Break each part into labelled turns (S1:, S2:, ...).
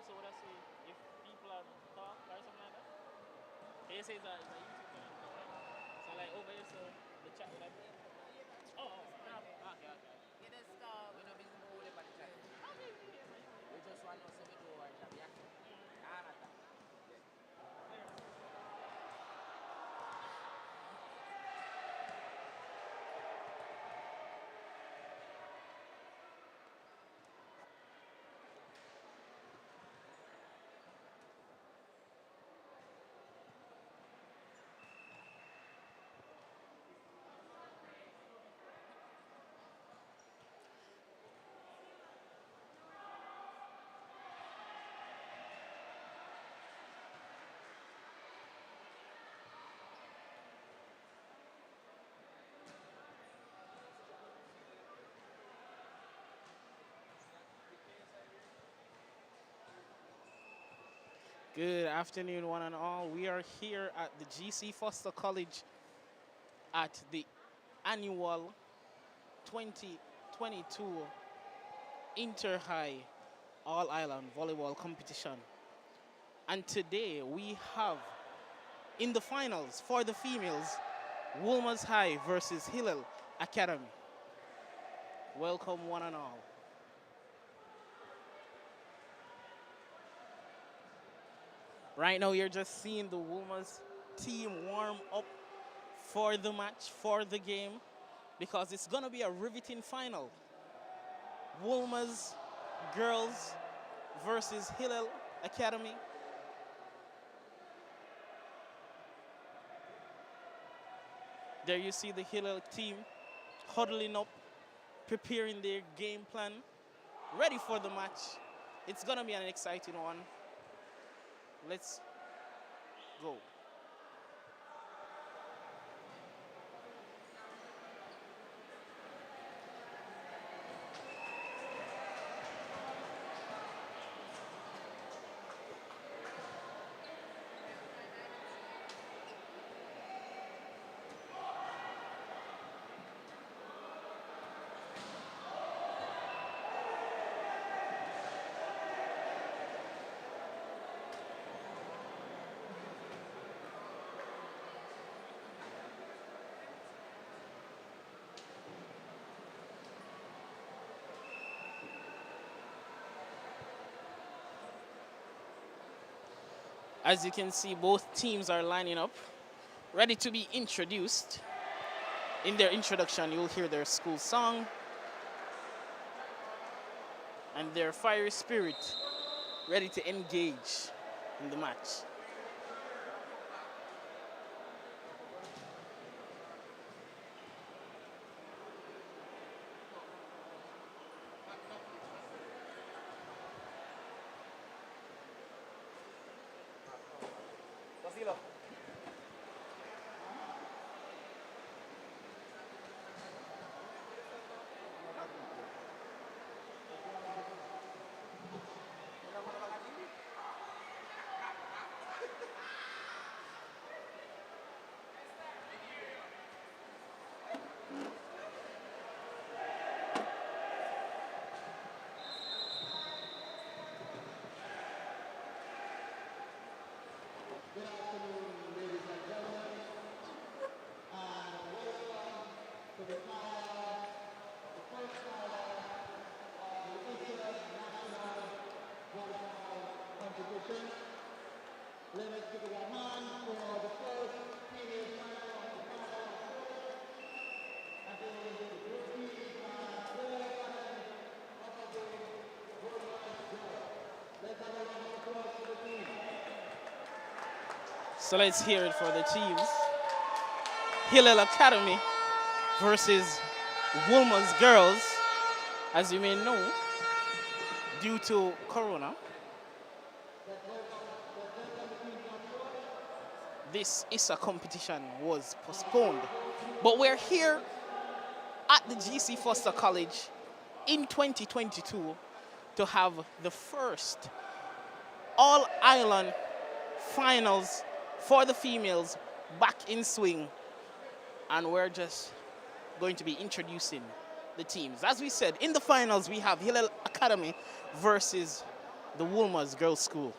S1: so would I say if people are talk or something like that? They say it's a YouTube channel, right? So like over here, so the chat would have been. Oh, crap. Okay, okay.
S2: You just start, we don't be more about the chat.
S1: Okay, yeah, man.
S2: We just want to see we do our job, yeah? Ah, not that.
S1: Good afternoon, one and all. We are here at the GC Foster College at the annual 2022 Inter-High All-Island Volleyball Competition. And today we have in the finals for the females, Wolmer's High versus Hillel Academy. Welcome one and all. Right now you're just seeing the Wolmer's team warm up for the match, for the game, because it's gonna be a riveting final. Wolmer's girls versus Hillel Academy. There you see the Hillel team huddling up, preparing their game plan, ready for the match. It's gonna be an exciting one. Let's go. As you can see, both teams are lining up, ready to be introduced. In their introduction, you'll hear their school song and their fiery spirit, ready to engage in the match. So let's hear it for the teams. Hillel Academy versus Wolmer's Girls. As you may know, due to Corona, this Issa competition was postponed. But we're here at the GC Foster College in 2022 to have the first all-island finals for the females back in swing. And we're just going to be introducing the teams. As we said, in the finals we have Hillel Academy versus the Woolmer's Girls School.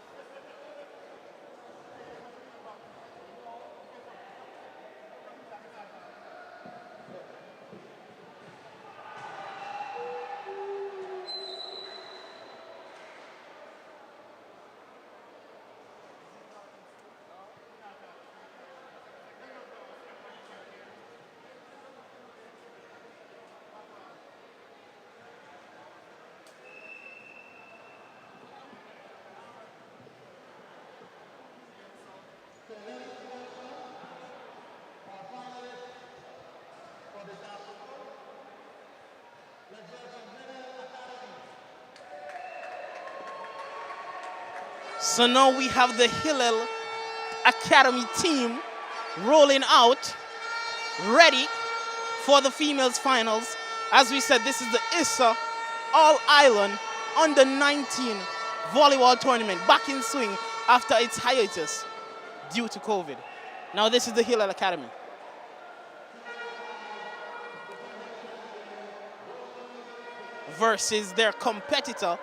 S1: So now we have the Hillel Academy team rolling out, ready for the females finals. As we said, this is the Issa All-Island Under 19 volleyball tournament back in swing after its hiatus due to COVID. Now this is the Hillel Academy. Versus their competitor,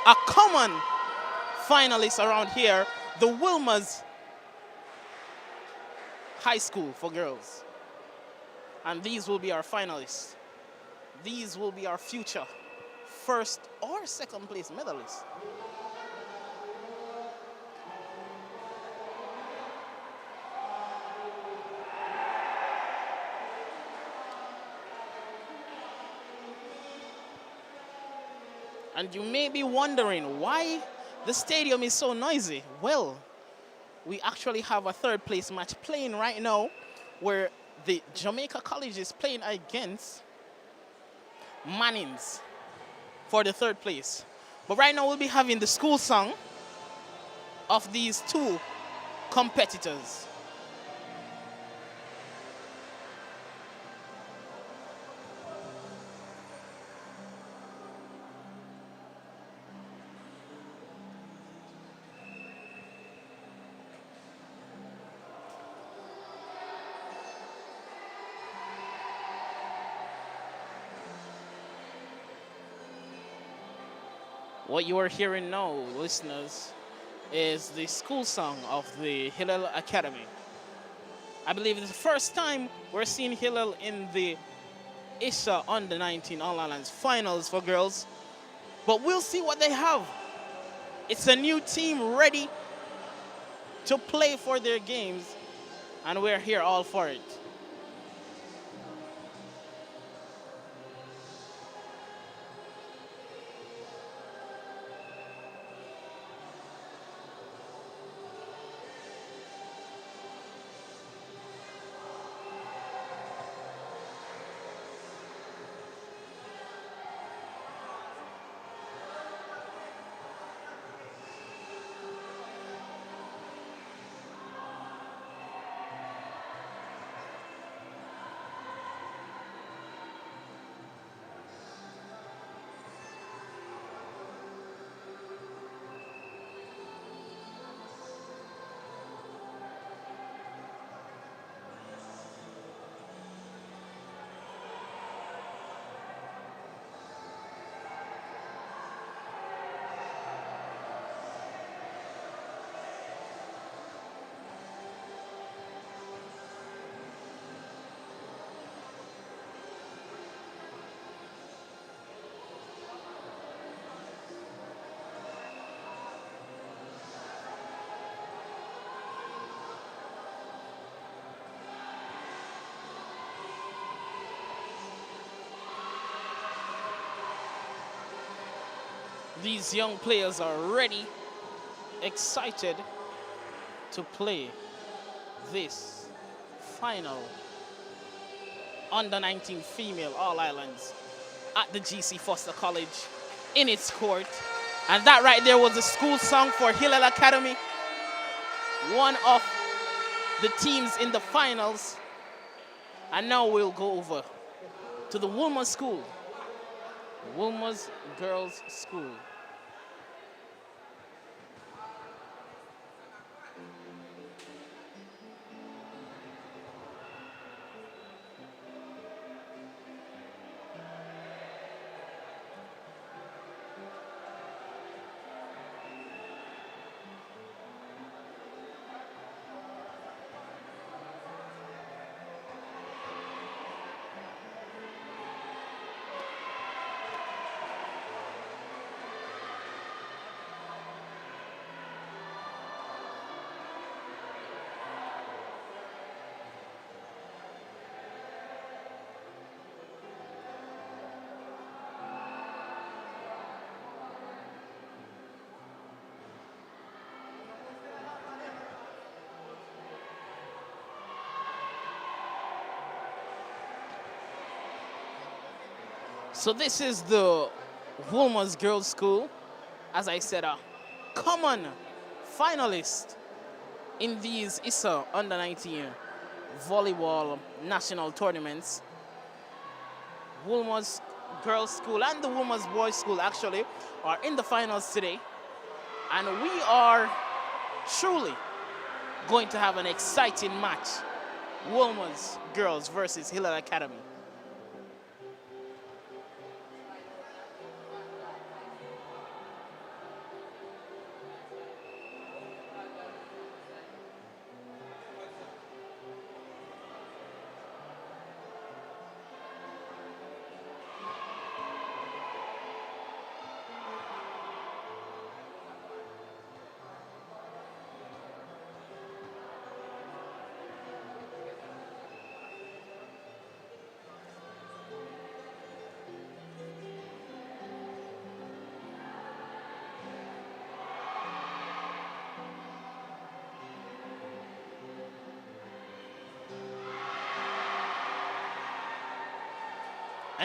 S1: a common finalist around here, the Wilma's High School for girls. And these will be our finalists. These will be our future first or second place medalists. And you may be wondering why the stadium is so noisy. Well, we actually have a third place match playing right now where the Jamaica College is playing against Mannings for the third place. But right now we'll be having the school song of these two competitors. What you are hearing now, listeners, is the school song of the Hillel Academy. I believe it's the first time we're seeing Hillel in the Issa Under 19 All-Islands finals for girls. But we'll see what they have. It's a new team ready to play for their games, and we're here all for it. These young players are ready, excited to play this final Under 19 female All-Islands at the GC Foster College in its court. And that right there was the school song for Hillel Academy, one of the teams in the finals. And now we'll go over to the Woolmer School, Woolmer's Girls School. So this is the Woolmer's Girls School. As I said, a common finalist in these Issa under 19 volleyball national tournaments. Woolmer's Girls School and the Woolmer's Boys School actually are in the finals today. And we are truly going to have an exciting match. Woolmer's Girls versus Hillel Academy.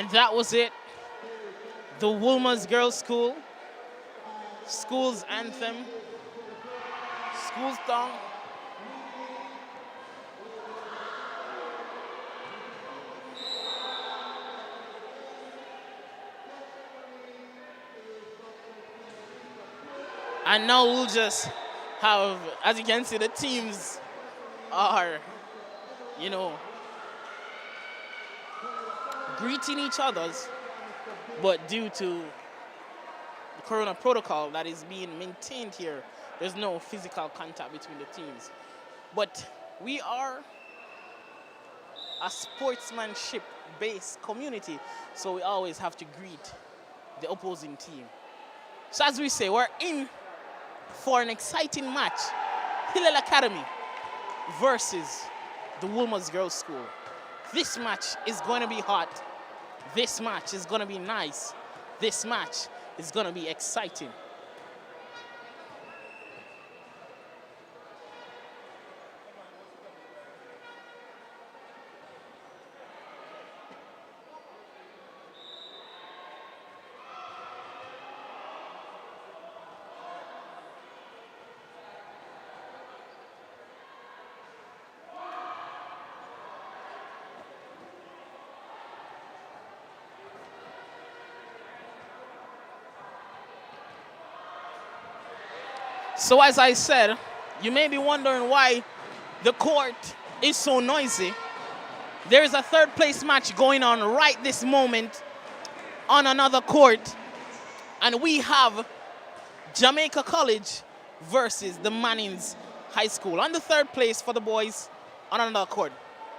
S1: And that was it. The Woolmer's Girls School, school's anthem, school's song. And now we'll just have, as you can see, the teams are, you know, greeting each other's, but due to the corona protocol that is being maintained here, there's no physical contact between the teams. But we are a sportsmanship-based community, so we always have to greet the opposing team. So as we say, we're in for an exciting match. Hillel Academy versus the Woolmer's Girls School. This match is going to be hot. This match is going to be nice. This match is going to be exciting. So as I said, you may be wondering why the court is so noisy. There is a third place match going on right this moment on another court. And we have Jamaica College versus the Mannings High School on the third place for the boys on another court.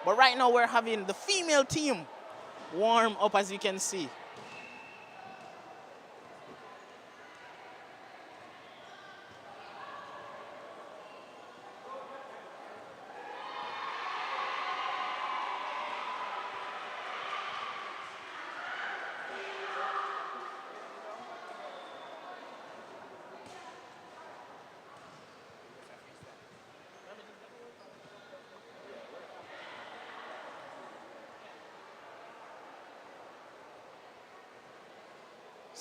S1: But right now we're having the female team warm up, as you can see.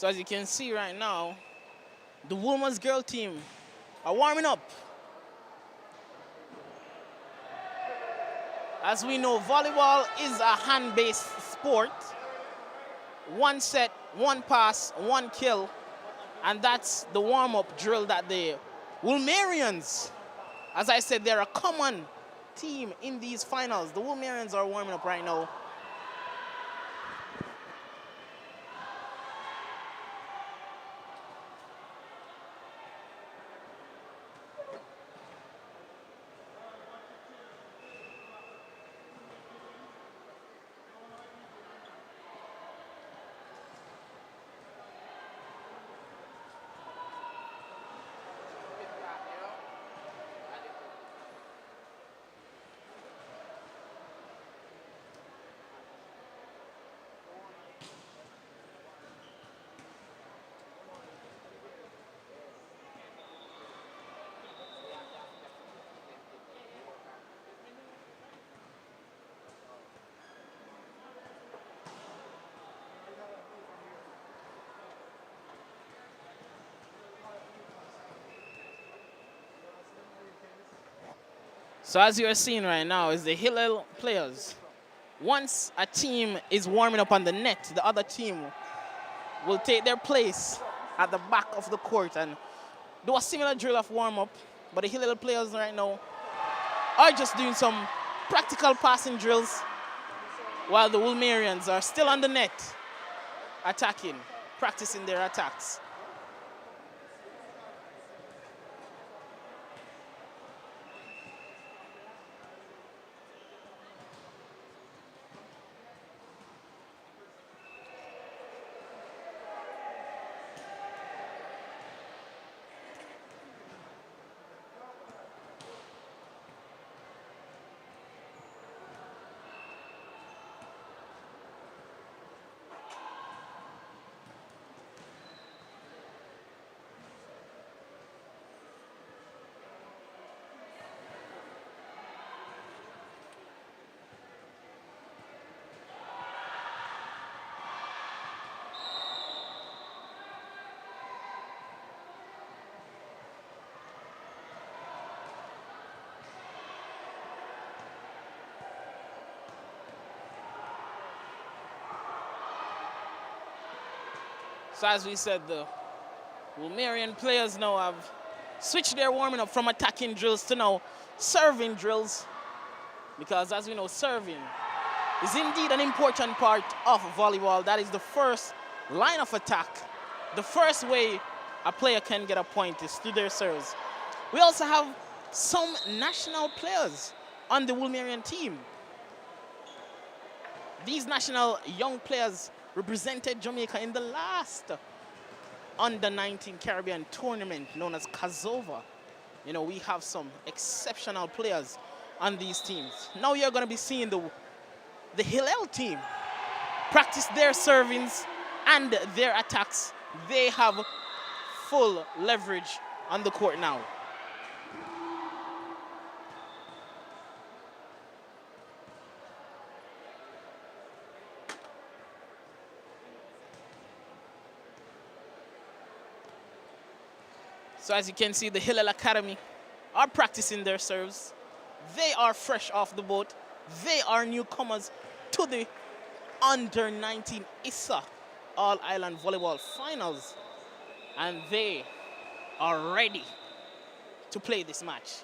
S1: So as you can see right now, the Woolmer's girl team are warming up. As we know, volleyball is a hand-based sport. One set, one pass, one kill, and that's the warm-up drill that the Woolmerians, as I said, they're a common team in these finals. The Woolmerians are warming up right now. So as you're seeing right now is the Hillel players. Once a team is warming up on the net, the other team will take their place at the back of the court and do a similar drill of warm-up. But the Hillel players right now are just doing some practical passing drills while the Woolmerians are still on the net attacking, practicing their attacks. So as we said, the Woolmerian players now have switched their warming up from attacking drills to now serving drills. Because as we know, serving is indeed an important part of volleyball. That is the first line of attack. The first way a player can get a point is through their serves. We also have some national players on the Woolmerian team. These national young players represented Jamaica in the last under-19 Caribbean tournament known as Kazova. You know, we have some exceptional players on these teams. Now you're going to be seeing the Hillel team practice their servings and their attacks. They have full leverage on the court now. So as you can see, the Hillel Academy are practicing their serves. They are fresh off the boat. They are newcomers to the under-19 Issa All-Island Volleyball Finals. And they are ready to play this match.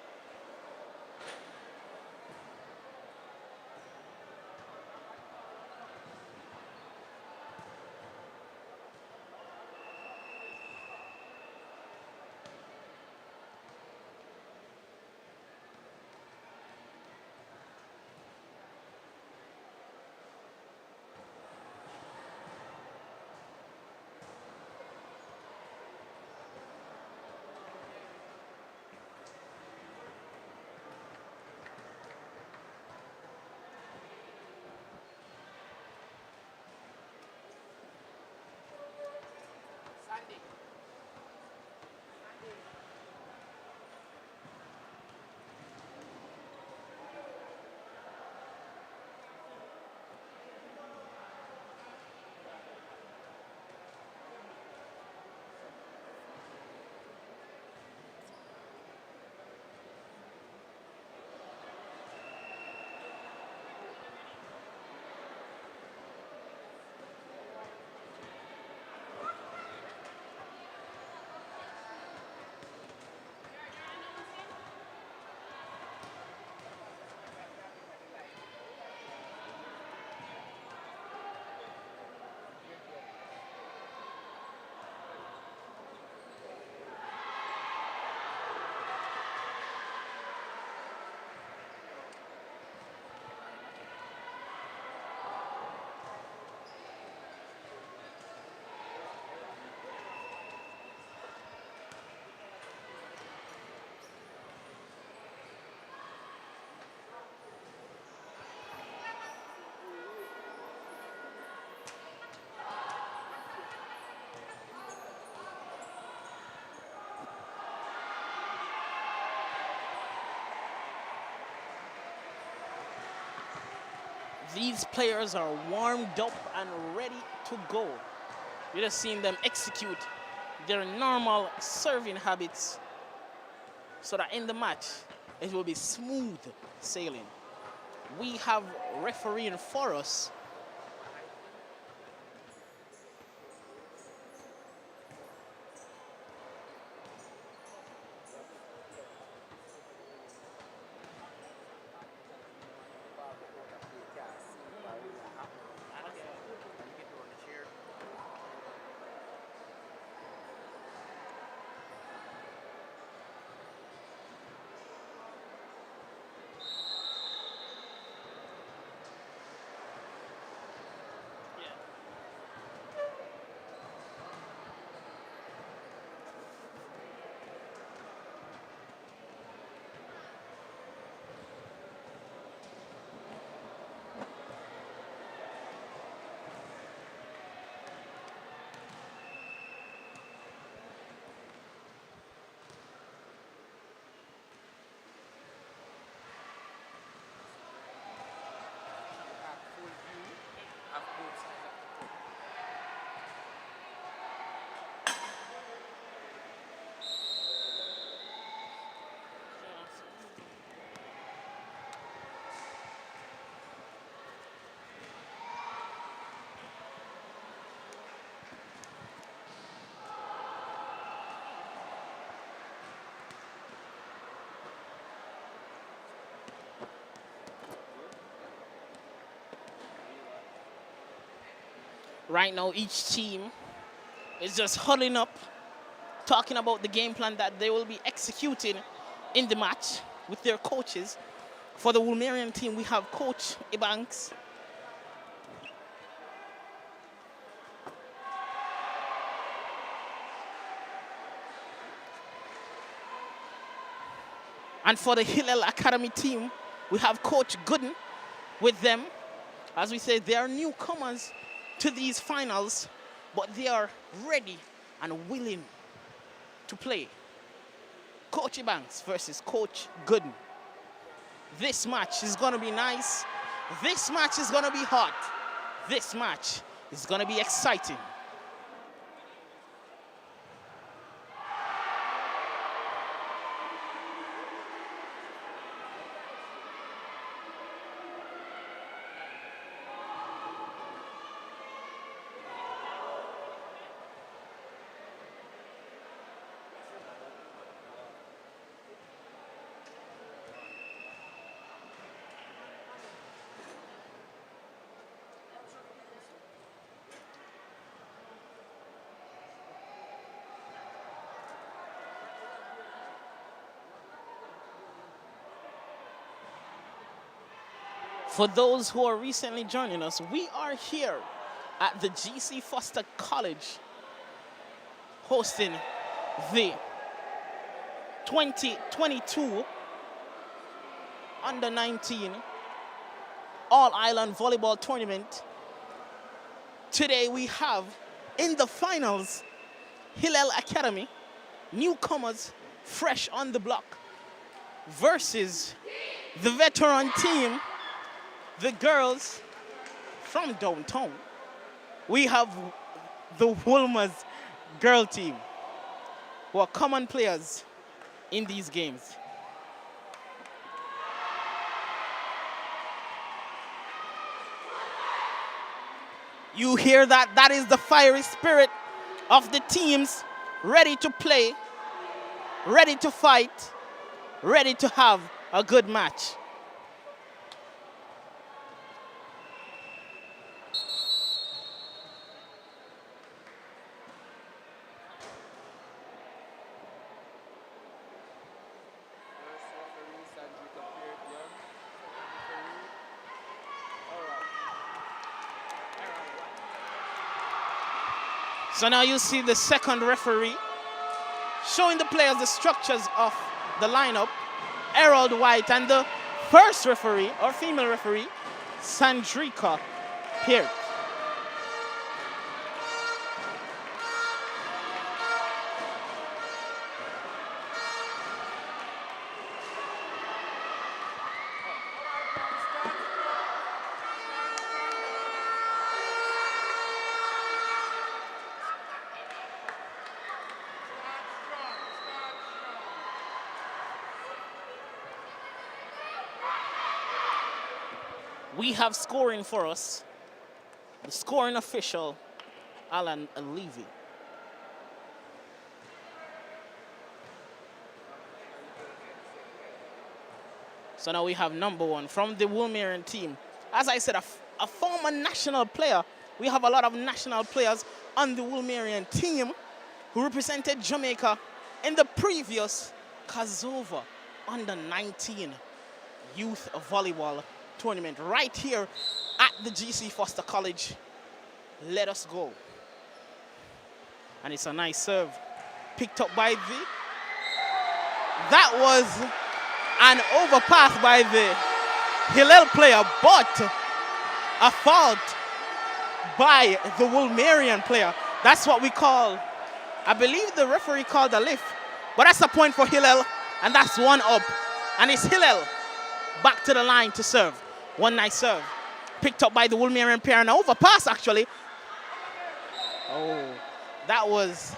S1: These players are warmed up and ready to go. You're just seeing them execute their normal serving habits so that in the match, it will be smooth sailing. We have refereeing for us.
S2: have full view of both sides of the court.
S1: Right now, each team is just huddling up, talking about the game plan that they will be executing in the match with their coaches. For the Woolmerian team, we have Coach Ebanks. And for the Hillel Academy team, we have Coach Gooden with them. As we say, they are newcomers to these finals, but they are ready and willing to play. Coach Ebanks versus Coach Gooden. This match is going to be nice. This match is going to be hot. This match is going to be exciting. For those who are recently joining us, we are here at the GC Foster College hosting the 2022 Under-19 All-Island Volleyball Tournament. Today we have in the finals Hillel Academy, newcomers fresh on the block, versus the veteran team, the girls from downtown. We have the Woolmer's girl team, who are common players in these games. You hear that? That is the fiery spirit of the teams, ready to play, ready to fight, ready to have a good match. So now you see the second referee showing the players the structures of the lineup, Harold White, and the first referee, or female referee, Sandrika Peart. We have scoring for us. The scoring official, Alan Levy. So now we have number 1 from the Woolmerian team. As I said, a former national player. We have a lot of national players on the Woolmerian team who represented Jamaica in the previous Kazova under-19 youth volleyball tournament right here at the GC Foster College. Let us go. And it's a nice serve picked up by the... That was an overpass by the Hillel player, but a fault by the Woolmerian player. That's what we call, I believe the referee called a lift, but that's a point for Hillel, and that's 1 up. And it's Hillel back to the line to serve. One nice serve. Picked up by the Woolmerian player, an overpass actually. Oh, that was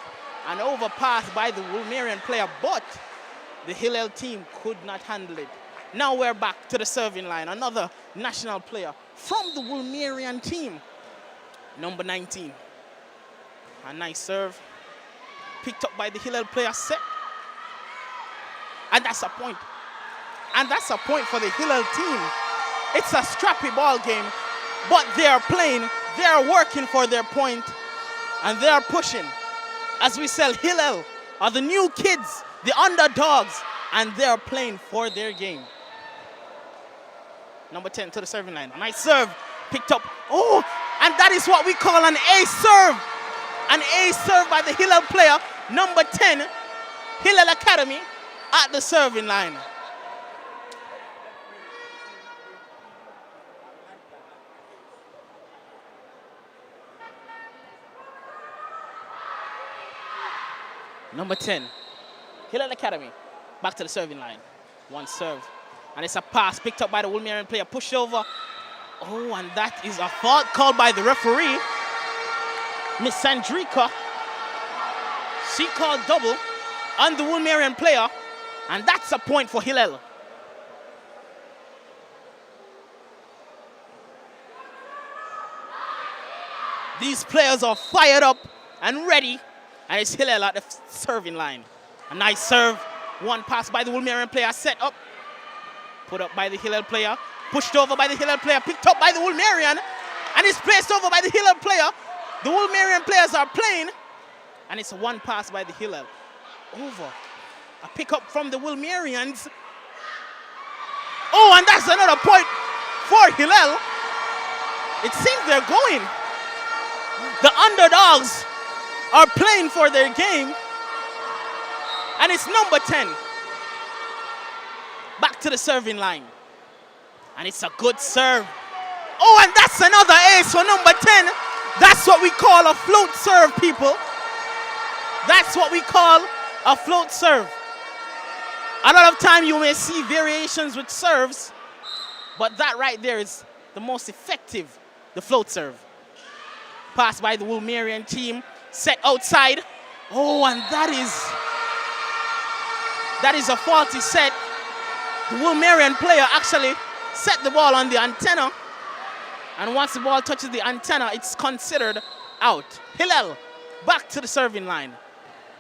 S1: an overpass by the Woolmerian player, but the Hillel team could not handle it. Now we're back to the serving line. Another national player from the Woolmerian team, number 19. A nice serve. Picked up by the Hillel player, set. And that's a point. And that's a point for the Hillel team. It's a scrappy ball game, but they are playing, they are working for their point, and they are pushing. As we said, Hillel are the new kids, the underdogs, and they are playing for their game. Number 10 to the serving line. A nice serve, picked up. Oh, and that is what we call an ace serve. An ace serve by the Hillel player, number 10, Hillel Academy, at the serving line. Number 10, Hillel Academy, back to the serving line. One serve. And it's a pass picked up by the Woolmerian player, pushed over. Oh, and that is a fault called by the referee. Miss Sandrika. She called double on the Woolmerian player, and that's a point for Hillel. These players are fired up and ready. And it's Hillel at the serving line. A nice serve. One pass by the Woolmerian player, set up. Put up by the Hillel player. Pushed over by the Hillel player. Picked up by the Woolmerian. And it's placed over by the Hillel player. The Woolmerian players are playing. And it's one pass by the Hillel. Over. A pick up from the Woolmerians. Oh, and that's another point for Hillel. It seems they're going. The underdogs are playing for their game. And it's number 10. Back to the serving line. And it's a good serve. Oh, and that's another ace for number 10. That's what we call a float serve, people. That's what we call a float serve. A lot of time you may see variations with serves, but that right there is the most effective, the float serve. Pass by the Woolmerian team. Set outside. Oh, and that is a faulty set. The Woolmerian player actually set the ball on the antenna. And once the ball touches the antenna, it's considered out. Hillel, back to the serving line.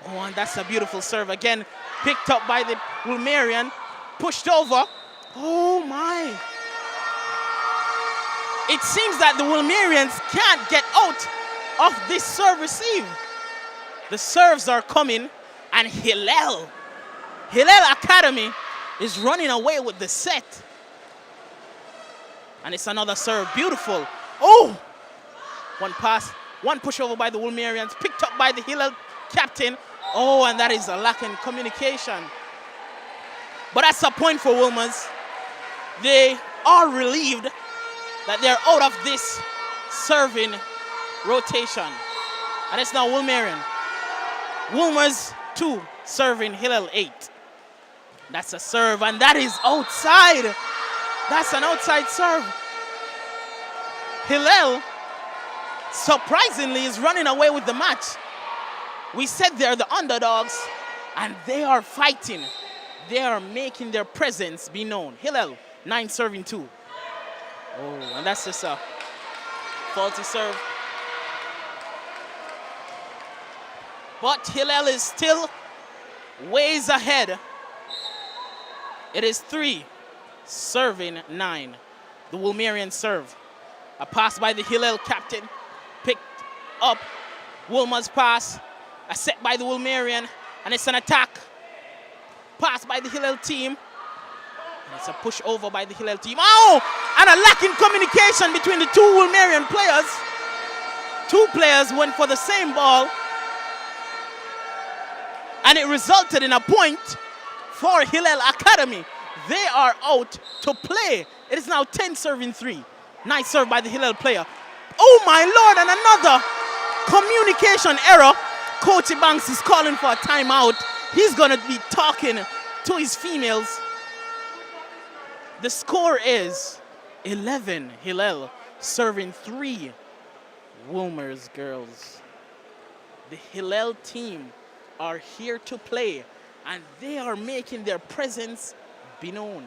S1: Oh, and that's a beautiful serve. Again, picked up by the Woolmerian. Pushed over. Oh, my. It seems that the Woolmerians can't get out of this serve receive. The serves are coming, and Hillel Academy is running away with the set. And it's another serve, beautiful. Oh, one pass, one push over by the Woolmerians, picked up by the Hillel captain. Oh, and that is a lack in communication. But that's a point for Wilmers. They are relieved that they're out of this serving rotation. And it's now Woolmerian. Wilmers 2, serving Hillel 8. That's a serve, and that is outside. That's an outside serve. Hillel, surprisingly, is running away with the match. We said they're the underdogs, and they are fighting. They are making their presence be known. Hillel, 9 serving 2. Oh, and that's just a faulty serve. But Hillel is still ways ahead. It is 3 serving 9. The Woolmerian serve. A pass by the Hillel captain. Picked up. Woolmer's pass. A set by the Woolmerian. And it's an attack. Pass by the Hillel team. And it's a push over by the Hillel team. Oh! And a lack in communication between the 2 Woolmerian players. 2 players went for the same ball. And it resulted in a point for Hillel Academy. They are out to play. It is now 10 serving 3. Nice serve by the Hillel player. Oh my Lord, and another communication error. Coach Banks is calling for a timeout. He's going to be talking to his females. The score is 11 Hillel serving 3 Woolmer's girls. The Hillel team are here to play, and they are making their presence be known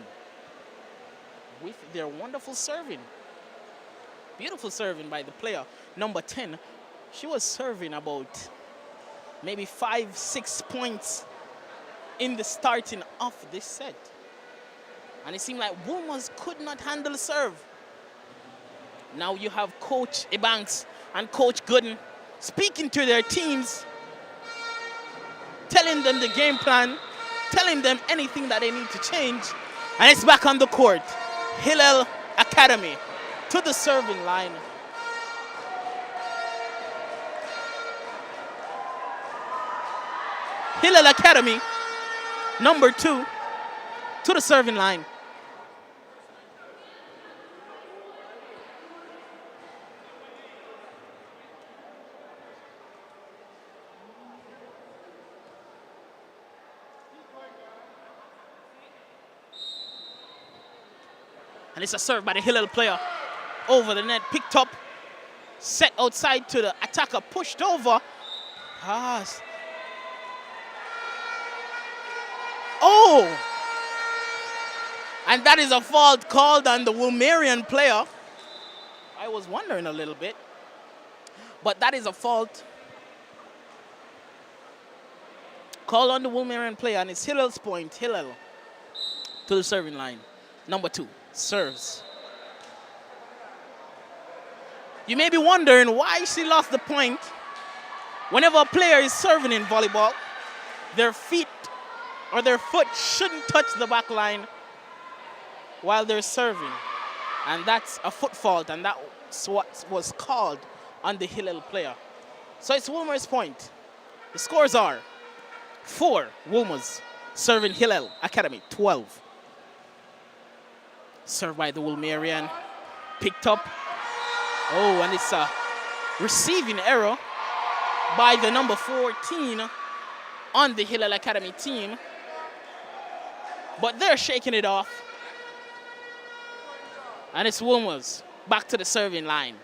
S1: with their wonderful serving. Beautiful serving by the player, number 10. She was serving about maybe 5-6 points in the starting of this set. And it seemed like Woolmers could not handle the serve. Now you have Coach Ebanks and Coach Gooden speaking to their teams, telling them the game plan, telling them anything that they need to change. And it's back on the court. Hillel Academy to the serving line. Hillel Academy, number 2, to the serving line. And it's a serve by the Hillel player. Over the net, picked up, set outside to the attacker, pushed over. Pass. Oh! And that is a fault called on the Woolmerian player. I was wondering a little bit. But that is a fault called on the Woolmerian player, and it's Hillel's point. Hillel to the serving line. Number 2 serves. You may be wondering why she lost the point. Whenever a player is serving in volleyball, their feet or their foot shouldn't touch the back line while they're serving. And that's a foot fault, and that's what was called on the Hillel player. So it's Woolmer's point. The scores are 4 Woolmers serving Hillel Academy 12. Served by the Woolmerian. Picked up. Oh, and it's a receiving error by the number 14 on the Hillel Academy team. But they're shaking it off. And it's Woolmers back to the serving line.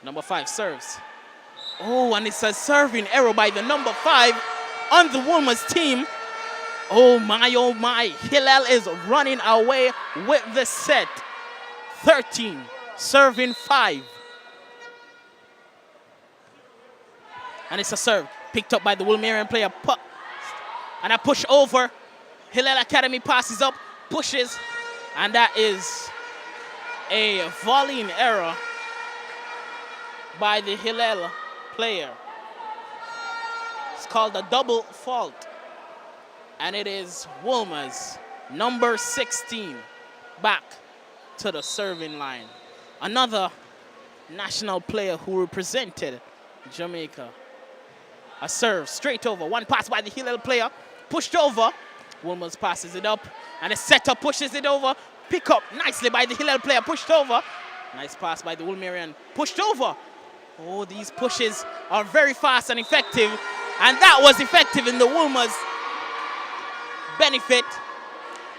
S1: Number 5 serves. Oh, and it's a serving error by the number 5 on the Woolmers team. Oh my, Hillel is running away with the set. 13, serving 5. And it's a serve picked up by the Woolmerian player. And a push over. Hillel Academy passes up, pushes, and that is a volleying error by the Hillel player. It's called a double fault. And it is Woolmer's number 16 back to the serving line. Another national player who represented Jamaica. A serve straight over. One pass by the Hillel player. Pushed over. Woolmer's passes it up. And a setter pushes it over. Pick up nicely by the Hillel player. Pushed over. Nice pass by the Woolmerian. Pushed over. Oh, these pushes are very fast and effective. And that was effective in the Woolmer's benefit.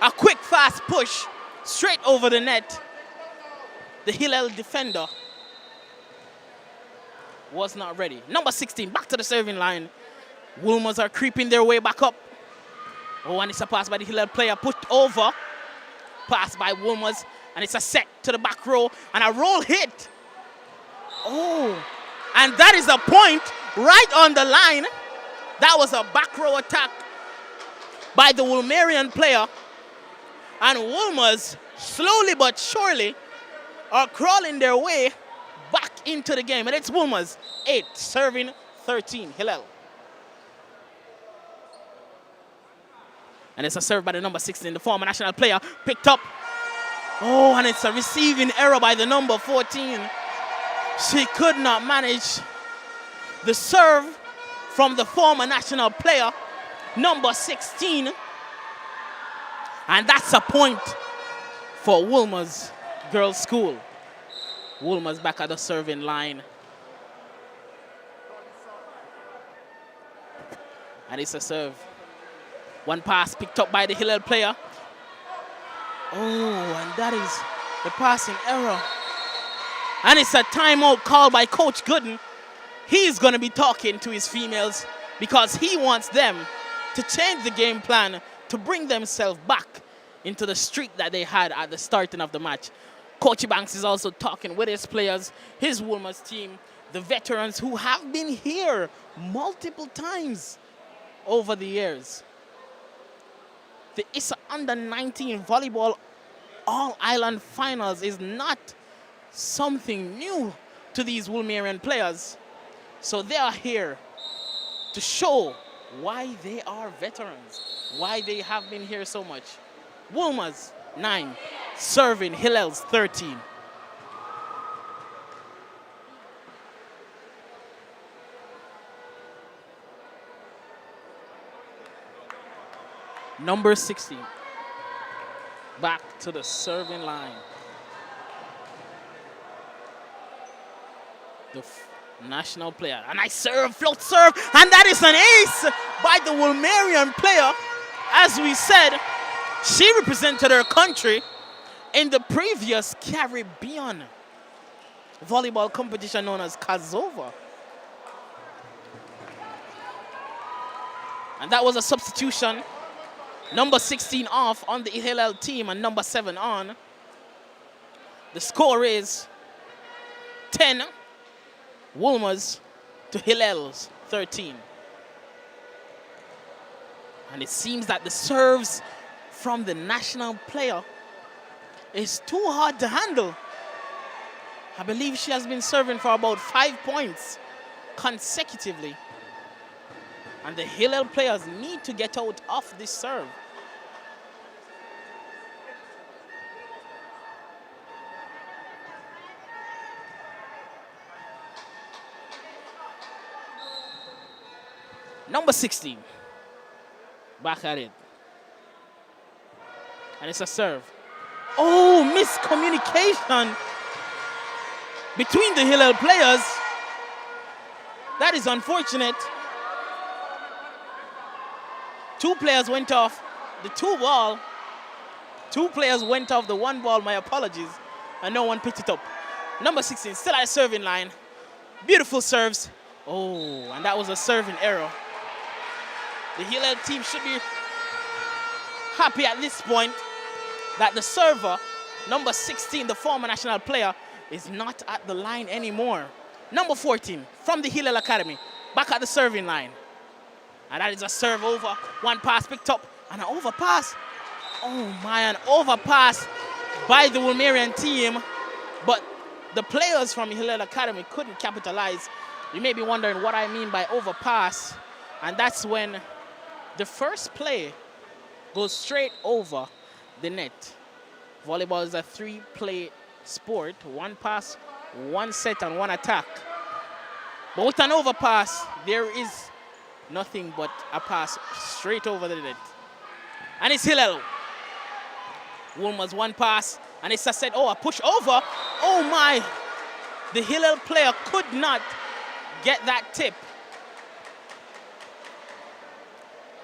S1: A quick, fast push straight over the net. The Hillel defender was not ready. Number 16, back to the serving line. Woolmers are creeping their way back up Oh, and it's a pass by the Hillel player, put over. Pass by Wolmers, and it's a set to the back row, and a roll hit. Oh, and that is a point right on the line. That was a back row attack by the Wolmerian player. And Wolmers, slowly but surely, are crawling their way back into the game. And it's Wolmers, 8, serving 13, Hillel. And it's a serve by the number 16, the former national player, picked up. Oh, and it's a receiving error by the number 14. She could not manage the serve from the former national player, number 16. And that's a point for Wolmer's Girls' School. Wolmer's back at the serving line. And it's a serve. One pass picked up by the Hillel player. Oh, and that is the passing error. And it's a timeout called by Coach Gooden. He's going to be talking to his females because he wants them to change the game plan to bring themselves back into the streak that they had at the starting of the match. Coach Banks is also talking with his players, his Wolmer's team, the veterans who have been here multiple times over the years. The Issa Under-19 Volleyball All-Island Finals is not something new to these Wolmerian players. So they are here to show why they are veterans, why they have been here so much. Wolmer's 9, serving Hillel's 13. Number 16, back to the serving line. The national player, a nice serve, float serve, and that is an ace by the Wolmerian player. As we said, she represented her country in the previous Caribbean volleyball competition known as Kazova. And that was a substitution. Number 16 off on the Hillel team and number 7 on. The score is 10 Wolmer's to Hillel's 13. And it seems that the serves from the national player is too hard to handle. I believe she has been serving for about 5 points consecutively. And the Hillel players need to get out of this serve. Number 16, back at it. And it's a serve. Oh, miscommunication between the Hillel players. That is unfortunate. 2 players went off the 2 ball. 2 players went off the 1 ball, my apologies, and no one picked it up. Number 16, still at the serving line. Beautiful serves. Oh, and that was a serving error. The Hillel team should be happy at this point that the server, number 16, the former national player, is not at the line anymore. Number 14, from the Hillel Academy, back at the serving line. And that is a serve over. 1 pass picked up and an overpass. Oh my, an overpass by the Wolmerian team. But the players from Hillel Academy couldn't capitalize. You may be wondering what I mean by overpass. And that's when the first play goes straight over the net. Volleyball is a 3-play sport. 1 pass, 1 set, and 1 attack. But with an overpass, there is nothing but a pass straight over the net. And it's Hillel. Wolmer's 1 pass, and it's a set. Oh, a push over. Oh my. The Hillel player could not get that tip.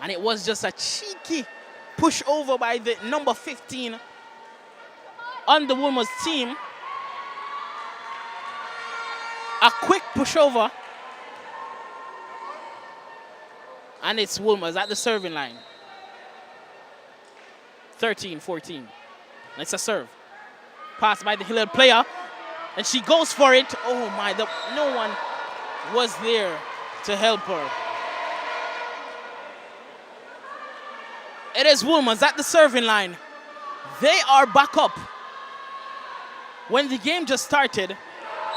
S1: And it was just a cheeky push over by the number 15 on the Wolmer's team. A quick push over. And it's Wolmer's at the serving line. 13-14. And it's a serve. Pass by the Hillel player. And she goes for it. Oh my, no one was there to help her. It is Wolmer's at the serving line. They are back up. When the game just started,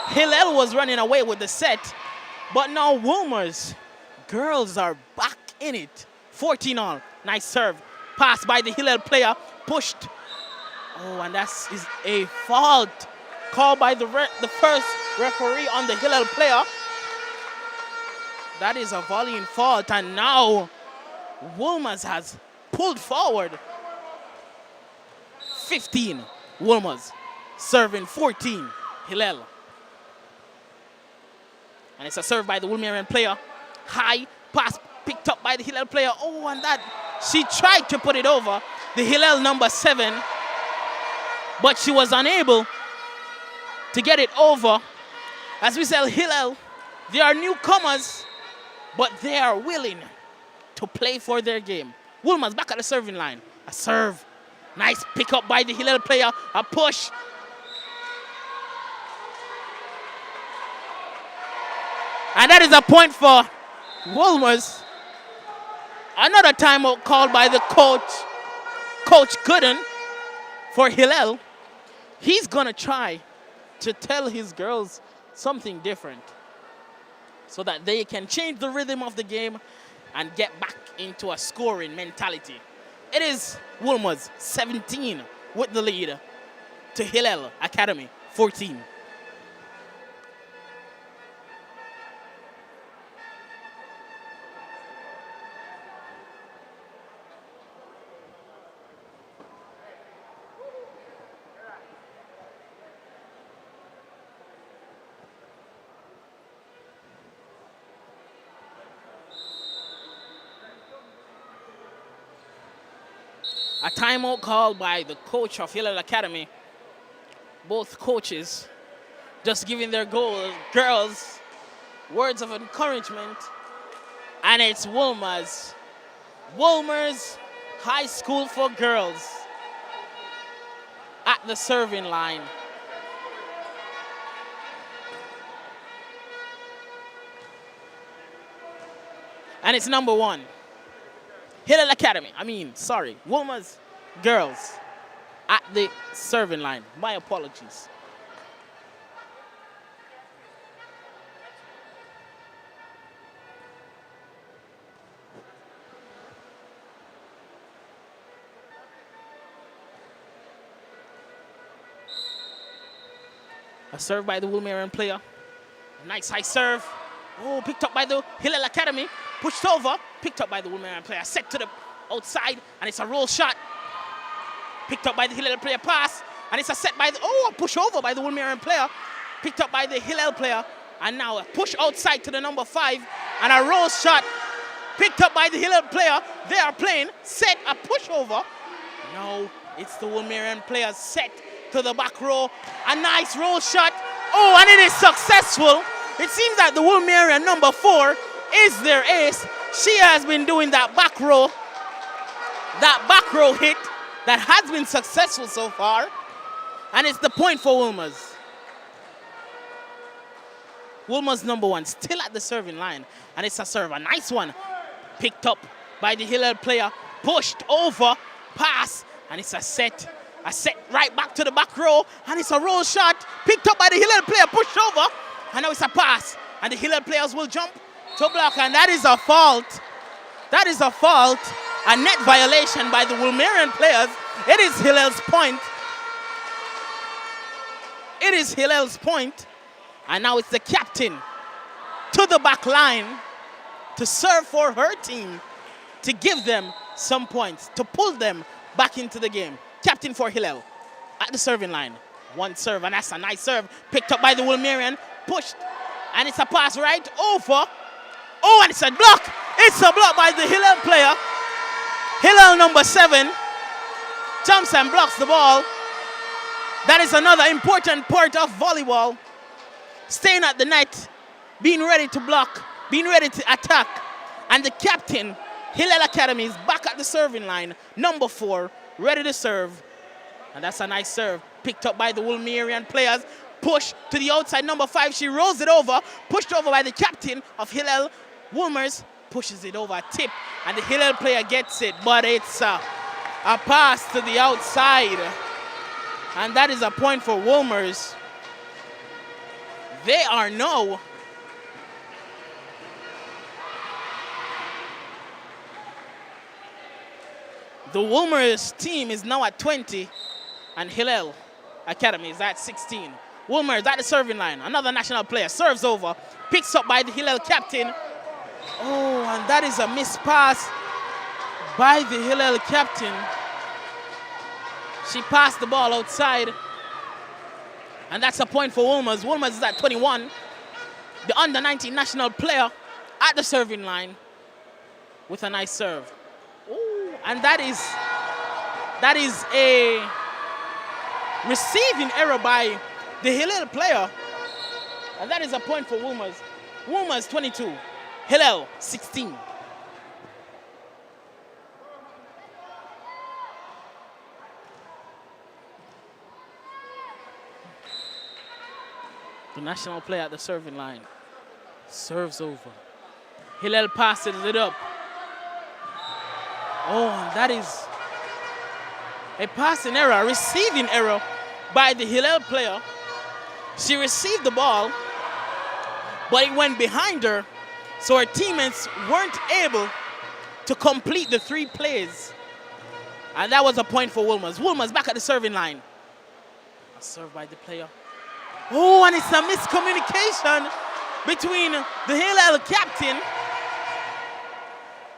S1: Hillel was running away with the set. But now Wolmer's girls are back in it. 14 all. Nice serve. Pass by the Hillel player. Pushed. Oh, and that is a fault called by the first referee on the Hillel player. That is a volleying fault. And now Wolmer's has pulled forward. 15 Wolmer's. Serving 14 Hillel. And it's a serve by the Woolmerian player. High pass picked up by the Hillel player. Oh, and that she tried to put it over the Hillel number 7, but she was unable to get it over. As we say, Hillel, they are newcomers, but they are willing to play for their game. Woolmer's back at the serving line. A serve. Nice pick up by the Hillel player. A push. And that is a point for Wolmer's. Another timeout called by the coach, Coach Gooden, for Hillel. He's going to try to tell his girls something different so that they can change the rhythm of the game and get back into a scoring mentality. It is Wolmer's 17 with the lead to Hillel Academy 14. A timeout called by the coach of Hillel Academy. Both coaches just giving their girls words of encouragement. And it's Wolmer's High School for Girls at the serving line. And it's number 1. Hillel Academy, Wolmer's girls at the serving line. My apologies. A serve by the Woolmerian player. Nice high serve. Oh, picked up by the Hillel Academy. Pushed over, picked up by the Woolmerian player. Set to the outside, and it's a roll shot. Picked up by the Hillel player, pass, and it's a set by the, a push over by the Woolmerian player. Picked up by the Hillel player, and now a push outside to the number 5, and a roll shot. Picked up by the Hillel player. They are playing, set, a push over. No, it's the Woolmerian player set to the back row. A nice roll shot. Oh, and it is successful. It seems that the Woolmerian number 4 is their ace. She has been doing that back row hit that has been successful so far. And it's the point for Wolmer's. Wolmer's number 1 still at the serving line. And it's a serve, a nice one. Picked up by the Hillel player. Pushed over, pass, and it's a set. A set right back to the back row. And it's a roll shot. Picked up by the Hillel player, pushed over. And now it's a pass. And the Hillel players will jump to block, and that is a fault. That is a fault. A net violation by the Woolmerian players. It is Hillel's point. It is Hillel's point. And now it's the captain to the back line to serve for her team, to give them some points, to pull them back into the game. Captain for Hillel at the serving line. One serve, and that's a nice serve. Picked up by the Woolmerian, pushed, and it's a pass right over. Oh, and it's a block. It's a block by the Hillel player. Hillel number 7 jumps and blocks the ball. That is another important part of volleyball. Staying at the net, being ready to block, being ready to attack. And the captain, Hillel Academy, is back at the serving line. Number 4, ready to serve. And that's a nice serve. Picked up by the Woolmerian players. Push to the outside, number 5. She rolls it over. Pushed over by the captain of Hillel. Woolmers pushes it over, tip. And the Hillel player gets it. But it's a pass to the outside. And that is a point for Woolmers. They are now the Woolmers team is now at 20 and Hillel Academy is at 16. Woolmers at the serving line. Another national player serves over. Picks up by the Hillel captain. Oh, and that is a missed pass by the Hillel captain. She passed the ball outside. And that's a point for Woolmers. Woolmers is at 21. The under-19 national player at the serving line with a nice serve. Ooh, and that is a receiving error by the Hillel player. And that is a point for Woolmers. Woolmers 22, Hillel 16. The national player at the serving line serves over. Hillel passes it up. Oh, and that is a passing error, a receiving error by the Hillel player. She received the ball, but it went behind her, so her teammates weren't able to complete the 3 plays. And that was a point for Woolmers. Woolmers back at the serving line. A serve by the player. Oh, and it's a miscommunication between the Hillel captain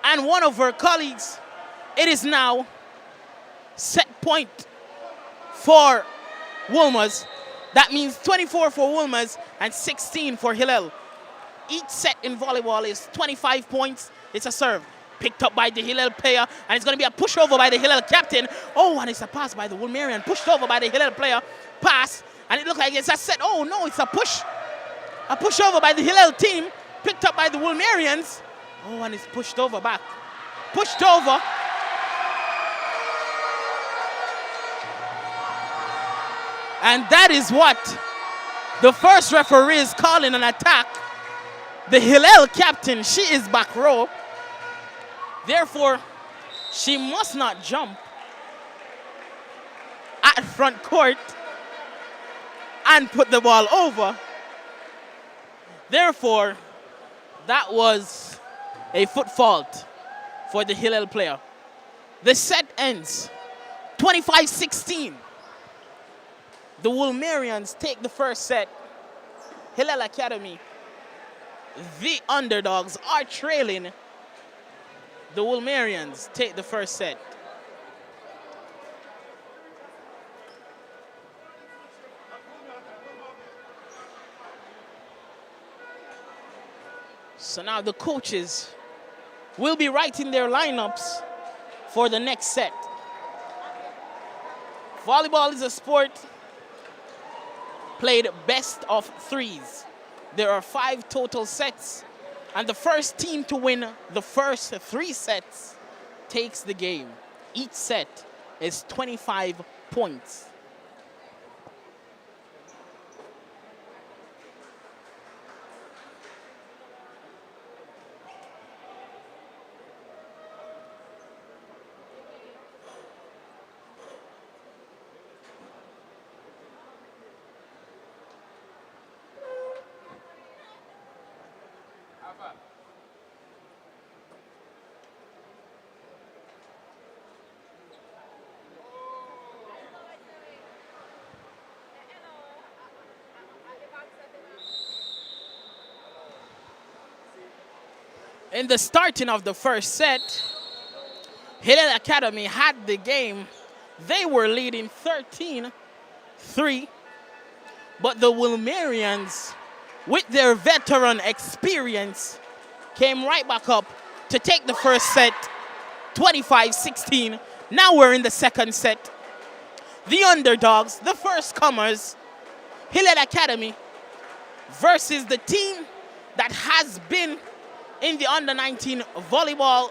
S1: and one of her colleagues. It is now set point for Woolmers. That means 24 for Woolmers and 16 for Hillel. Each set in volleyball is 25 points. It's a serve picked up by the Hillel player, and it's going to be a pushover by the Hillel captain. Oh, and it's a pass by the Woolmerian, pushed over by the Hillel player. Pass, and it looked like it's a set. Oh, no, it's a push. A pushover by the Hillel team, picked up by the Woolmerians. Oh, and it's pushed over back. Pushed over. And that is what the first referee is calling an attack. The Hillel captain, she is back row. Therefore, she must not jump at front court and put the ball over. Therefore, that was a foot fault for the Hillel player. The set ends 25-16. The Woolmerians take the first set. Hillel Academy, the underdogs, are trailing. The Woolmerians take the first set. So now the coaches will be writing their lineups for the next set. Volleyball is a sport played best of 3s. There are 5 total sets, and the first team to win the first 3 sets takes the game. Each set is 25 points. In the starting of the first set, Hillel Academy had the game. They were leading 13-3, but the Woolmerians, with their veteran experience, came right back up to take the first set, 25-16. Now we're in the second set. The underdogs, the first comers, Hillel Academy, versus the team that has been in the under-19 volleyball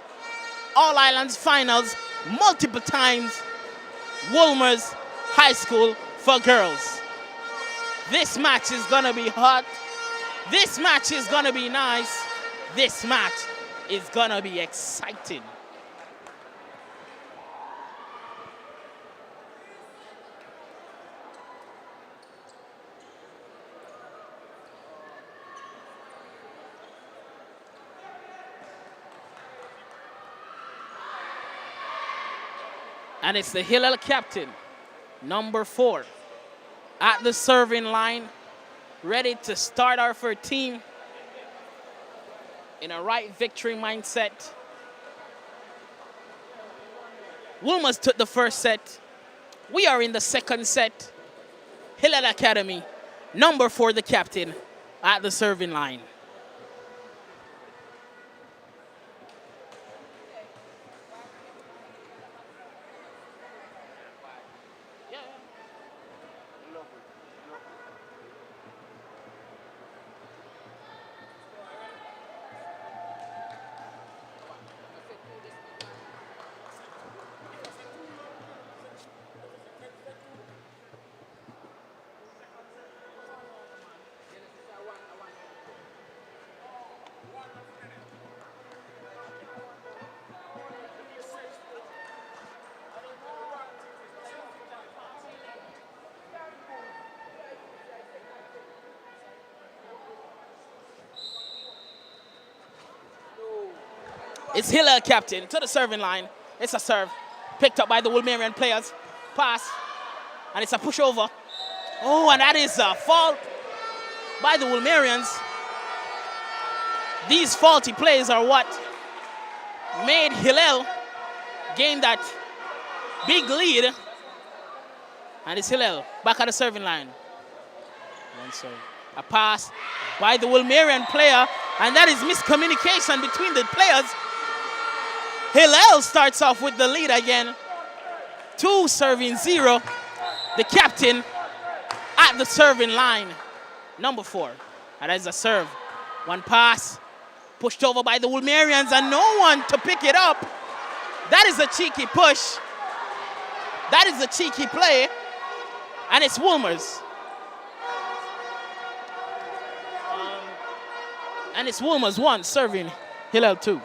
S1: All Islands finals multiple times, Wolmer's High School for girls. This match is gonna be hot. This match is gonna be nice. This match is gonna be exciting. And it's the Hillel captain, number 4, at the serving line, ready to start our for team in a right victory mindset. Wolmer's took the first set. We are in the second set. Hillel Academy, number 4, the captain, at the serving line. It's Hillel captain to the serving line. It's a serve. Picked up by the Wolmerian players. Pass. And it's a pushover. Oh, and that is a fault by the Wolmerians. These faulty plays are what made Hillel gain that big lead. And it's Hillel back at the serving line. One serve. A pass by the Wolmerian player. And that is miscommunication between the players. Hillel starts off with the lead again. 2-0. The captain at the serving line, number 4. And that is a serve. One pass, pushed over by the Wolmerians and no one to pick it up. That is a cheeky push. That is a cheeky play. And it's Wolmer's. And it's Wolmer's 1 serving Hillel 2.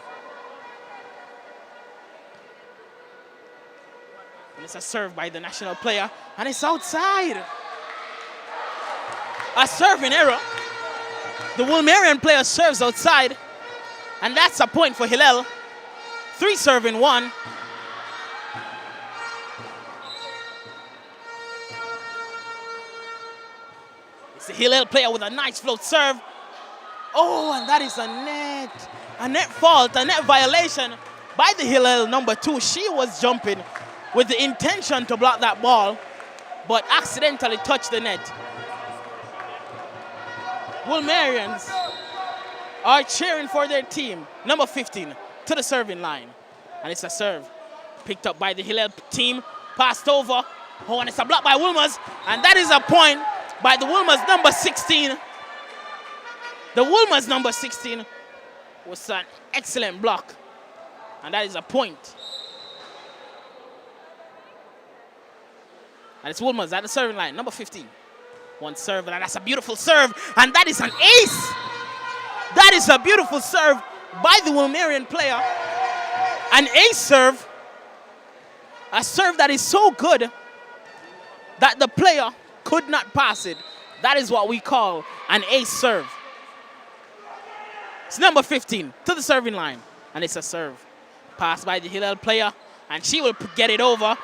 S1: And it's a serve by the national player, and it's outside. A serving error. The Wolmerian player serves outside, and that's a point for Hillel. 3-1. It's the Hillel player with a nice float serve. Oh, and that is a net fault, a net violation by the Hillel number 2. She was jumping with the intention to block that ball, but accidentally touched the net. Wolmerians are cheering for their team, number 15, to the serving line. And it's a serve picked up by the Hillel team, passed over. Oh, and it's a block by Wolmer's, and that is a point by the Wolmer's number 16. The Wolmer's number 16 was an excellent block, and that is a point. And it's Wolmer's at the serving line, number 15. One serve, and that's a beautiful serve. And that is an ace. That is a beautiful serve by the Wolmerian player. An ace serve. A serve that is so good that the player could not pass it. That is what we call an ace serve. It's number 15 to the serving line. And it's a serve. Passed by the Hillel player. And she will get it over.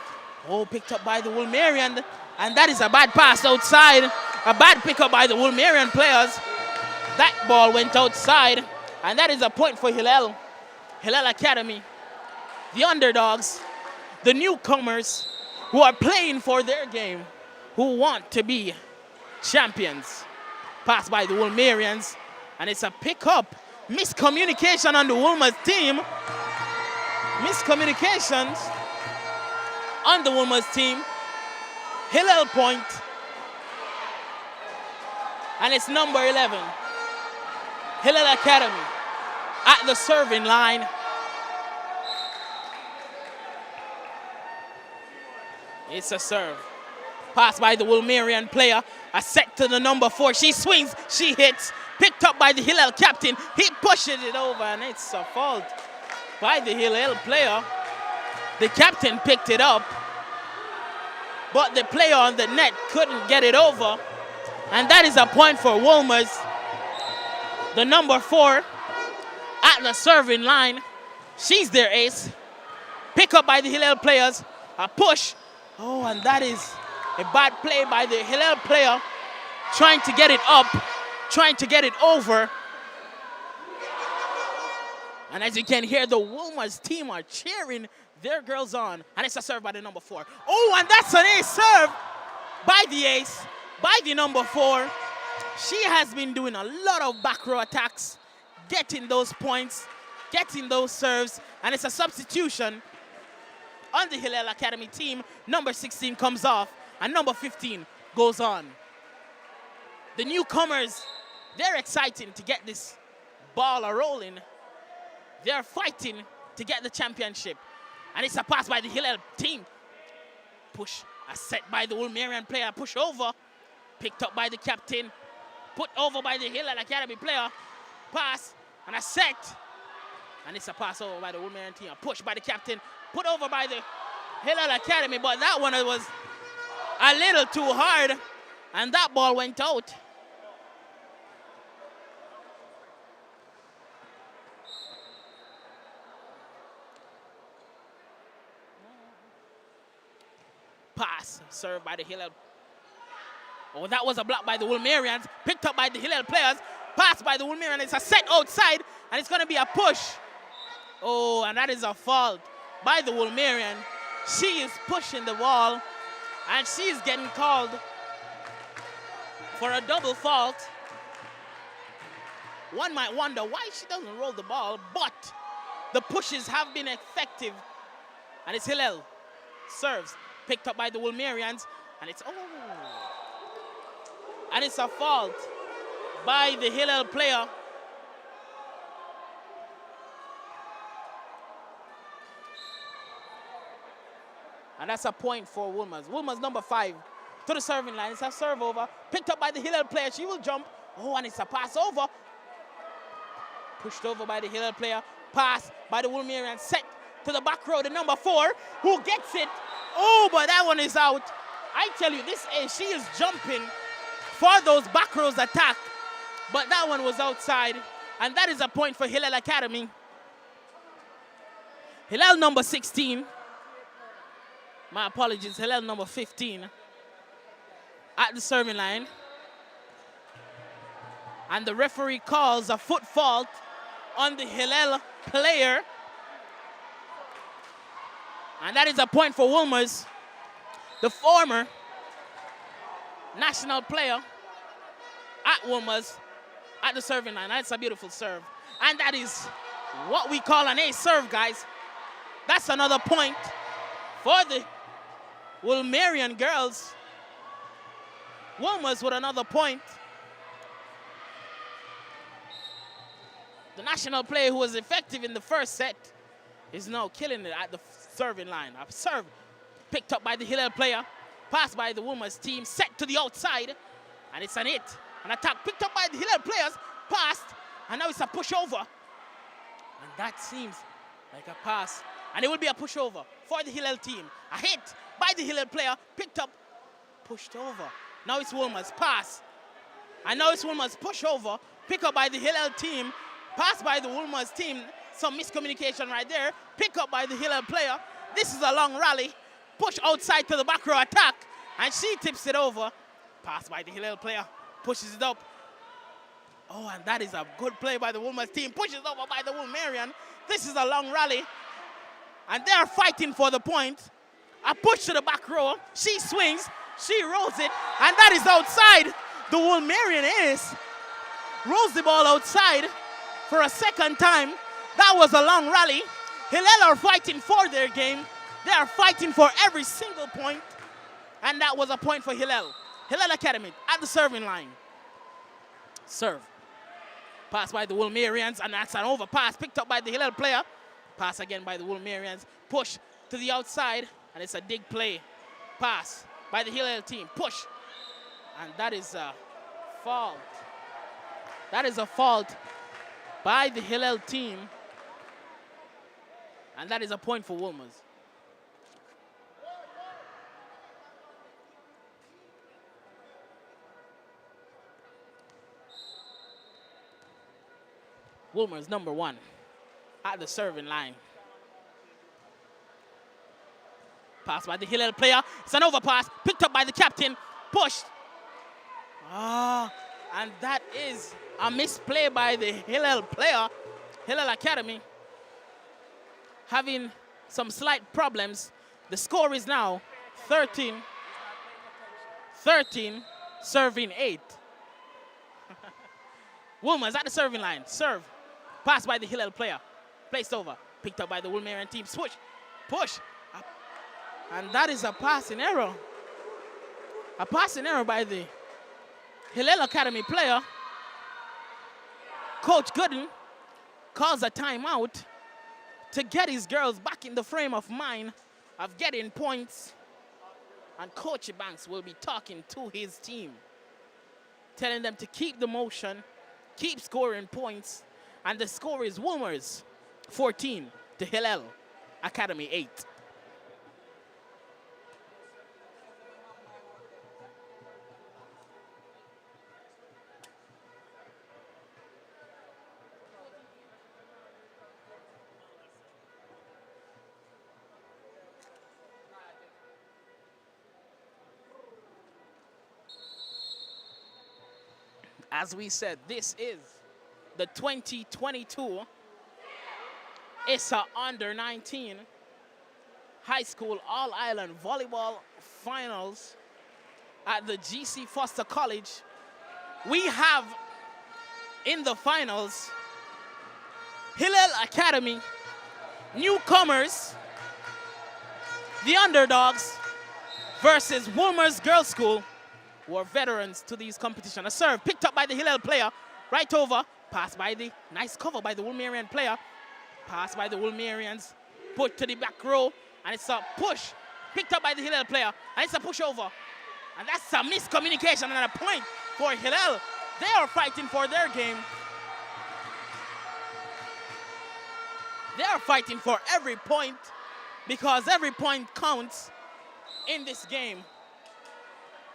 S1: Oh, picked up by the Wolmerian. And that is a bad pass outside. A bad pickup by the Wolmerian players. That ball went outside. And that is a point for Hillel. Hillel Academy. The underdogs. The newcomers who are playing for their game. Who want to be champions. Passed by the Wolmerians. And it's a pickup. Miscommunication on the Wolmer's team. Miscommunications on the Wolmer's team. Hillel point. And it's number 11. Hillel Academy at the serving line. It's a serve. Pass by the Wolmerian player. A set to the number 4. She swings. She hits. Picked up by the Hillel captain. He pushes it over, and it's a fault by the Hillel player. The captain picked it up, but the player on the net couldn't get it over. And that is a point for Wolmer's. The number 4 at the serving line. She's their ace. Pick up by the Hillel players. A push. Oh, and that is a bad play by the Hillel player. Trying to get it up. Trying to get it over. And as you can hear, the Wolmer's team are cheering their girls on. And it's a serve by the number 4. Oh, and that's an ace serve by the ace. By the number 4. She has been doing a lot of back row attacks. Getting those points. Getting those serves. And it's a substitution on the Hillel Academy team. Number 16 comes off. And number 15 goes on. The newcomers, they're excited to get this ball a-rolling. They're fighting to get the championship. And it's a pass by the Hillel team. Push, a set by the Wolmerian player. Push over. Picked up by the captain. Put over by the Hillel Academy player. Pass, and a set. And it's a pass over by the Wolmerian team. A push by the captain. Put over by the Hillel Academy. But that one was a little too hard. And that ball went out. Pass, served by the Hillel. Oh, that was a block by the Wolmerians. Picked up by the Hillel players. Pass by the Wolmerians. It's a set outside, and it's going to be a push. Oh, and that is a fault by the Wolmerian. She is pushing the ball, and she's getting called for a double fault. One might wonder why she doesn't roll the ball, but the pushes have been effective. And it's Hillel. Serves. Picked up by the Wolmerians. And it's, and it's a fault by the Hillel player. And that's a point for Wolmer's. Wolmer's number 5 to the serving line. It's a serve over. Picked up by the Hillel player. She will jump. Oh, and it's a pass over. Pushed over by the Hillel player. Pass by the Wolmerian. Set to the back row. The number 4 who gets it. Oh, but that one is out. I tell you, she is jumping for those back rows attack. But that one was outside. And that is a point for Hillel Academy. Hillel number 16. My apologies, Hillel number 15 at the serving line. And the referee calls a foot fault on the Hillel player. And that is a point for Wolmer's, the former national player at Wolmer's at the serving line. That's a beautiful serve. And that is what we call an ace serve, guys. That's another point for the Wolmerian girls. Wolmer's with another point. The national player who was effective in the first set is now killing it at the serving line. A serve picked up by the Hillel player. Passed by the Wolmer's team. Set to the outside. And it's an hit. An attack picked up by the Hillel players. Passed. And now it's a pushover. And that seems like a pass. And it will be a pushover for the Hillel team. A hit by the Hillel player. Picked up. Pushed over. Now it's Wolmer's pass. And now it's Wolmer's pushover. Pick up by the Hillel team. Pass by the Wolmer's team. Some miscommunication right there. Pick up by the Hillel player. This is a long rally. Push outside to the back row attack. And she tips it over. Pass by the Hillel player. Pushes it up. Oh, and that is a good play by the Wolmer's team. Pushes over by the Wolmerian. This is a long rally. And they are fighting for the point. A push to the back row. She swings. She rolls it. And that is outside. The Wolmerian ace rolls the ball outside for a second time. That was a long rally. Hillel are fighting for their game. They are fighting for every single point. And that was a point for Hillel. Hillel Academy at the serving line. Serve. Pass by the Wolmerians, and that's an overpass picked up by the Hillel player. Pass again by the Wolmerians. Push to the outside, and it's a dig play Pass by the Hillel team. Push. And that is a fault. That is a fault by the Hillel team. And that is a point for Wolmer's. Wolmer's number 1 at the serving line. Pass by the Hillel player. It's an overpass. Picked up by the captain. Pushed. And that is a misplay by the Hillel player. Hillel Academy having some slight problems. The score is now 13, serving 8. Wolmer's at the serving line. Serve. Pass by the Hillel player. Placed over. Picked up by the Wolmerian team. Switch. Push. And that is a passing error. A passing error by the Hillel Academy player. Coach Gooden calls a timeout to get his girls back in the frame of mind of getting points. And Coach Banks will be talking to his team, telling them to keep the motion, keep scoring points. And the score is Wolmer's 14 to Hillel Academy 8. As we said, this is the 2022 Issa Under 19 High School All-Island Volleyball Finals at the GC Foster College. We have in the finals Hillel Academy, newcomers, the underdogs, versus Wolmer's Girls School, who are veterans to these competitions. A serve picked up by the Hillel player, right over, pass by the, nice cover by the Wolmerian player, pass by the Wolmerians, put to the back row, and it's a push, picked up by the Hillel player, and it's a push over. And that's a miscommunication and a point for Hillel. They are fighting for their game. They are fighting for every point because every point counts in this game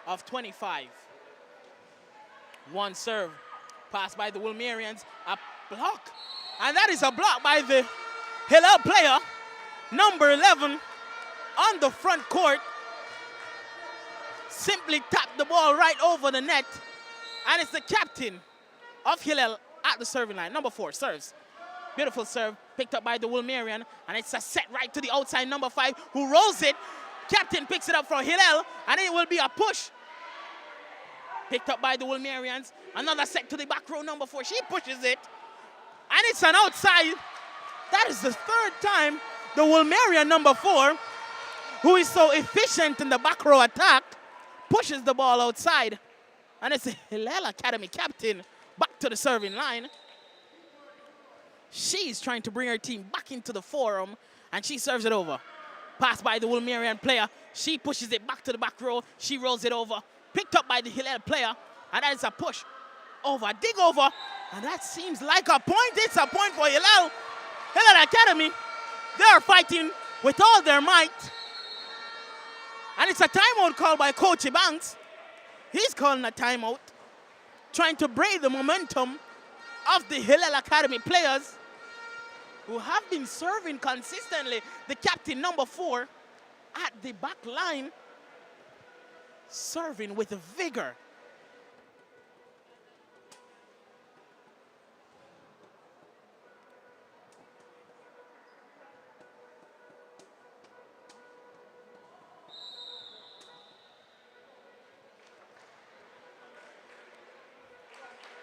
S1: of 25. One serve, pass by the Wolmerians, a block. And that is a block by the Hillel player, number 11, on the front court. Simply tapped the ball right over the net. And it's the captain of Hillel at the serving line. Number 4 serves. Beautiful serve, picked up by the Wolmerian. And it's a set right to the outside, number 5, who rolls it. Captain picks it up for Hillel, and it will be a push. Picked up by the Wolmerians. Another set to the back row, number 4. She pushes it, and it's an outside. That is the third time the Wolmerian number 4, who is so efficient in the back row attack, pushes the ball outside. And it's the Hillel Academy captain back to the serving line. She's trying to bring her team back into the forum, and she serves it over. Pass by the Wolmerian player. She pushes it back to the back row. She rolls it over. Picked up by the Hillel player. And that is a push. Over. Dig over. And that seems like a point. It's a point for Hillel. Hillel Academy. They are fighting with all their might. And it's a timeout called by Coach Banks. He's calling a timeout, trying to break the momentum of the Hillel Academy players who have been serving consistently. The captain, number 4, at the back line, serving with vigor.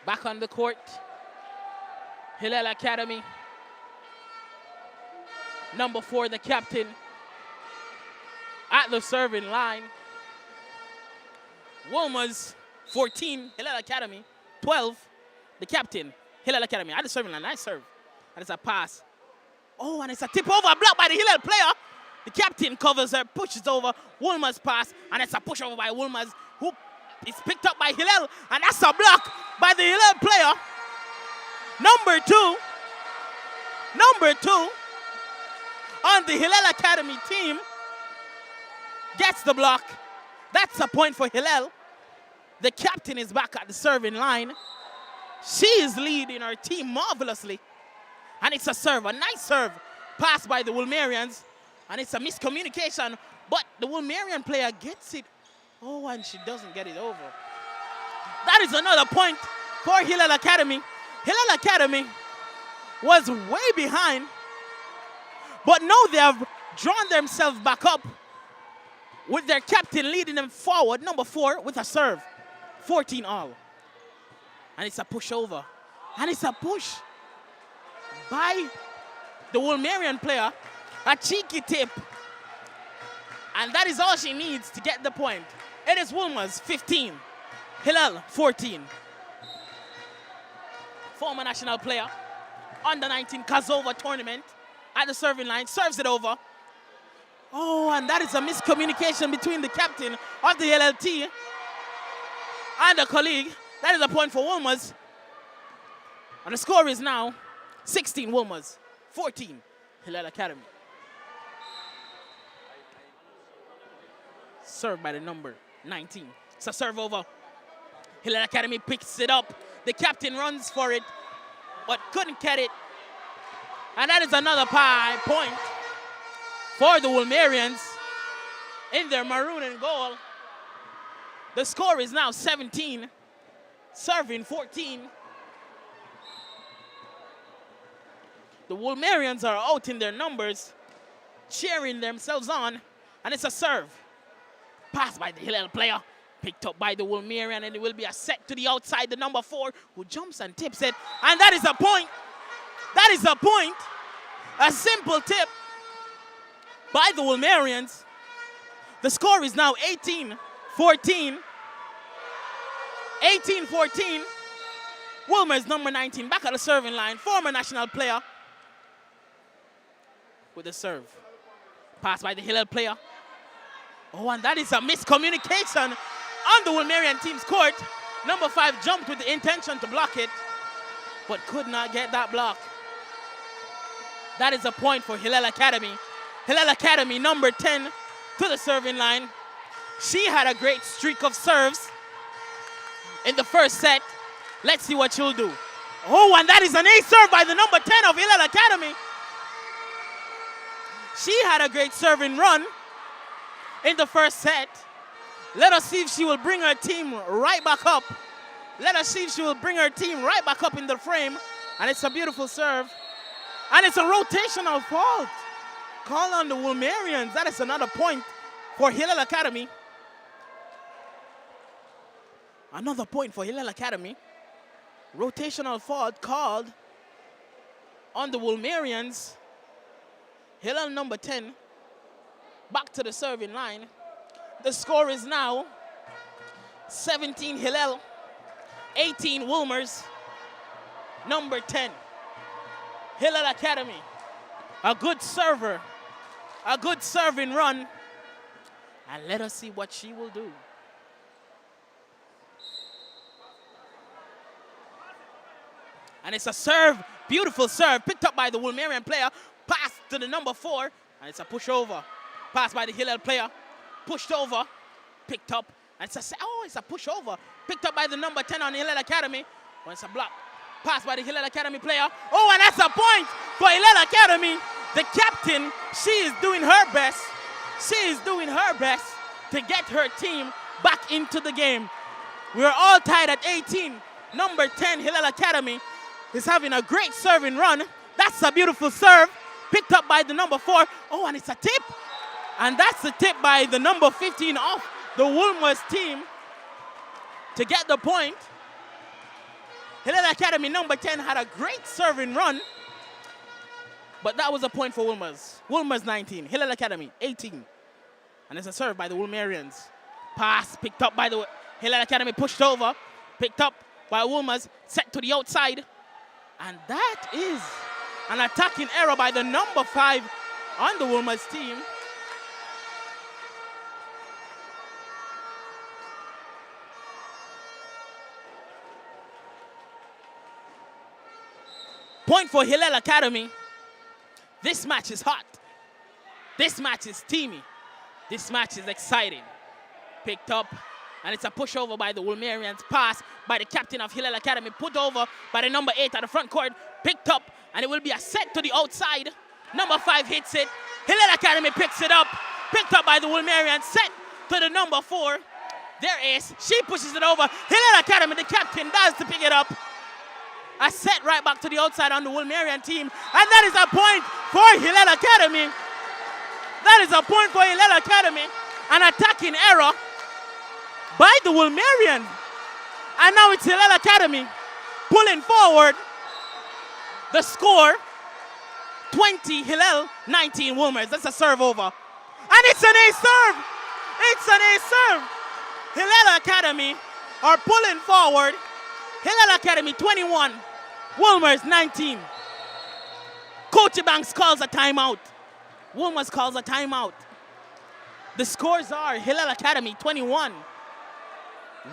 S1: Back on the court, Hillel Academy. Number 4, the captain, at the serving line. Wolmer's 14, Hillel Academy, 12, the captain, Hillel Academy, at the serving line. Nice serve. And it's a pass. Oh, and it's a tip over, blocked by the Hillel player. The captain covers her, pushes over. Woolmer's pass, and it's a pushover by Woolmer's, who is picked up by Hillel, and that's a block by the Hillel player. Number two on the Hillel Academy team gets the block. That's a point for Hillel. The captain is back at the serving line. She is leading her team marvelously. And it's a serve, a nice serve, passed by the Woolmerians. And it's a miscommunication, but the Woolmerian player gets it. Oh, and she doesn't get it over. That is another point for Hillel Academy. Hillel Academy was way behind, but now they have drawn themselves back up with their captain leading them forward, number 4, with a serve. 14 all. And it's a pushover. And it's a push by the Woolmerian player. A cheeky tip. And that is all she needs to get the point. It is Woolmer's 15. Hillel 14. Former national player. Under 19 Kazova tournament. At the serving line. Serves it over. Oh, and that is a miscommunication between the captain of the LLT and a colleague. That is a point for Woolmer's. And the score is now 16 Woolmer's, 14 Hillel Academy. Served by the number 19. It's a serve over. Hillel Academy picks it up. The captain runs for it, but couldn't get it. And that is another point for the Woolmerians in their maroon and gold. The score is now 17, serving 14. The Woolmerians are out in their numbers, cheering themselves on, and it's a serve. Passed by the Hillel player, picked up by the Woolmerian, and it will be a set to the outside, the number 4, who jumps and tips it, and that is a point. That is a point. A simple tip by the Woolmerians. The score is now 18-14. 18-14. Woolmer's number 19 back at the serving line. Former national player with the serve. Passed by the Hillel player. Oh, and that is a miscommunication on the Woolmerian team's court. Number 5 jumped with the intention to block it, but could not get that block. That is a point for Hillel Academy. Hillel Academy, number 10, to the serving line. She had a great streak of serves in the first set. Let's see what she'll do. Oh, and that is an ace serve by the number 10 of Hillel Academy. She had a great serving run in the first set. Let us see if she will bring her team right back up. Let us see if she will bring her team right back up in the frame. And it's a beautiful serve. And it's a rotational fault. Call on the Woolmerians. That is another point for Hillel Academy. Another point for Hillel Academy. Rotational fault called on the Woolmerians. Hillel number 10 back to the serving line. The score is now 17 Hillel, 18 Woolmer's, number 10. Hillel Academy, a good server, a good serving run. And let us see what she will do. And it's a serve, beautiful serve, picked up by the Woolmerian player, passed to the number 4, and it's a pushover. Passed by the Hillel player, pushed over, picked up, and it's a pushover, picked up by the number 10 on the Hillel Academy. Oh, it's a block. Passed by the Hillel Academy player. Oh, and that's a point for Hillel Academy. The captain, she is doing her best. She is doing her best to get her team back into the game. We're all tied at 18. Number 10, Hillel Academy, is having a great serving run. That's a beautiful serve, picked up by the number 4. Oh, and it's a tip. And that's the tip by the number 15 of the Woolmer's team to get the point. Hillel Academy number 10 had a great serving run, but that was a point for Woolmer's. Woolmer's 19, Hillel Academy 18. And it's a serve by the Woolmerians. Pass picked up by the Hillel Academy, pushed over, picked up by Woolmer's, set to the outside. And that is an attacking error by the number 5 on the Woolmer's team. Point for Hillel Academy. This match is hot. This match is steamy. This match is exciting. Picked up, and it's a pushover by the Woolmerians. Pass by the captain of Hillel Academy. Put over by the number 8 at the front court. Picked up, and it will be a set to the outside. Number 5 hits it. Hillel Academy picks it up. Picked up by the Woolmerians. Set to the number 4. There is. She pushes it over. Hillel Academy, the captain, does to pick it up. A set right back to the outside on the Woolmerian team. And that is a point for Hillel Academy. That is a point for Hillel Academy. An attacking error by the Woolmerian. And now it's Hillel Academy pulling forward. The score, 20 Hillel, 19 Woolmers. That's a serve over. And it's an ace serve. It's an ace serve. Hillel Academy are pulling forward. Hillel Academy 21, Woolmers 19. Coach Banks calls a timeout. Woolmers calls a timeout. The scores are Hillel Academy 21,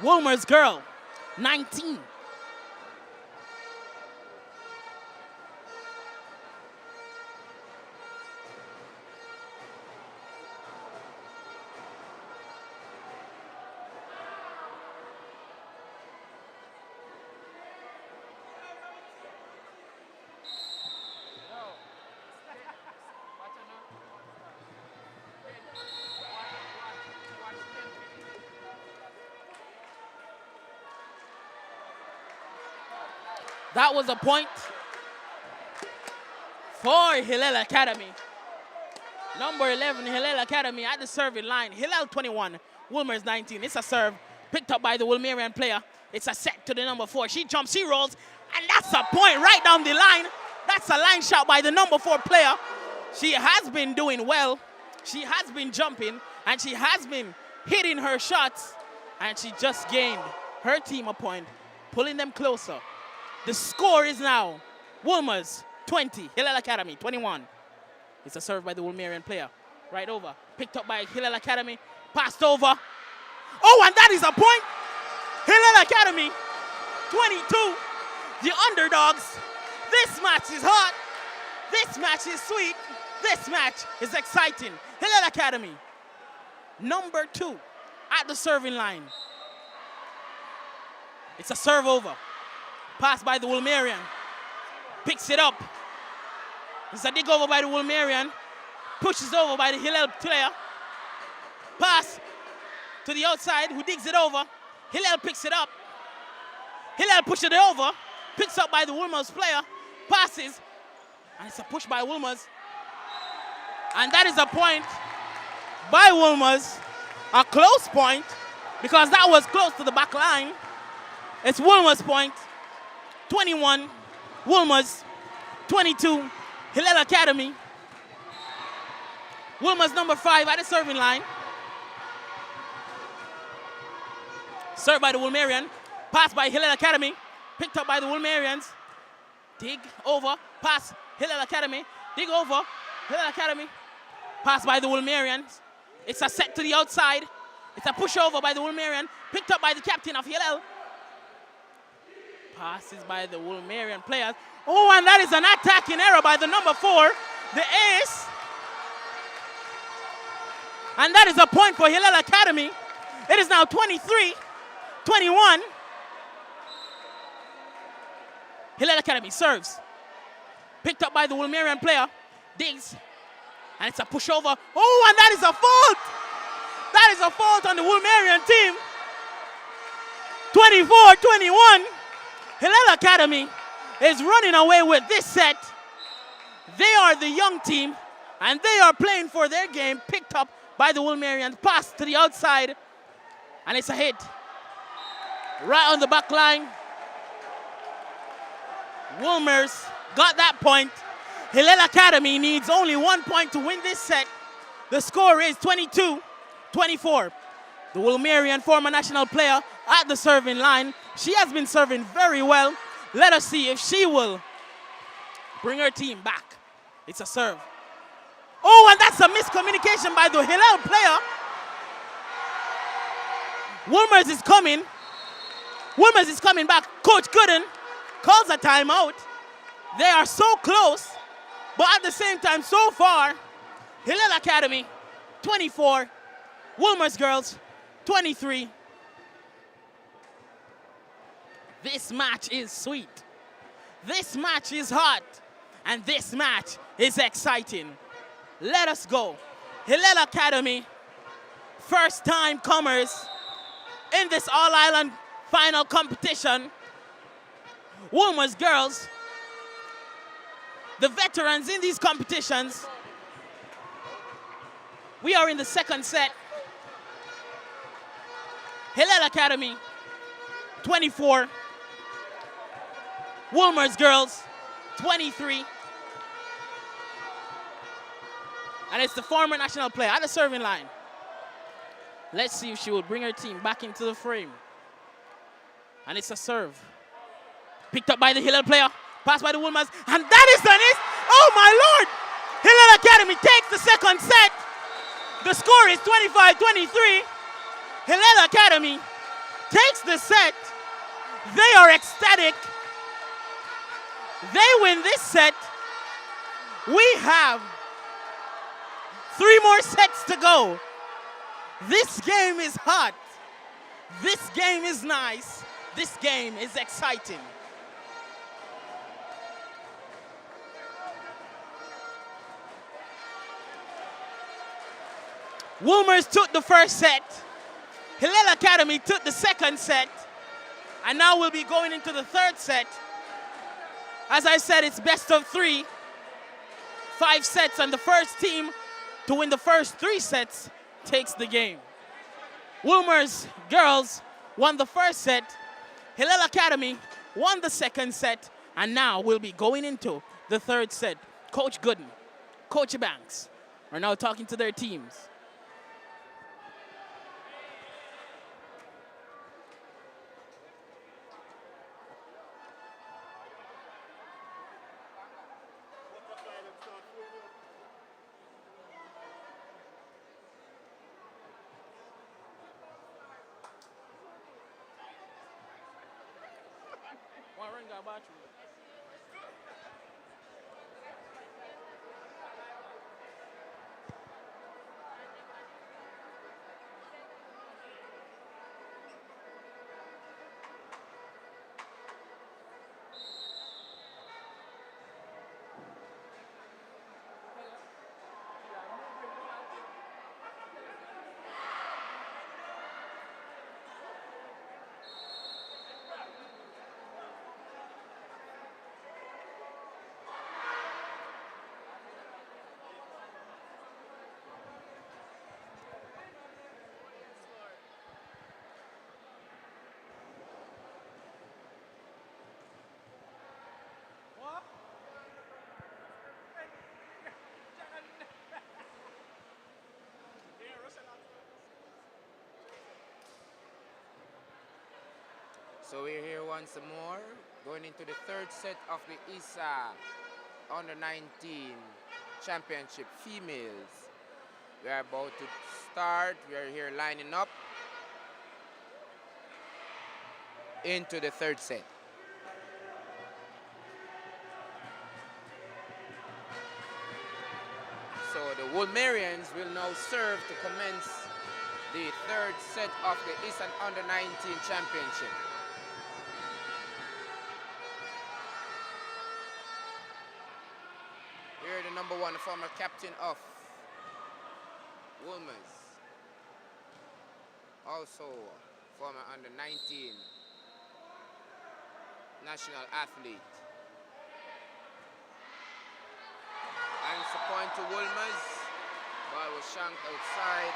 S1: Woolmers girl 19. That was a point for Hillel Academy. Number 11, Hillel Academy at the serving line. Hillel 21, Woolmers 19. It's a serve picked up by the Woolmerian player. It's a set to the number 4. She jumps, she rolls, and that's a point right down the line. That's a line shot by the number 4 player. She has been doing well. She has been jumping, and she has been hitting her shots, and she just gained her team a point, pulling them closer. The score is now Woolmers 20, Hillel Academy 21. It's a serve by the Woolmerian player. Right over. Picked up by Hillel Academy. Passed over. Oh, and that is a point. Hillel Academy 22. The underdogs. This match is hot. This match is sweet. This match is exciting. Hillel Academy, number 2 at the serving line. It's a serve over. Pass by the Woolmerian. Picks it up. It's a dig over by the Woolmerian. Pushes over by the Hillel player. Pass to the outside, who digs it over. Hillel picks it up. Hillel pushes it over. Picks up by the Woolmers player. Passes. And it's a push by Woolmers. And that is a point by Woolmers. A close point, because that was close to the back line. It's Woolmers' point. 21, Woolmers, 22, Hillel Academy. Woolmers number 5 at the serving line. Served by the Woolmerian. Pass by Hillel Academy. Picked up by the Woolmerians. Dig over. Pass Hillel Academy. Dig over. Hillel Academy. Pass by the Woolmerians. It's a set to the outside. It's a pushover by the Woolmerian. Picked up by the captain of Hillel. Passes by the Woolmerian players. Oh, and that is an attacking error by the number 4, the ace. And that is a point for Hillel Academy. It is now 23-21. Hillel Academy serves. Picked up by the Woolmerian player. Digs. And it's a pushover. Oh, and that is a fault. That is a fault on the Woolmerian team. 24-21. Hillel Academy is running away with this set. They are the young team, and they are playing for their game. Picked up by the Woolmerians. Pass to the outside, and it's a hit. Right on the back line. Woolmers got that point. Hillel Academy needs only 1 point to win this set. The score is 22-24. The Woolmerian former national player at the serving line. She has been serving very well. Let us see if she will bring her team back. It's a serve. Oh, and that's a miscommunication by the Hillel player. Woolmers is coming. Woolmers is coming back. Coach Gooden calls a timeout. They are so close, but at the same time, so far, Hillel Academy, 24, Wolmer's Girls, 23. This match is sweet. This match is hot. And this match is exciting. Let us go. Hillel Academy, first time comers in this all-island final competition. Wolmer's Girls, the veterans in these competitions. We are in the second set. Hillel Academy, 24. Wolmer's Girls, 23. And it's the former national player at the serving line. Let's see if she will bring her team back into the frame. And it's a serve. Picked up by the Hillel player. Passed by the Wolmer's. And that is an ace. Oh my Lord! Hillel Academy takes the second set. The score is 25-23. Hillel Academy takes the set. They are ecstatic. They win this set. We have 3 more sets to go. This game is hot. This game is nice. This game is exciting. Wolmer's took the first set. Hillel Academy took the second set. And now we'll be going into the third set. As I said, it's best of 3. 5 sets, and the first team to win the first 3 sets takes the game. Wolmer's Girls won the first set. Hillel Academy won the second set. And now we'll be going into the third set. Coach Gooden, Coach Banks are now talking to their teams.
S2: So we're here once more, going into the third set of the Issa Under-19 Championship Females. We are about to start. We are here lining up into the third set. So the Wolmerians will now serve to commence the third set of the Issa Under-19 Championship. Here the number 1, the former captain of Wolmer's. Also former Under-19 national athlete. Answer point to Wolmer's. Ball was shanked outside.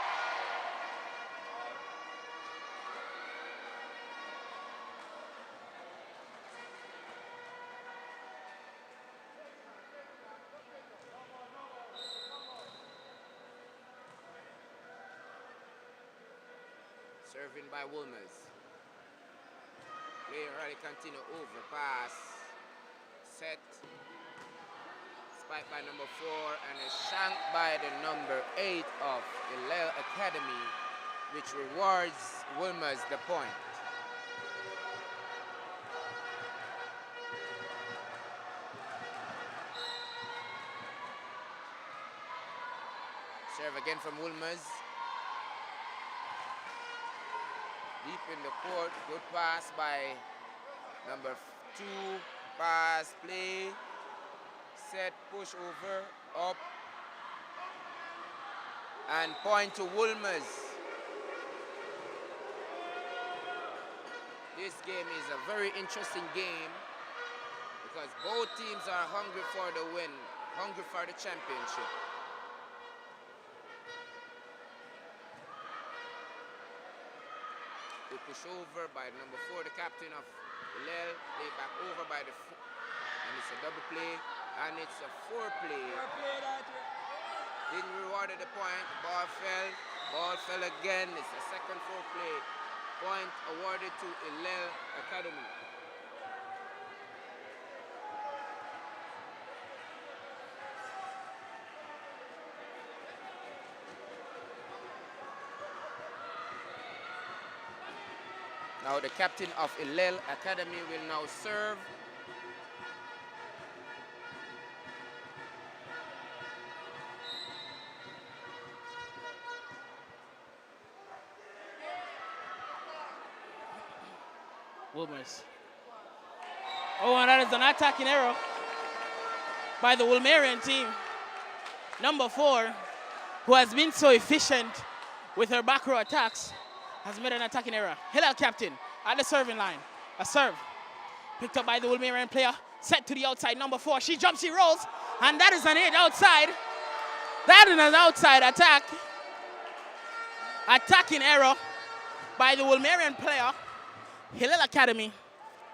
S2: Serving by Wolmer's. Play rally continue over pass. Set. Spike by number 4 and a shank by the number 8 of Hillel Academy, which rewards Wolmer's the point. Serve again from Wolmers. Deep in the court. Good pass by number 2. Pass, play. Set, push over, up. And point to Wolmers. This game is a very interesting game because both teams are hungry for the win, hungry for the championship. They push over by number 4, the captain of Hillel. Play back over by the and it's a double play and it's a 4-play. Didn't reward the point. Ball fell again. It's a second 4-play. Point awarded to Hillel Academy. Now the captain of Hillel Academy will now serve.
S1: Wolmers. Oh, and that is an attacking error by the Wolmerian team. Number 4, who has been so efficient with her back row attacks, has made an attacking error. Hillel captain at the serving line. A serve. Picked up by the Wolmerian player. Set to the outside. Number 4. She jumps, she rolls. And that is an 8 outside. That is an outside attack. Attacking error by the Wolmerian player. Hillel Academy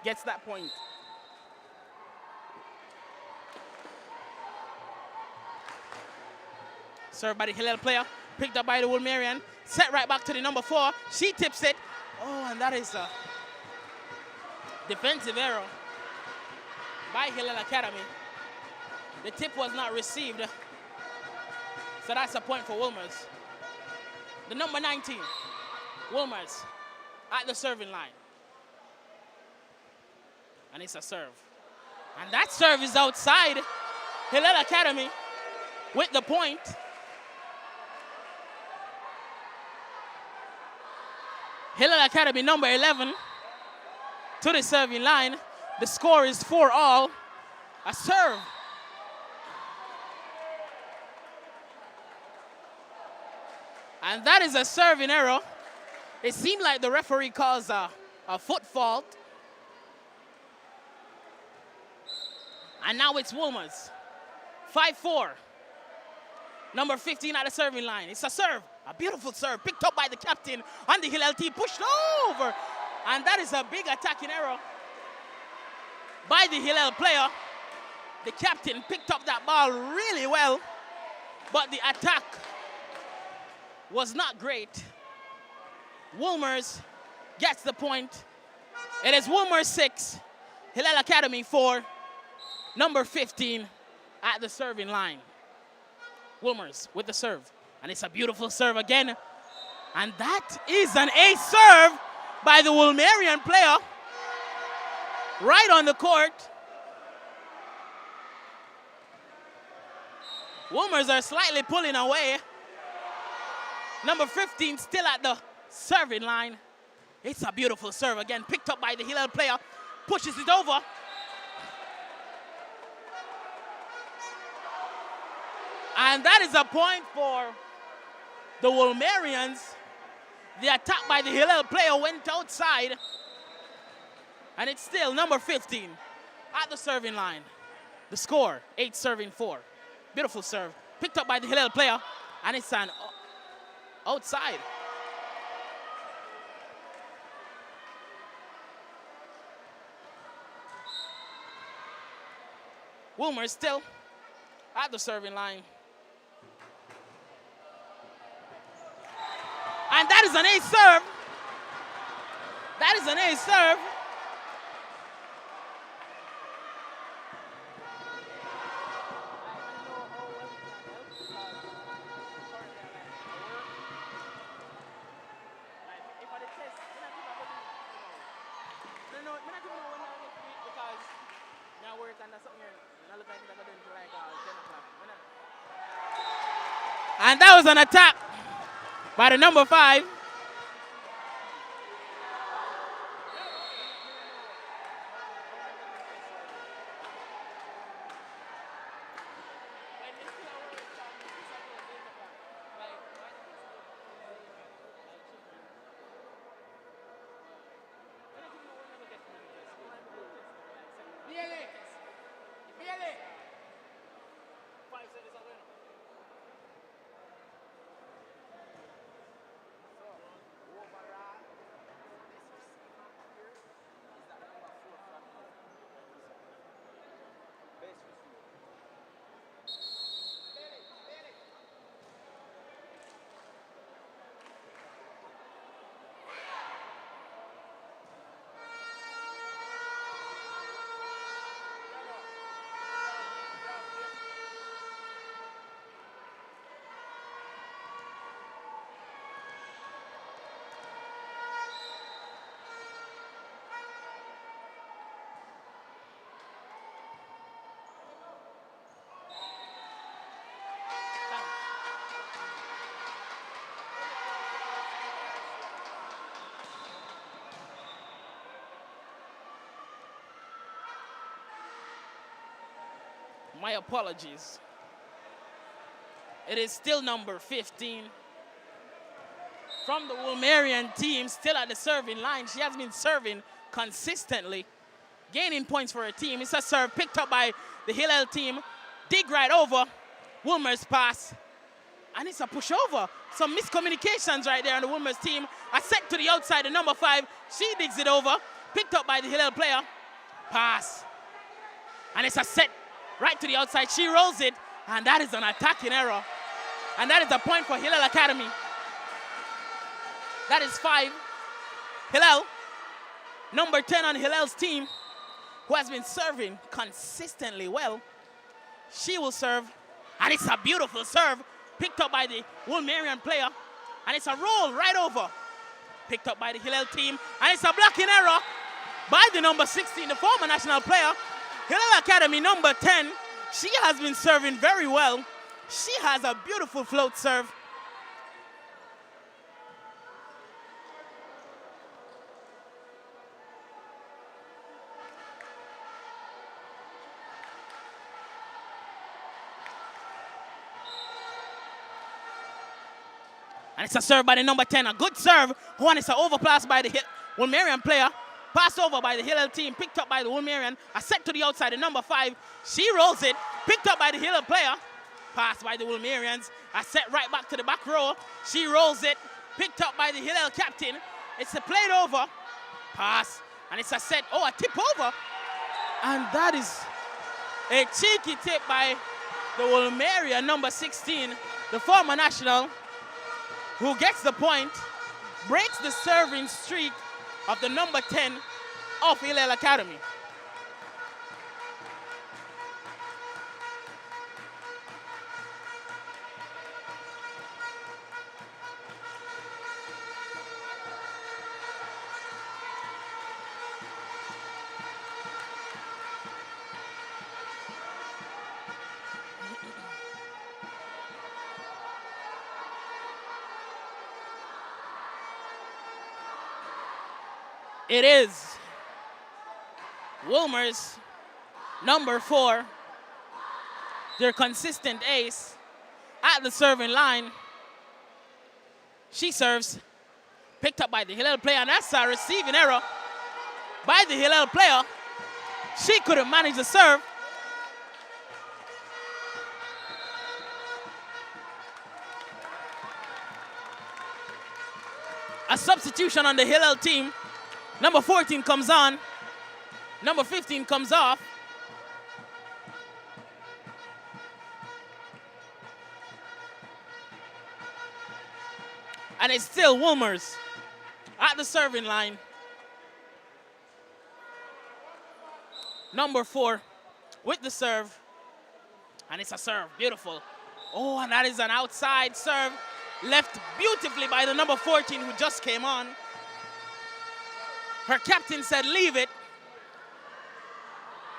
S1: gets that point. Served by the Hillel player. Picked up by the Wolmerian. Set right back to the number 4. She tips it. Oh, and that is a defensive error by Hillel Academy. The tip was not received. So that's a point for Wolmers. The number 19, Wolmers, at the serving line. And it's a serve. And that serve is outside. Hillel Academy with the point. Hillel Academy, number 11, to the serving line. The score is 4-all. A serve. And that is a serving error. It seemed like the referee calls a foot fault. And now it's Wolmers. 5-4. Number 15 at the serving line. It's a serve. A beautiful serve. Picked up by the captain on the Hillel team. Pushed over. And that is a big attacking error by the Hillel player. The captain picked up that ball really well. But the attack was not great. Wolmers gets the point. It is Wolmers 6, Hillel Academy 4, number 15 at the serving line. Wolmers with the serve. And it's a beautiful serve again. And that is an ace serve by the Wolmerian player. Right on the court. Wolmers are slightly pulling away. Number 15 still at the serving line. It's a beautiful serve again. Picked up by the Hillel player. Pushes it over. And that is a point for the Wolmerians. The attack by the Hillel player went outside. And it's still number 15 at the serving line. The score, 8-4. Beautiful serve. Picked up by the Hillel player. And it's an outside. Wolmers still at the serving line. And that is an ace serve. That is an ace serve. And that was an attack by the number 5. My apologies. It is still number 15 from the Wolmerian team, still at the serving line. She has been serving consistently, gaining points for her team. It's a serve picked up by the Hillel team. Dig right over Wolmer's pass. And it's a pushover. Some miscommunications right there on the Wolmer's team. A set to the outside, the number 5. She digs it over. Picked up by the Hillel player. Pass. And it's a set right to the outside. She rolls it. And that is an attacking error. And that is a point for Hillel Academy. That is 5. Hillel, number 10 on Hillel's team, who has been serving consistently well. She will serve. And it's a beautiful serve. Picked up by the Wolmerian player. And it's a roll right over. Picked up by the Hillel team. And it's a blocking error by the number 16, the former national player. Hillel Academy, number 10. She has been serving very well. She has a beautiful float serve. And it's a serve by the number 10, a good serve. One is an overpass by the Wolmerian player. Passed over by the Hillel team, picked up by the Wolmerian. A set to the outside, the number 5. She rolls it, picked up by the Hillel player. Passed by the Wolmerians. A set right back to the back row. She rolls it, picked up by the Hillel captain. It's a played over. Pass, and it's a set. Oh, a tip over. And that is a cheeky tip by the Wolmerian, number 16, the former national, who gets the point, breaks the serving streak of the number 10 of Hillel Academy. It is Wolmer's number 4, their consistent ace, at the serving line. She serves, picked up by the Hillel player, and that's a receiving error by the Hillel player. She couldn't manage the serve. A substitution on the Hillel team. Number 14 comes on. Number 15 comes off. And it's still Wolmer's at the serving line. Number 4 with the serve. And it's a serve. Beautiful. Oh, and that is an outside serve. Left beautifully by the number 14 who just came on. Her captain said, leave it,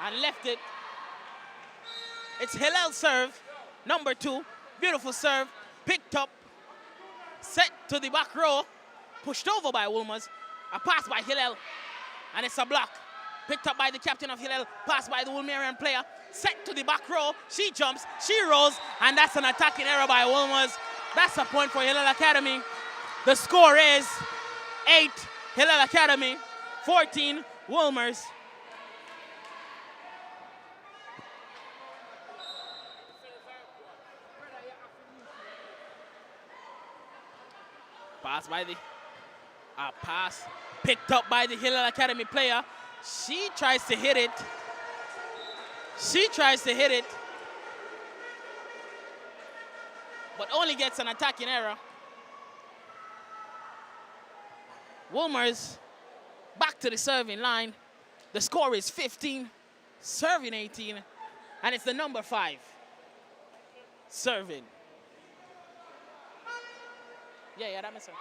S1: and left it. It's Hillel serve, number 2. Beautiful serve. picked up, set to the back row, pushed over by Wolmer's, a pass by Hillel, and it's a block. Picked up by the captain of Hillel, passed by the Wolmerian player, set to the back row, she jumps, she rolls, and that's an attacking error by Wolmer's. That's a point for Hillel Academy. The score is 8 Hillel Academy, 14 Wolmer's. Pass picked up by the Hillel Academy player. She tries to hit it. But only gets an attacking error. Wolmer's back to the serving line. The score is 15, serving 18, and it's the number 5 serving. Yeah, that makes sense.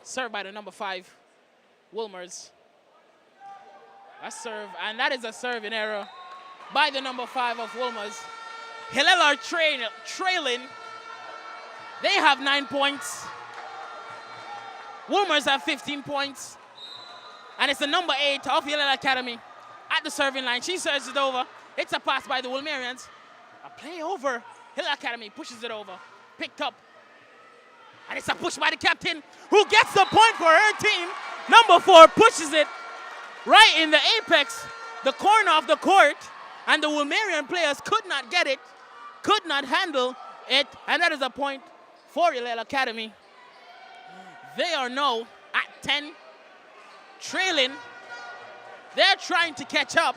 S1: Served by the number 5, Wolmer's. A serve, and that is a serving error by the number 5 of Wolmer's. Hillel are trailing. They have 9 points. Wolmer's have 15 points. And it's the number 8 of Hillel Academy at the serving line. She serves it over. It's a pass by the Wolmerians. A play over. Hillel Academy pushes it over. Picked up. And it's a push by the captain, who gets the point for her team. Number 4 pushes it right in the apex, the corner of the court, and the Wolmerian players could not get it, could not handle it, and that is a point for Hillel Academy. They are now at 10, trailing. They're trying to catch up.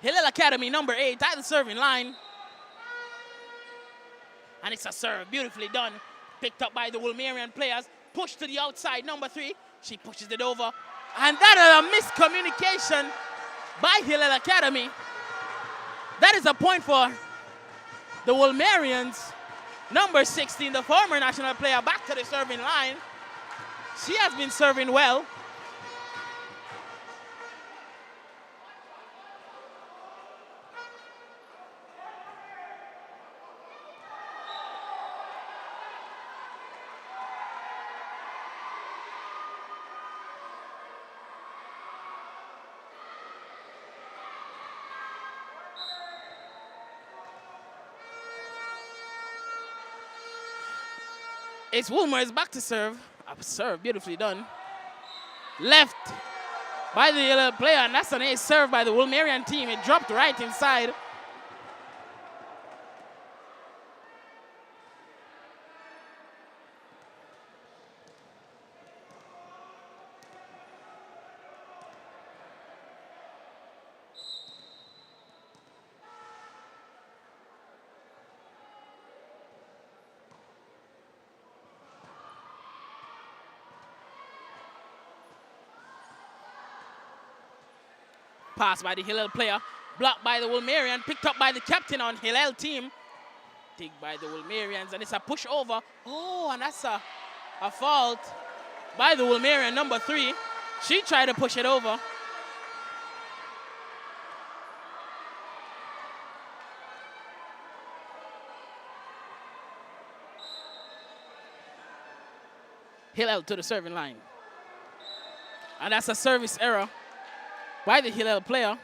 S1: Hillel Academy, number 8, at the serving line. And it's a serve, beautifully done. Picked up by the Wolmerian players. Pushed to the outside, number 3. She pushes it over. And that is a miscommunication by Hillel Academy. That is a point for the Wolmerians. Number 16, the former national player, back to the serving line. She has been serving well. It's Wolmer's back to serve. A serve, beautifully done. Left by the yellow player, and that's an ace serve by the Wolmerian team. It dropped right inside. Pass by the Hillel player, blocked by the Wolmerian, picked up by the captain on Hillel team. Dig by the Wolmerians, and it's a push over. Oh, and that's a fault by the Wolmerian, number 3. She tried to push it over. Hillel to the serving line. And that's a service error by the Hillel player.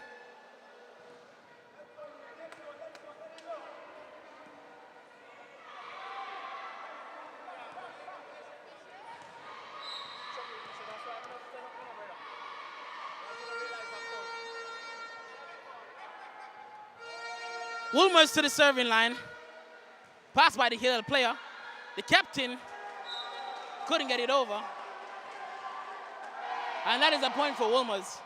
S1: Wolmer's to the serving line. Pass by the Hillel player. The captain couldn't get it over. And that is a point for Wolmer's.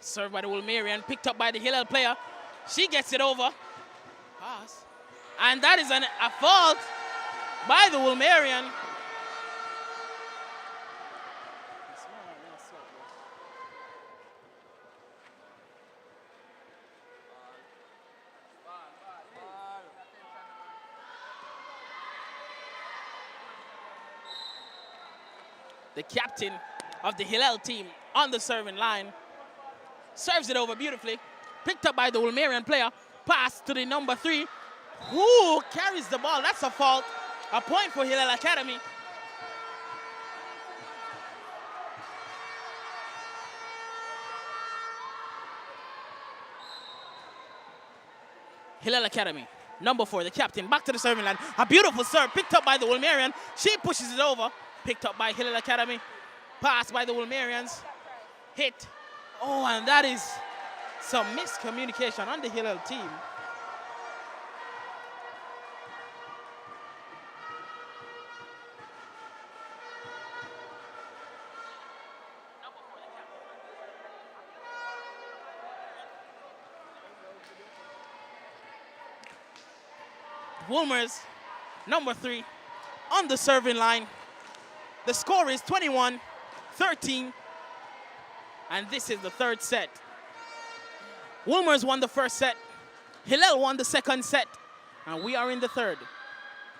S1: Served by the Wolmerian, picked up by the Hillel player. She gets it over. Pass. And that is a fault by the Wolmerian. the captain of the Hillel team, on the serving line. Serves it over beautifully. Picked up by the Wolmerian player. Pass to the number 3, who carries the ball. That's a fault. A point for Hillel Academy. Hillel Academy, number 4, the captain, back to the serving line. A beautiful serve, picked up by the Wolmerian. She pushes it over, picked up by Hillel Academy. Pass by the Wolmerians. Hit. Oh, and that is some miscommunication on the Hillel team. Wolmers, number 3, on the serving line. The score is 21-13, and this is the third set. Wolmers won the first set. Hillel won the second set, and we are in the third.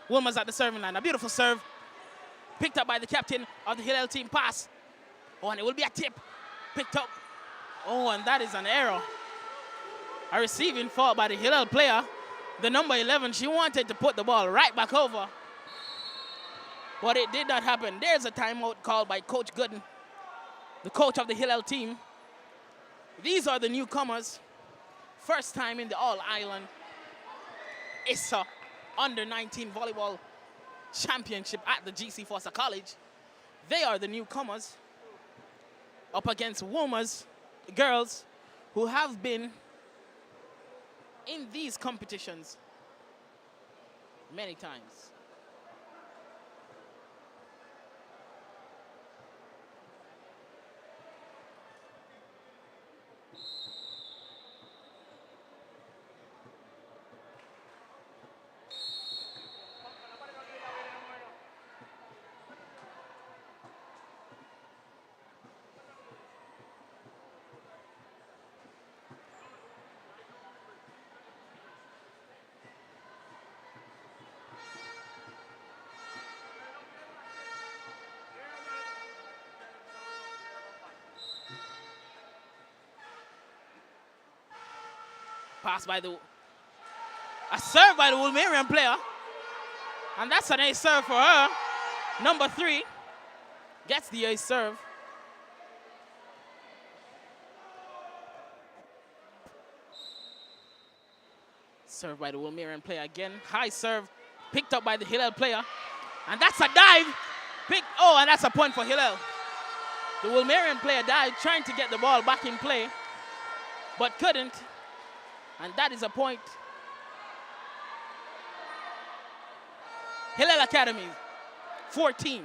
S1: Wolmers at the serving line. A beautiful serve, picked up by the captain of the Hillel team. Pass. Oh, and it will be a tip. Picked up. Oh, and that is an error. A receiving fault by the Hillel player. The number 11, she wanted to put the ball right back over, but it did not happen. There's a timeout called by Coach Gooden, the coach of the Hillel team. These are the newcomers. First time in the All-Island Issa Under-19 Volleyball Championship at the GC Foster College. They are the newcomers up against Wolmers girls who have been in these competitions many times. Pass by a serve by the Wolmerian player. And that's an ace serve for her. Number 3 gets the ace serve. Serve by the Wolmerian player again. High serve, picked up by the Hillel player. And that's a dive. Oh, and that's a point for Hillel. The Wolmerian player dived, trying to get the ball back in play, but couldn't. And that is a point. Hillel Academy, 14.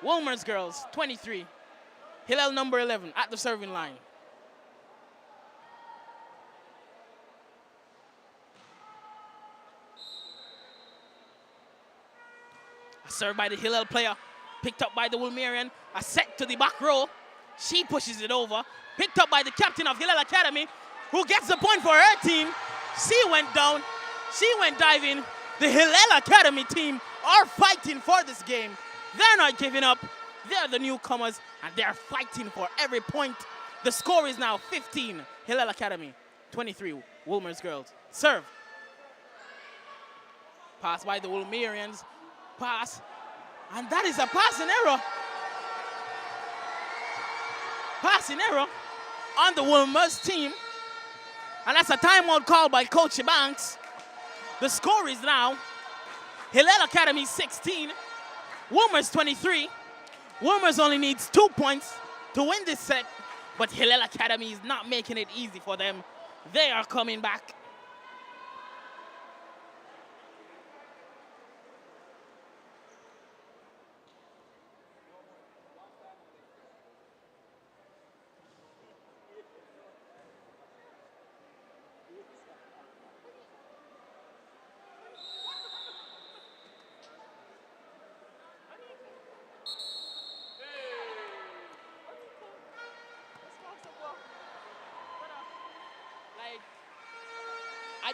S1: Wolmers girls, 23. Hillel number 11 at the serving line. A serve by the Hillel player, picked up by the Wolmerian. A set to the back row. She pushes it over. Picked up by the captain of Hillel Academy, who gets the point for her team. She went down. She went diving. The Hillel Academy team are fighting for this game. They're not giving up. They're the newcomers, and they're fighting for every point. The score is now 15, Hillel Academy, 23, Wolmers girls. Serve. Pass by the Wolmerians. Pass. And that is a passing error. Passing error on the Wolmers team. And that's a timeout called by Coach Banks. The score is now Hillel Academy 16, Wolmers 23. Wolmers only needs 2 points to win this set, but Hillel Academy is not making it easy for them. They are coming back.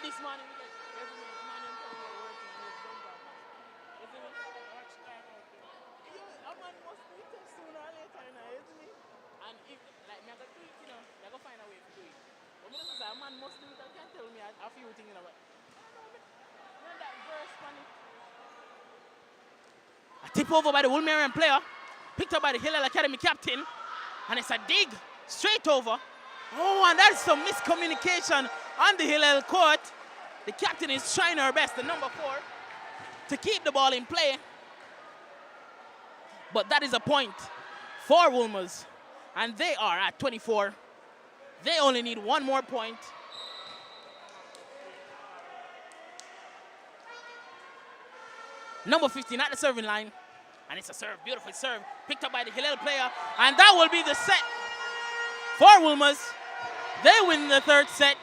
S1: This morning, every morning, working on his bumper. Isn't it? I'm on must be soon. And if, like, me I go do it, you know, I go find a way to do it. But me just say, a man must do it, I can't tell me a few things, you know, but, you know, that verse funny. A tip over by the Woolmerian player, picked up by the Hillel Academy captain, and it's a dig straight over. Oh, and that's some miscommunication on the Hillel court. The captain is trying her best, the number 4, to keep the ball in play. But that is a point for Wolmer's, and they are at 24. They only need one more point. Number 15 at the serving line, and it's a serve, beautiful serve, picked up by the Hillel player, and that will be the set for Wolmer's. They win the third set.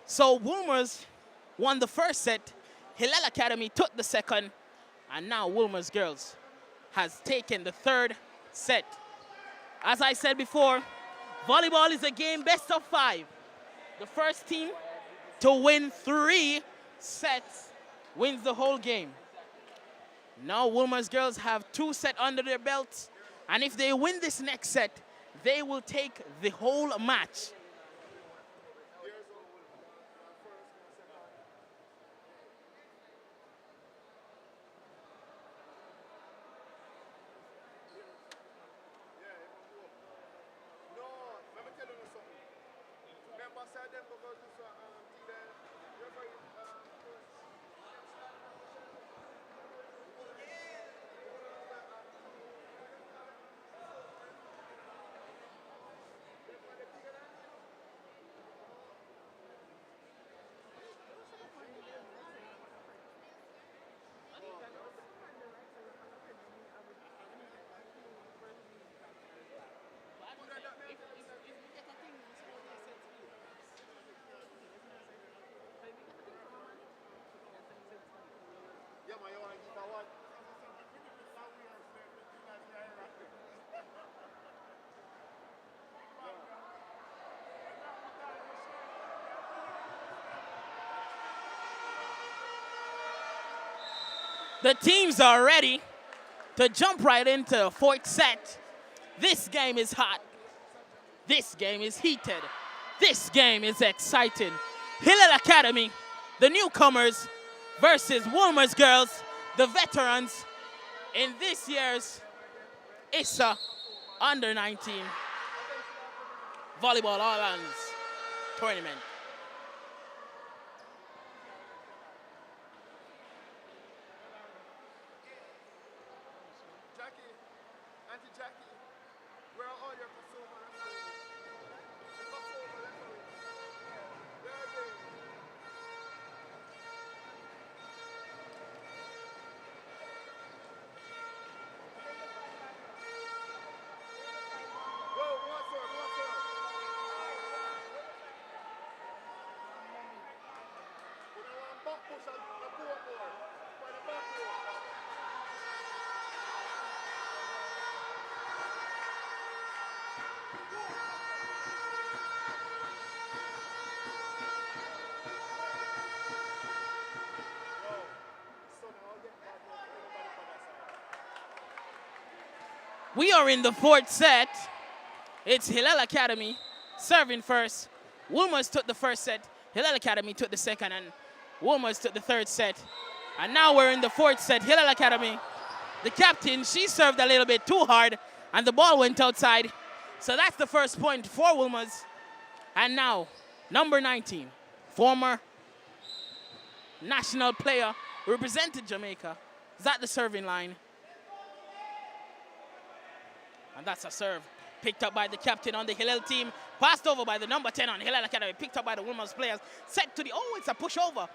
S1: So Wolmer's won the first set, Hillel Academy took the second, and now Wolmer's girls has taken the third set. As I said before, volleyball is a game best of 5. The first team to win 3 sets wins the whole game. Now Wolmer's girls have 2 sets under their belts, and if they win this next set, they will take the whole match. The teams are ready to jump right into the fourth set. This game is hot. This game is heated. This game is exciting. Hillel Academy, the newcomers, versus Wolmer's girls, the veterans, in this year's Issa Under 19 Volleyball All Hands Tournament. We are in the fourth set. It's Hillel Academy serving first. Wolmer's took the first set. Hillel Academy took the second, and Wolmer's took the third set. And now we're in the fourth set. Hillel Academy, the captain, she served a little bit too hard, and the ball went outside. So that's the first point for Wolmer's. And now, number 19, former national player, represented Jamaica, is at the serving line. And that's a serve picked up by the captain on the Hillel team, passed over by the number 10 on Hillel Academy, picked up by the Wolmer's players, set to the, oh, it's a pushover.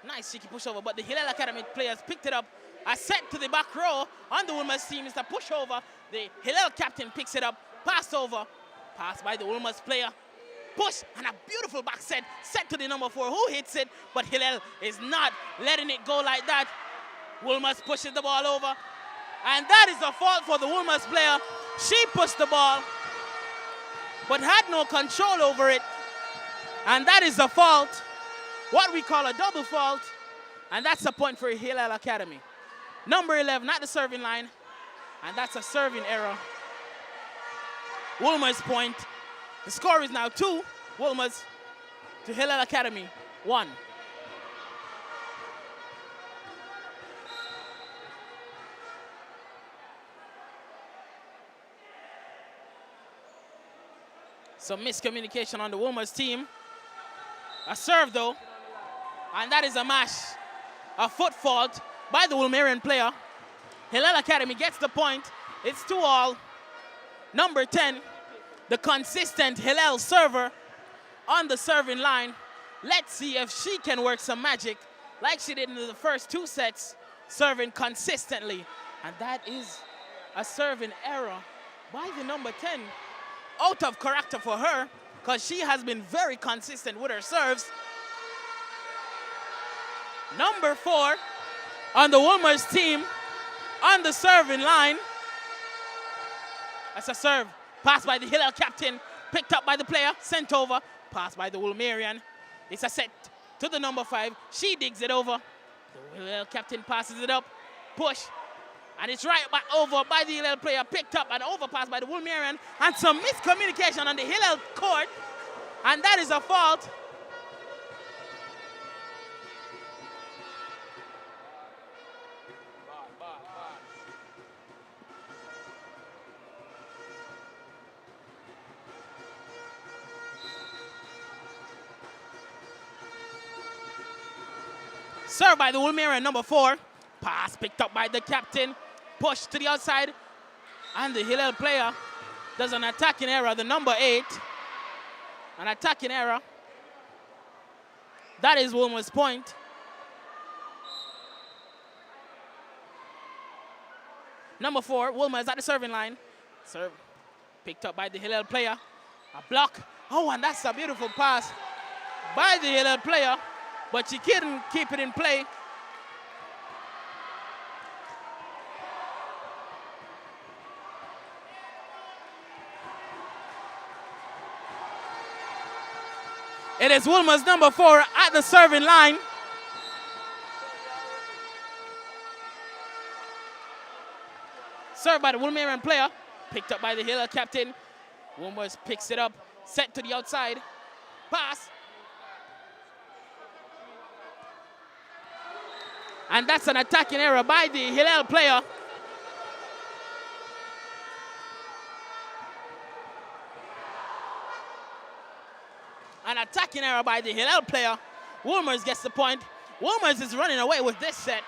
S1: Nice cheeky pushover, but the Hillel Academy players picked it up. A set to the back row on the Wolmer's team. It's a pushover. The Hillel captain picks it up, pass over, pass by the Wolmer's player, push, and a beautiful back set to the number 4, who hits it, but Hillel is not letting it go like that. Wolmer's pushes the ball over. And that is a fault for the Wolmer's player. She pushed the ball, but had no control over it. And that is a fault, what we call a double fault. And that's a point for Hillel Academy. Number 11 at the serving line. And that's a serving error. Wolmer's point. The score is now 2. Wolmer's to Hillel Academy, 1. Some miscommunication on the Wolmer's team. A serve though, and that is a mash. A foot fault by the Wolmerian player. Hillel Academy gets the point. It's 2-all. Number 10, the consistent Hillel server on the serving line. Let's see if she can work some magic like she did in the first 2 sets, serving consistently. And that is a serving error by the number 10. Out of character for her, because she has been very consistent with her serves. Number 4 on the Wolmer's team on the serving line. That's a serve. Passed by the Hillel captain, picked up by the player, sent over, passed by the Wolmerian. It's a set to the number 5. She digs it over. The Hillel captain passes it up, push. And it's right back over by the Hillel player, picked up and overpassed by the Wolmerian. And some miscommunication on the Hillel court. And that is a fault. Served by the Wolmerian, number 4. Pass picked up by the captain. Push to the outside. And the Hillel player does an attacking error, the number 8. An attacking error. That is Wolmer's point. Number 4, Wolmer is at the serving line. Serve picked up by the Hillel player. A block. Oh, and that's a beautiful pass by the Hillel player. But she couldn't keep it in play. It is Wolmer's number 4 at the serving line. Served by the Wolmerian player. Picked up by the Hillel captain. Wolmer's picks it up. Set to the outside. Pass. And that's an attacking error by the Hillel player. An attacking error by the Hillel player. Wolmer's gets the point. Wolmer's is running away with this set.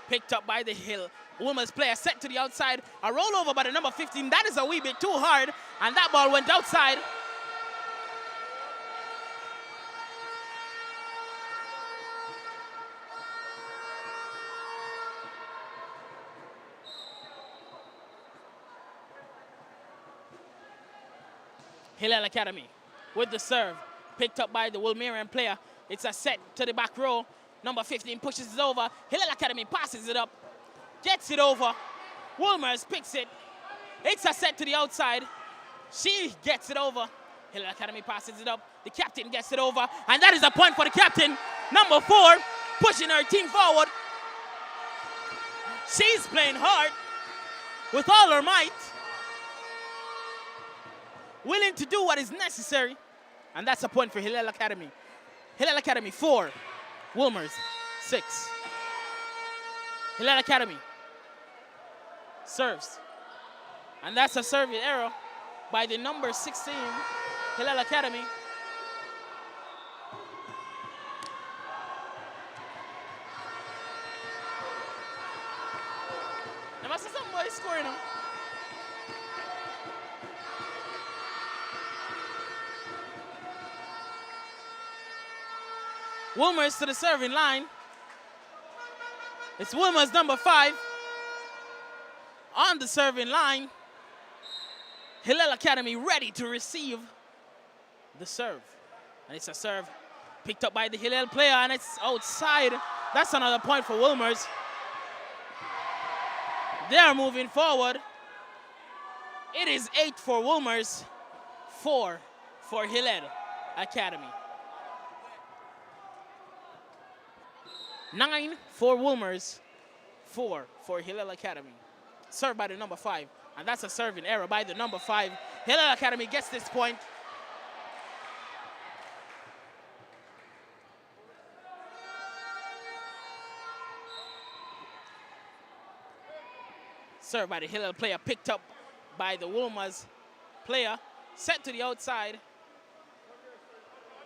S1: Picked up by the Hill. Wolmer's player set to the outside. A rollover by the number 15. That is a wee bit too hard. And that ball went outside. Hillel Academy with the serve. Picked up by the Wolmerian player. It's a set to the back row. Number 15 pushes it over. Hillel Academy passes it up. Gets it over. Wolmer's picks it. It's a set to the outside. She gets it over. Hillel Academy passes it up. The captain gets it over. And that is a point for the captain. Number 4 pushing her team forward. She's playing hard with all her might. Willing to do what is necessary. And that's a point for Hillel Academy. Hillel Academy 4. Wolmer's 6. Hillel Academy serves. And that's a serving error by the number 16, Hillel Academy. There must be somebody scoring them. Wolmer's to the serving line. It's Wolmer's number 5 on the serving line. Hillel Academy ready to receive the serve. And it's a serve picked up by the Hillel player, and it's outside. That's another point for Wolmer's. They're moving forward. It is 8 for Wolmer's, 4 for Hillel Academy. 9 for Wolmer's, 4 for Hillel Academy. Served by the number 5, and that's a serving error by the number 5. Hillel Academy gets this point. Served by the Hillel player, picked up by the Wolmer's player, set to the outside.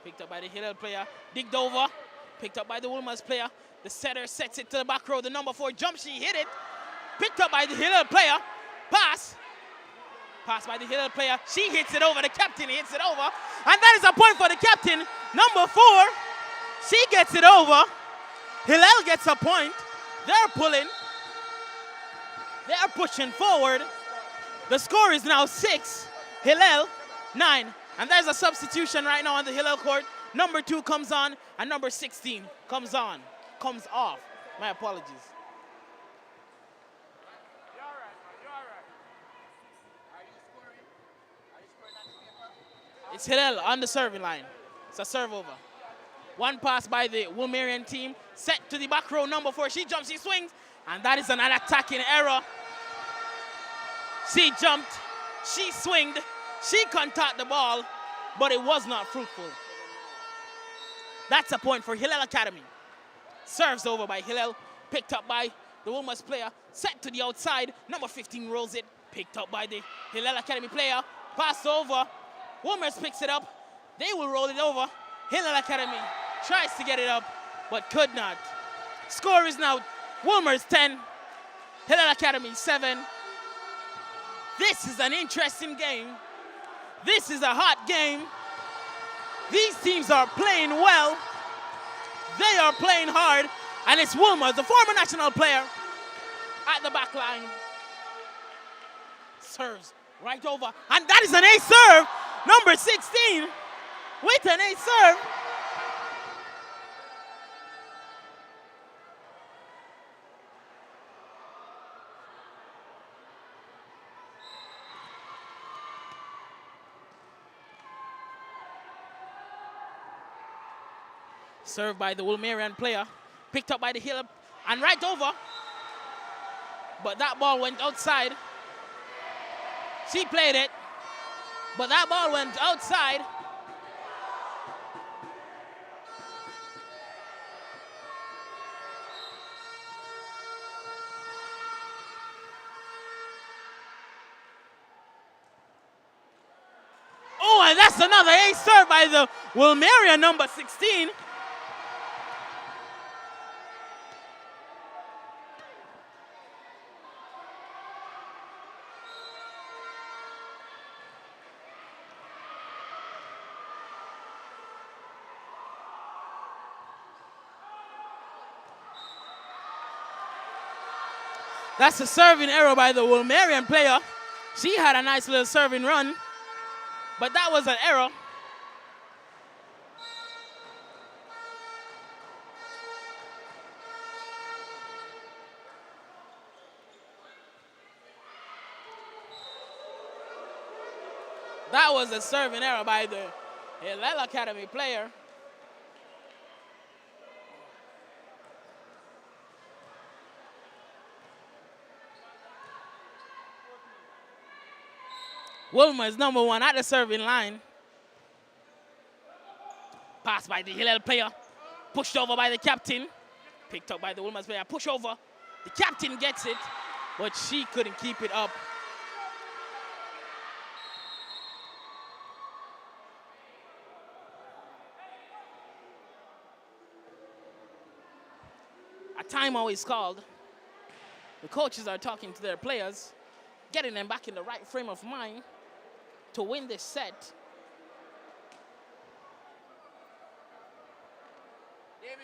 S1: Picked up by the Hillel player, digged over, picked up by the Wolmer's player. The setter sets it to the back row. The number 4 jump, she hit it. Picked up by the Hillel player, pass. Pass by the Hillel player, she hits it over. The captain hits it over. And that is a point for the captain. Number 4, she gets it over. Hillel gets a point. They're pulling. They're pushing forward. The score is now 6, Hillel 9. And there's a substitution right now on the Hillel court. Number 2 comes on, and number 16 comes off. My apologies.
S2: You're all right, man. You're all right. Are you scoring? Are you scoring on the paper?
S1: It's Hillel on the serving line. It's a serve over. One pass by the Wolmerian team. Set to the back row, number 4. She jumps, she swings, and that is an attacking error. She jumped, she swinged, she contacted the ball, but it was not fruitful. That's a point for Hillel Academy. Serves over by Hillel, picked up by the Wolmer's player, set to the outside. Number 15 rolls it, picked up by the Hillel Academy player, passed over. Wolmer's picks it up, they will roll it over. Hillel Academy tries to get it up, but could not. Score is now Wolmer's 10, Hillel Academy 7. This is an interesting game. This is a hot game. These teams are playing well. They are playing hard. And it's Wolmer, the former national player, at the back line. Serves right over. And that is an ace serve. Number 16 with an ace serve. Served by the Wolmerian player, picked up by the Hillel, and right over. But that ball went outside. She played it, but that ball went outside. Oh, and that's another ace serve by the Wolmerian number 16. That's a serving error by the Wolmerian player. She had a nice little serving run, but that was an error. That was a serving error by the Hillel Academy player. Wolmer is number 1 at the serving line. Passed by the Hillel player. Pushed over by the captain. Picked up by the Wolmer's player. Push over. The captain gets it, but she couldn't keep it up. A timeout is called. The coaches are talking to their players, getting them back in the right frame of mind to win this set.
S2: Damian.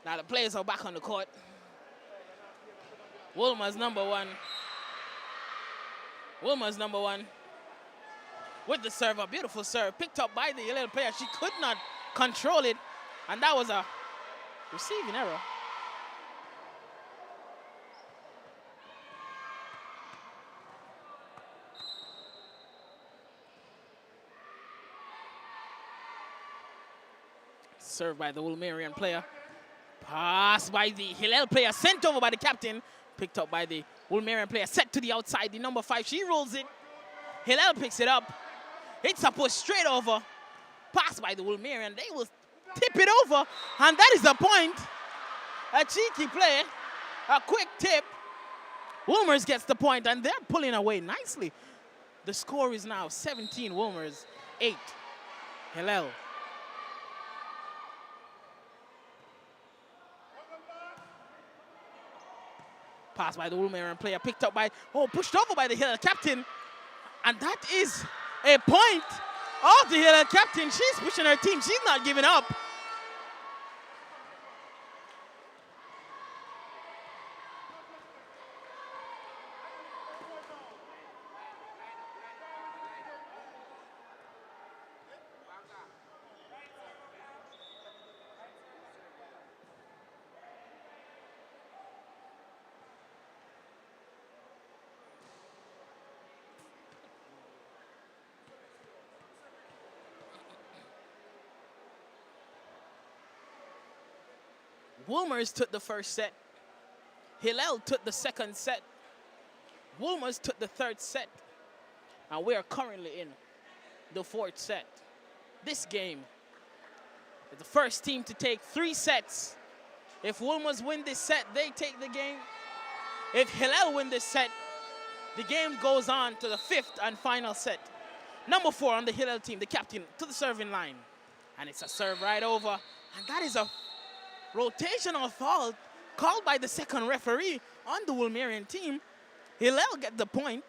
S1: Now the players are back on the court. Wilmer's number one. Wilmer's number one. With the serve, a beautiful serve. Picked up by the Hillel player. She could not control it. And that was a receiving error. Served by the Wolmerian player. Pass by the Hillel player. Sent over by the captain. Picked up by the Wolmerian player. Set to the outside. The number 5. She rolls it. Hillel picks it up. It's a push straight over. Pass by the Wolmerian. They will tip it over. And that is the point. A cheeky play. A quick tip. Wolmers gets the point, and they're pulling away nicely. The score is now 17 Wolmers, 8 Hillel. Pass by the Wolmerian player, picked up by, pushed over by the Hillel captain. And that is a point of the Hillel captain. She's pushing her team. She's not giving up. Wolmers took the first set. Hillel took the second set. Wolmers took the third set. And we are currently in the fourth set. This game is the first team to take 3 sets. If Wolmers win this set, they take the game. If Hillel win this set, the game goes on to the 5th and final set. Number 4 on the Hillel team, the captain, to the serving line. And it's a serve right over. And that is a rotational foul called by the second referee on the Wolmerian team. Hillel get the point.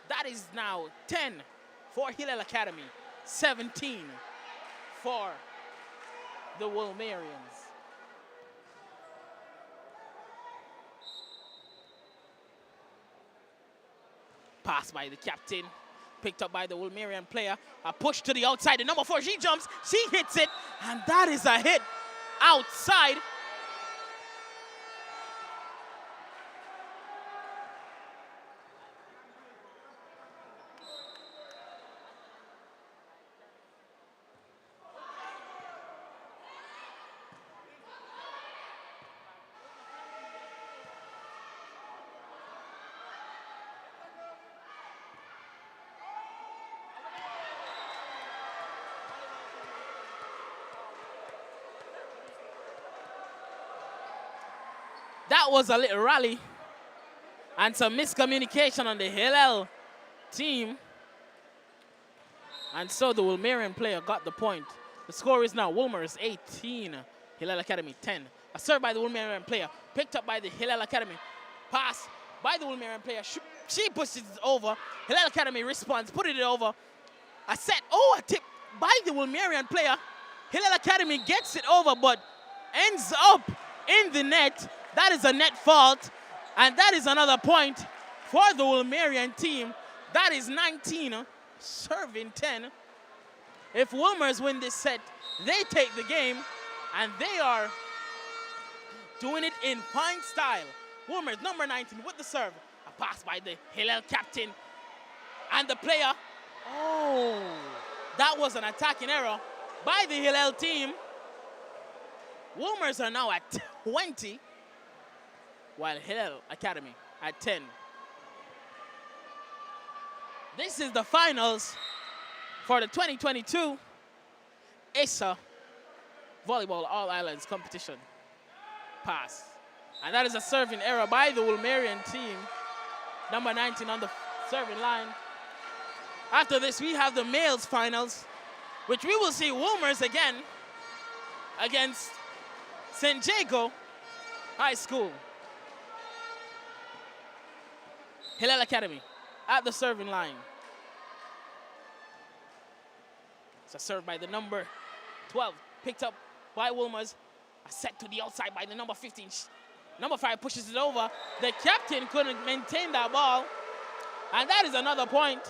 S1: That is now 10 for Hillel Academy, 17 for the Wolmerians. Pass by the captain, picked up by the Wolmerian player. A push to the outside. The number 4, she jumps, she hits it, and that is a hit outside. That was a little rally and some miscommunication on the Hillel team. And so the Wolmerian player got the point. The score is now Wolmers 18, Hillel Academy 10. A serve by the Wolmerian player, picked up by the Hillel Academy. Pass by the Wolmerian player. She pushes it over. Hillel Academy responds, put it over. A set, a tip by the Wolmerian player. Hillel Academy gets it over, but ends up in the net. That is a net fault, and that is another point for the Wolmerian team. That is 19, serving 10. If Wolmers win this set, they take the game, and they are doing it in fine style. Wolmers, number 19, with the serve. A pass by the Hillel captain, and the player. That was an attacking error by the Hillel team. Wolmers are now at 20. While Hillel Academy at 10. This is the finals for the 2022 Issa Volleyball All Islands competition. Pass. And that is a serving error by the Wolmerian team. Number 19 on the serving line. After this, we have the males finals, which we will see Wolmers again against San Diego High School. Hillel Academy at the serving line. It's a serve by the number 12, picked up by Wolmers. Set to the outside by the number 15. Number 5 pushes it over. The captain couldn't maintain that ball. And that is another point.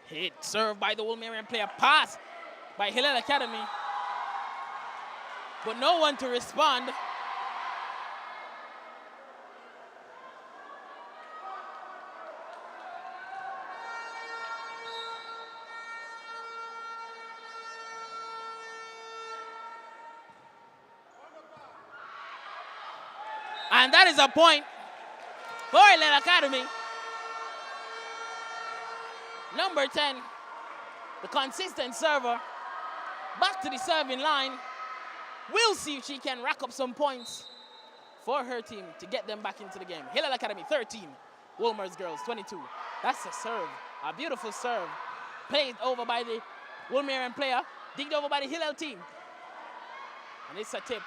S1: Hit, served by the Wolmerian player. Pass by Hillel Academy. But no one to respond. And that is a point for Hillel Academy. Number 10, the consistent server, back to the serving line. We'll see if she can rack up some points for her team to get them back into the game. Hillel Academy 13, Wolmer's girls 22. That's a serve, a beautiful serve. Played over by the Wolmerian player, digged over by the Hillel team. And it's a tip.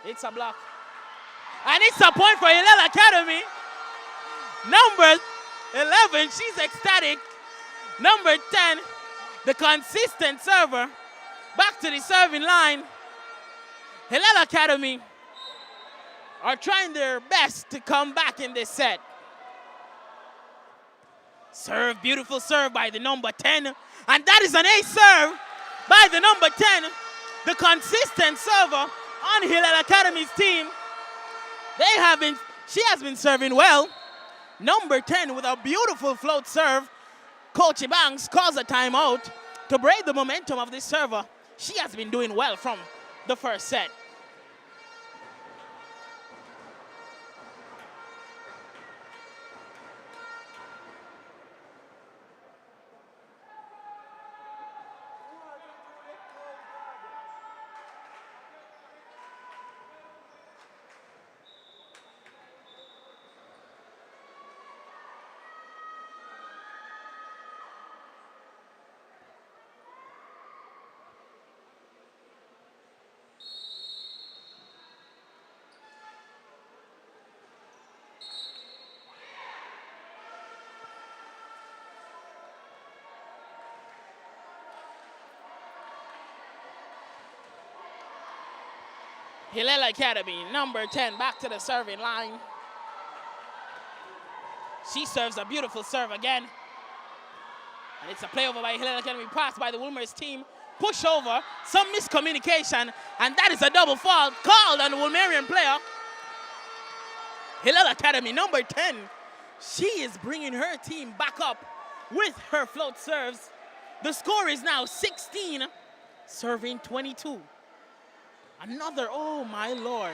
S1: It's a block. And it's a point for Hillel Academy. Number 11, she's ecstatic. Number 10, the consistent server, back to the serving line. Hillel Academy are trying their best to come back in this set. Serve, beautiful serve by the number 10. And that is an ace serve by the number 10, the consistent server on Hillel Academy's team. She has been serving well. Number 10 with a beautiful float serve. Coach Banks calls a timeout to break the momentum of this server. She has been doing well from the first set. Hillel Academy, number 10, back to the serving line. She serves a beautiful serve again. And it's a play over by Hillel Academy, pass by the Wolmer's team. Push over, some miscommunication, and that is a double foul called on the Wolmerian player. Hillel Academy, number 10. She is bringing her team back up with her float serves. The score is now 16, serving 22. Another, oh my Lord.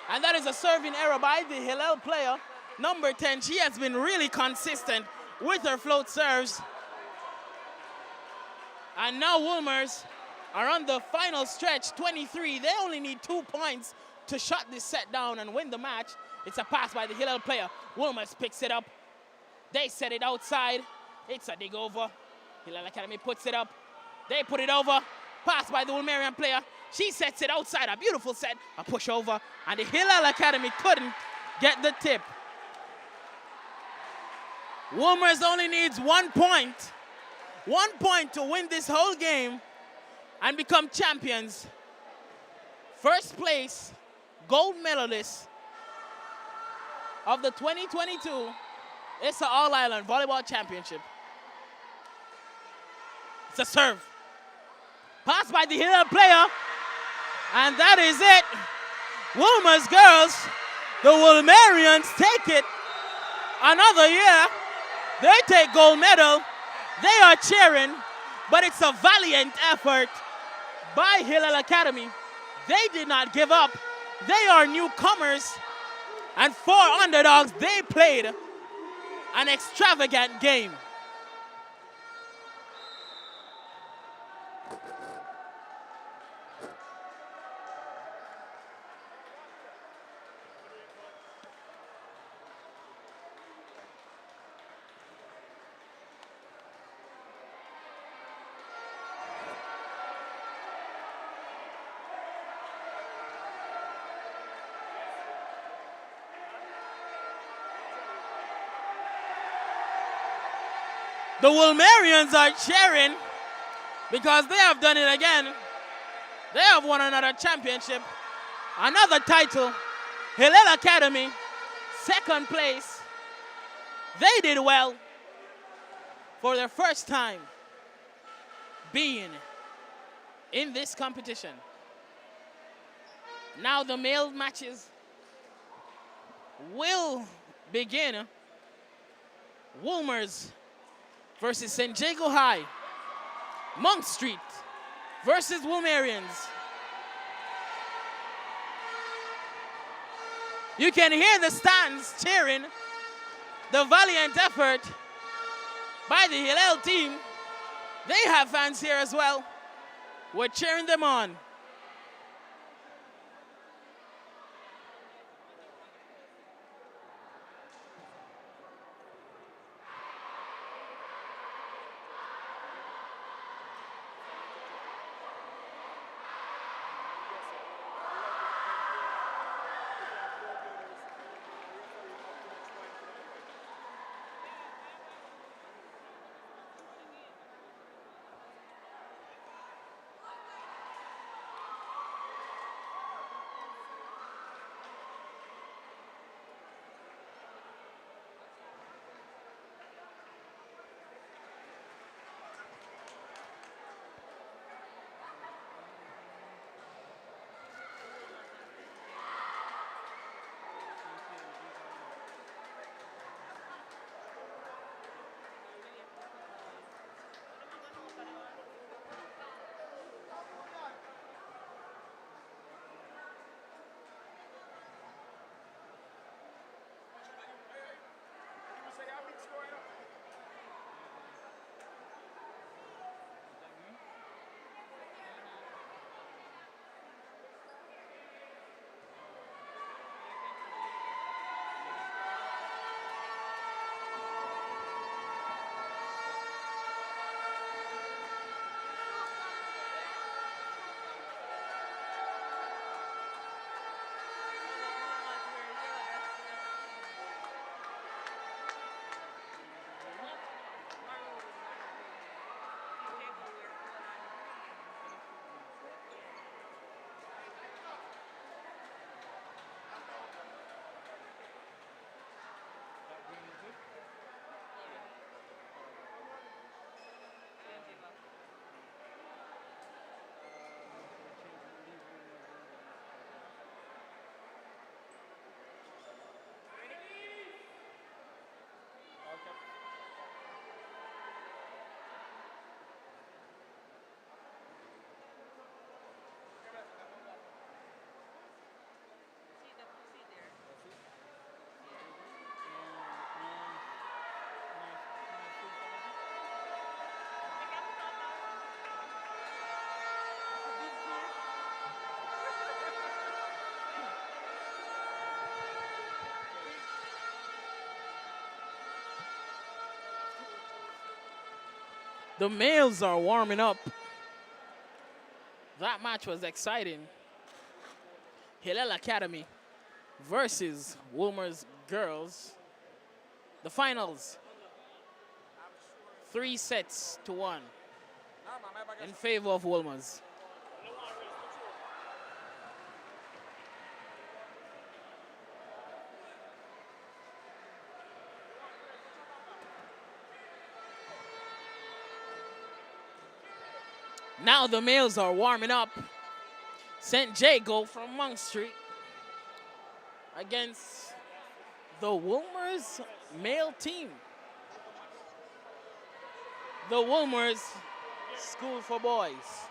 S1: And that is a serving error by the Hillel player. Number 10, she has been really consistent with her float serves. And now Wolmers are on the final stretch, 23. They only need 2 points to shut this set down and win the match. It's a pass by the Hillel player. Wolmers picks it up. They set it outside. It's a dig over. Hillel Academy puts it up. They put it over. Pass by the Wolmerian player. She sets it outside, a beautiful set, a push over, and the Hillel Academy couldn't get the tip. Wolmers only needs 1 point. 1 point to win this whole game and become champions. First place gold medalist of the 2022 Issa All-Island Volleyball Championship. It's a serve. Pass by the Hillel player. And that is it. Wolmer's girls, the Wolmerians take it. Another year, they take gold medal. They are cheering, but it's a valiant effort by Hillel Academy. They did not give up. They are newcomers. And for underdogs, they played an extravagant game.
S3: The Wolmerians are cheering because they have done it again. They have won another championship, another title. Hillel Academy, second place. They did well for their first time being in this competition. Now the male matches will begin. Wolmers versus St. Jago High. Monk Street versus Wolmerians. You can hear the stands cheering the valiant effort by the Hillel team. They have fans here as well. We're cheering them on. The males are warming up. That match was exciting. Hillel Academy versus Wolmer's girls. The finals, 3-1 in favor of Wolmer's. Now the males are warming up. St. Jago from Monk Street against the Wolmer's male team. The Wolmer's School for Boys.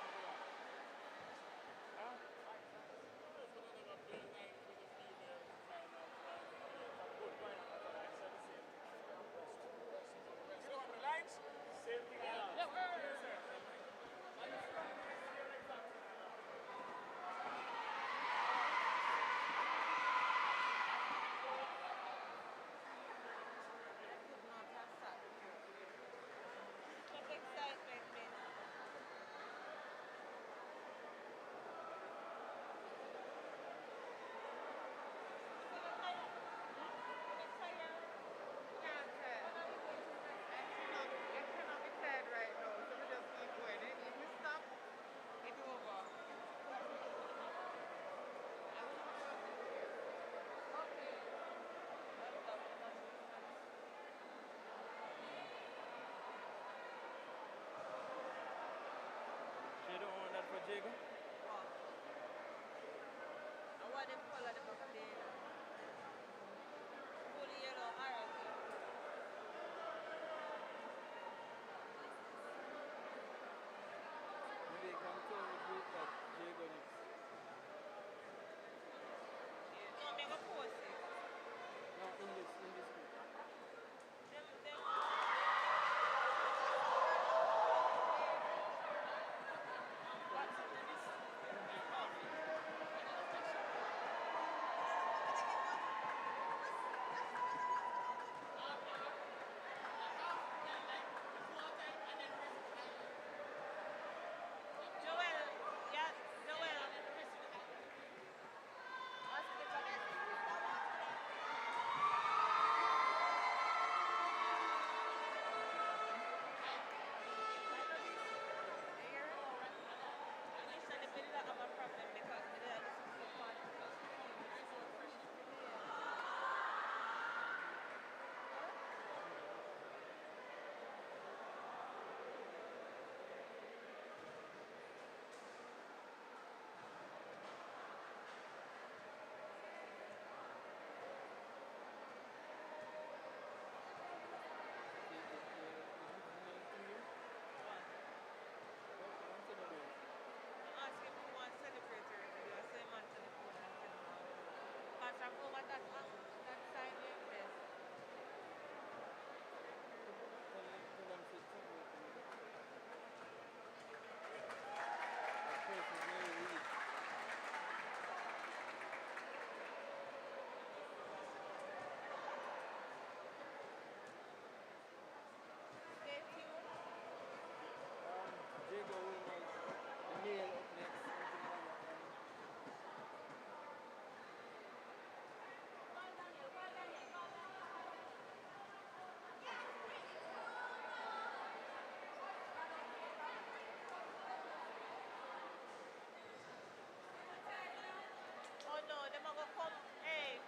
S4: dance from over that side like this. Stay tuned.
S5: Jago Winners, the male up next, something like that.
S4: Oh no, them are gonna come. Hey,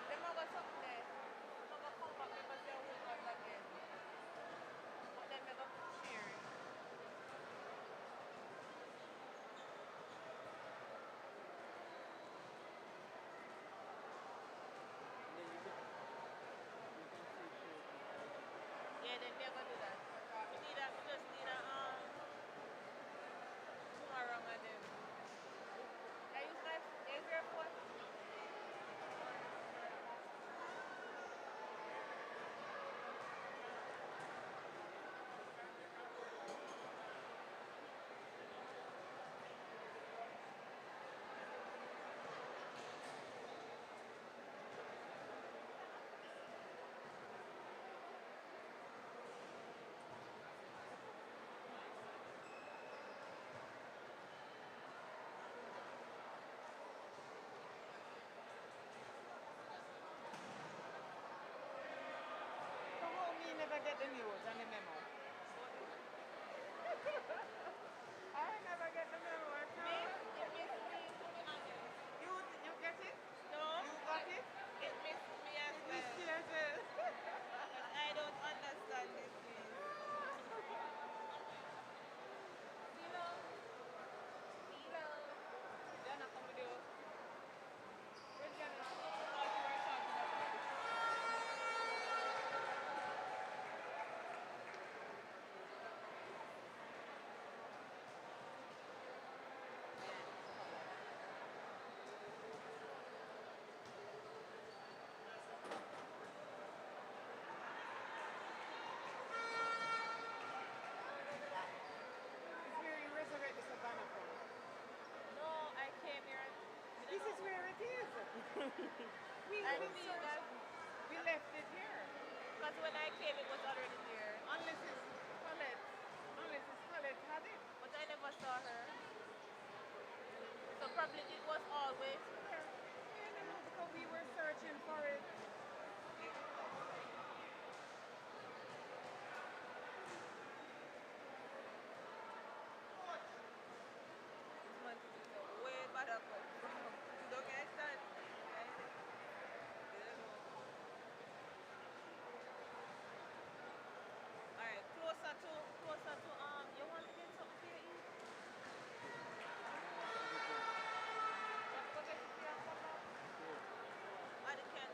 S4: them are gonna something there. Them are gonna come back because they're winners again. But then they're gonna cheer.
S5: And then you can see
S4: Yeah, then they're gonna do that. We need a, we just need a boomerang and them. I use my is there a phone?
S5: So how me never get the news and the memo? I never get the memo at
S4: Me?
S5: all.
S4: It missed me.
S5: You get it?
S4: No?
S5: You got it?
S4: It missed me as
S5: It
S4: well.
S5: is here as well.
S4: But I don't understand this thing. Hello. Hello.
S5: Jana, come with you. Where's Jana?
S4: What you were talking about.
S5: It's where you resurrect the savannah from.
S4: No, I came here and
S5: This is where it is. We
S4: I
S5: didn't
S4: see
S5: search.
S4: that
S5: We left it here.
S4: because when I came it was already there.
S5: Unless it's Colette. Unless it's Colette had it.
S4: But I never saw her. So probably it was always here.
S5: Yeah, no, no, because we were searching for it.
S4: This man is way better come from. Don't get stand. I don't know. Alright, closer to you want to get something to eat? Let's go get it here and come back. I can't.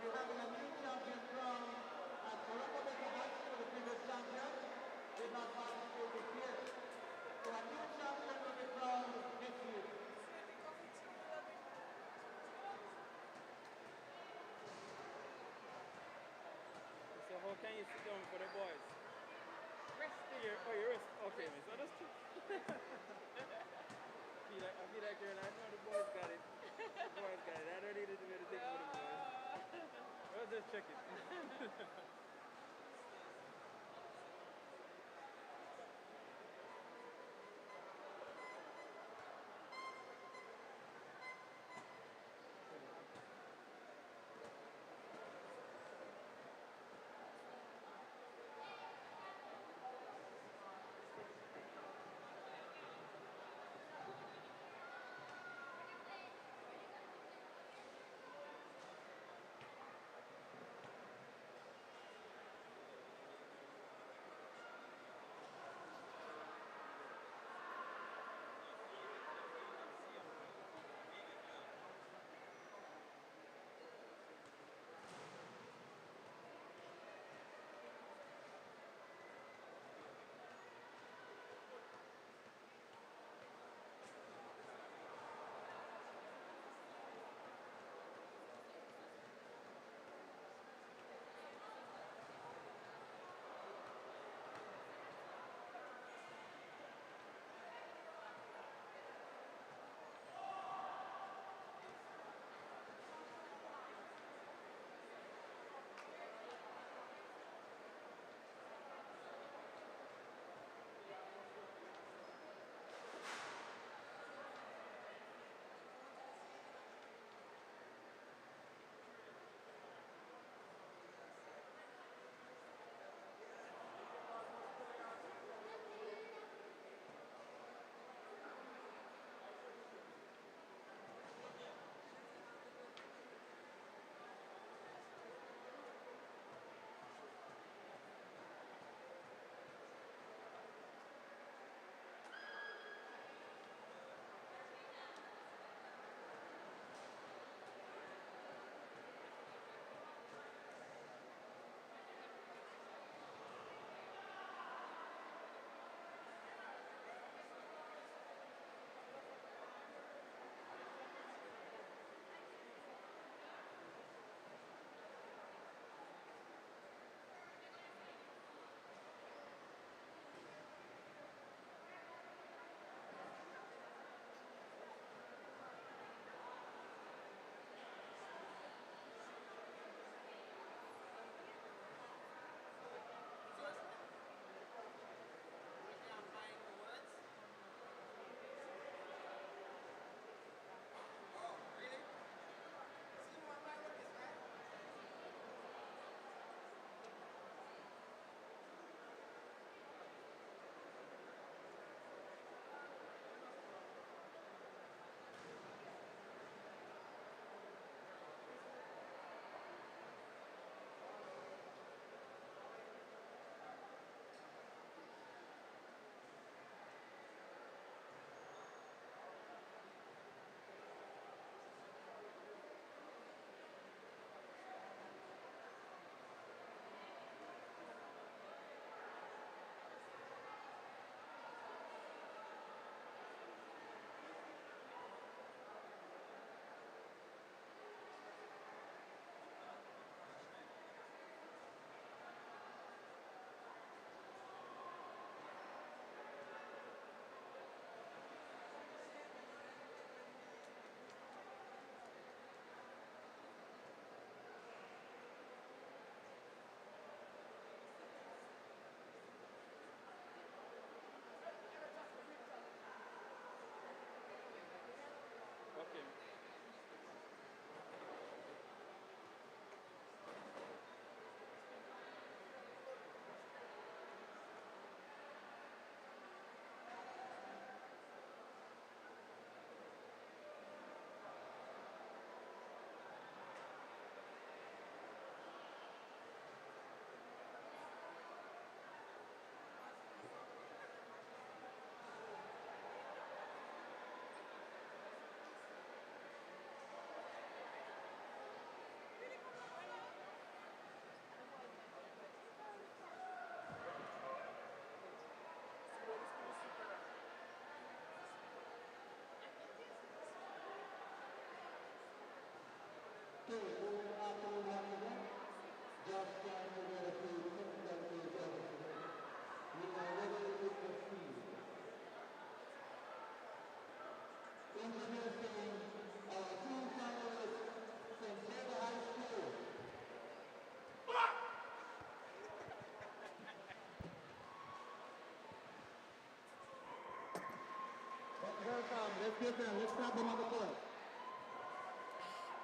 S3: So how can you sit down for the boys? Rest here. Oh, you rest. Okay, miss. Understood. I feel like you're like, no, the boys got it. The boys got it. I don't need to do anything for the boys. I was just checking.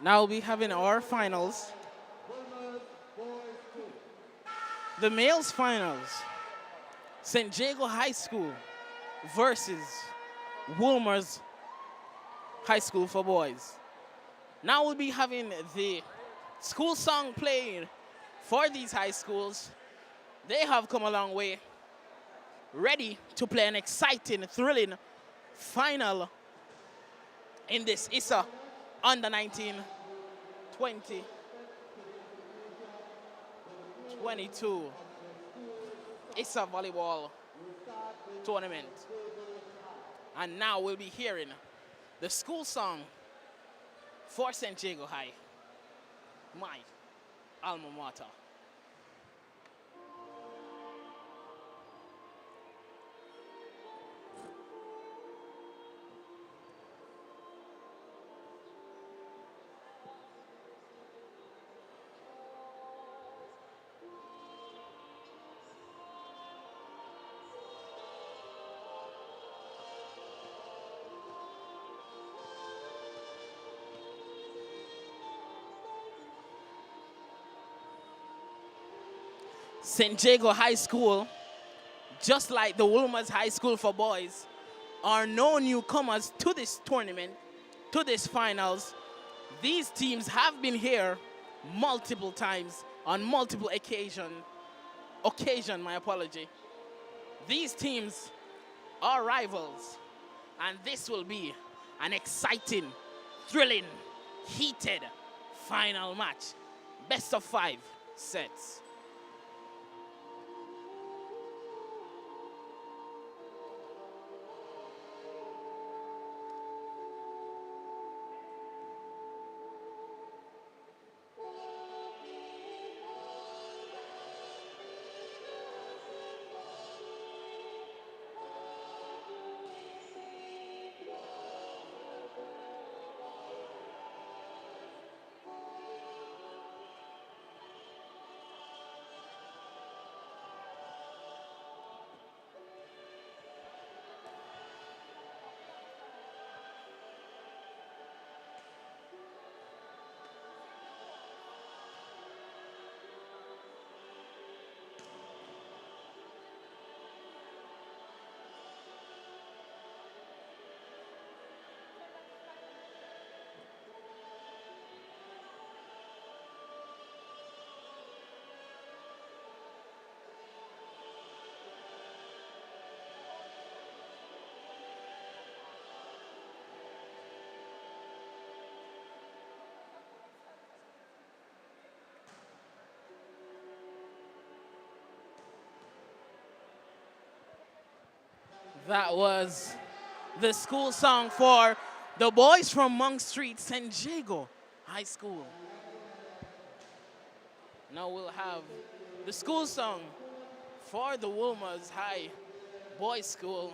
S1: Now we'll be having our finals. The males finals. St. Jago High School versus Wolmer's High School for boys. Now we'll be having the school song played for these high schools. They have come a long way, ready to play an exciting, thrilling final in this Issa under 19 2022 Issa Volleyball tournament. And now we'll be hearing the school song for St. Jago High, my alma mater. St. Jago High School, just like the Wolmer's High School for boys, are no newcomers to this tournament, to this finals. These teams have been here multiple times on multiple my apology. These teams are rivals, and this will be an exciting, thrilling, heated final match. Best of 5 sets. That was the school song for the boys from Monk Street, St. Jago High School. Now we'll have the school song for the Wolmer's High Boys School.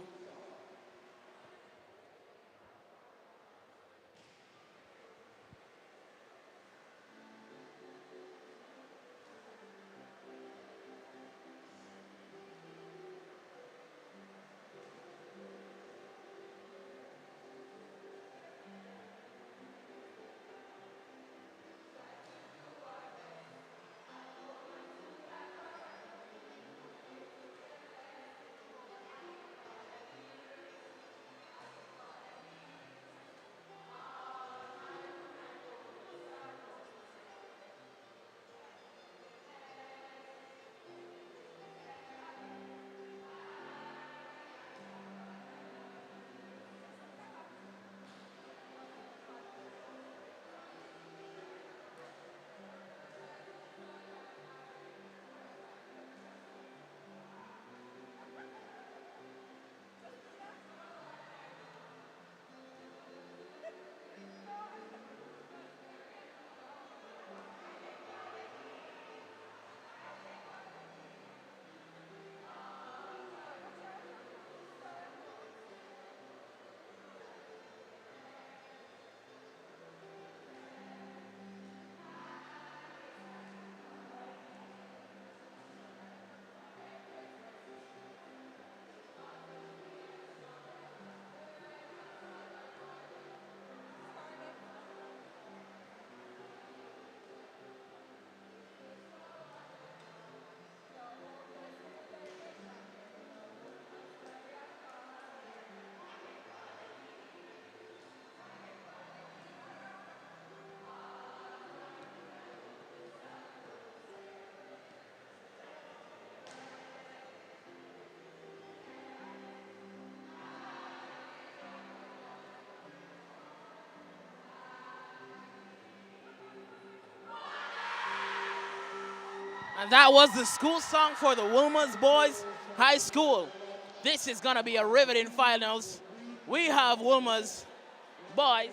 S3: And that was the school song for the Wilma's Boys High School. This is going to be a riveting finals. We have Wilma's Boys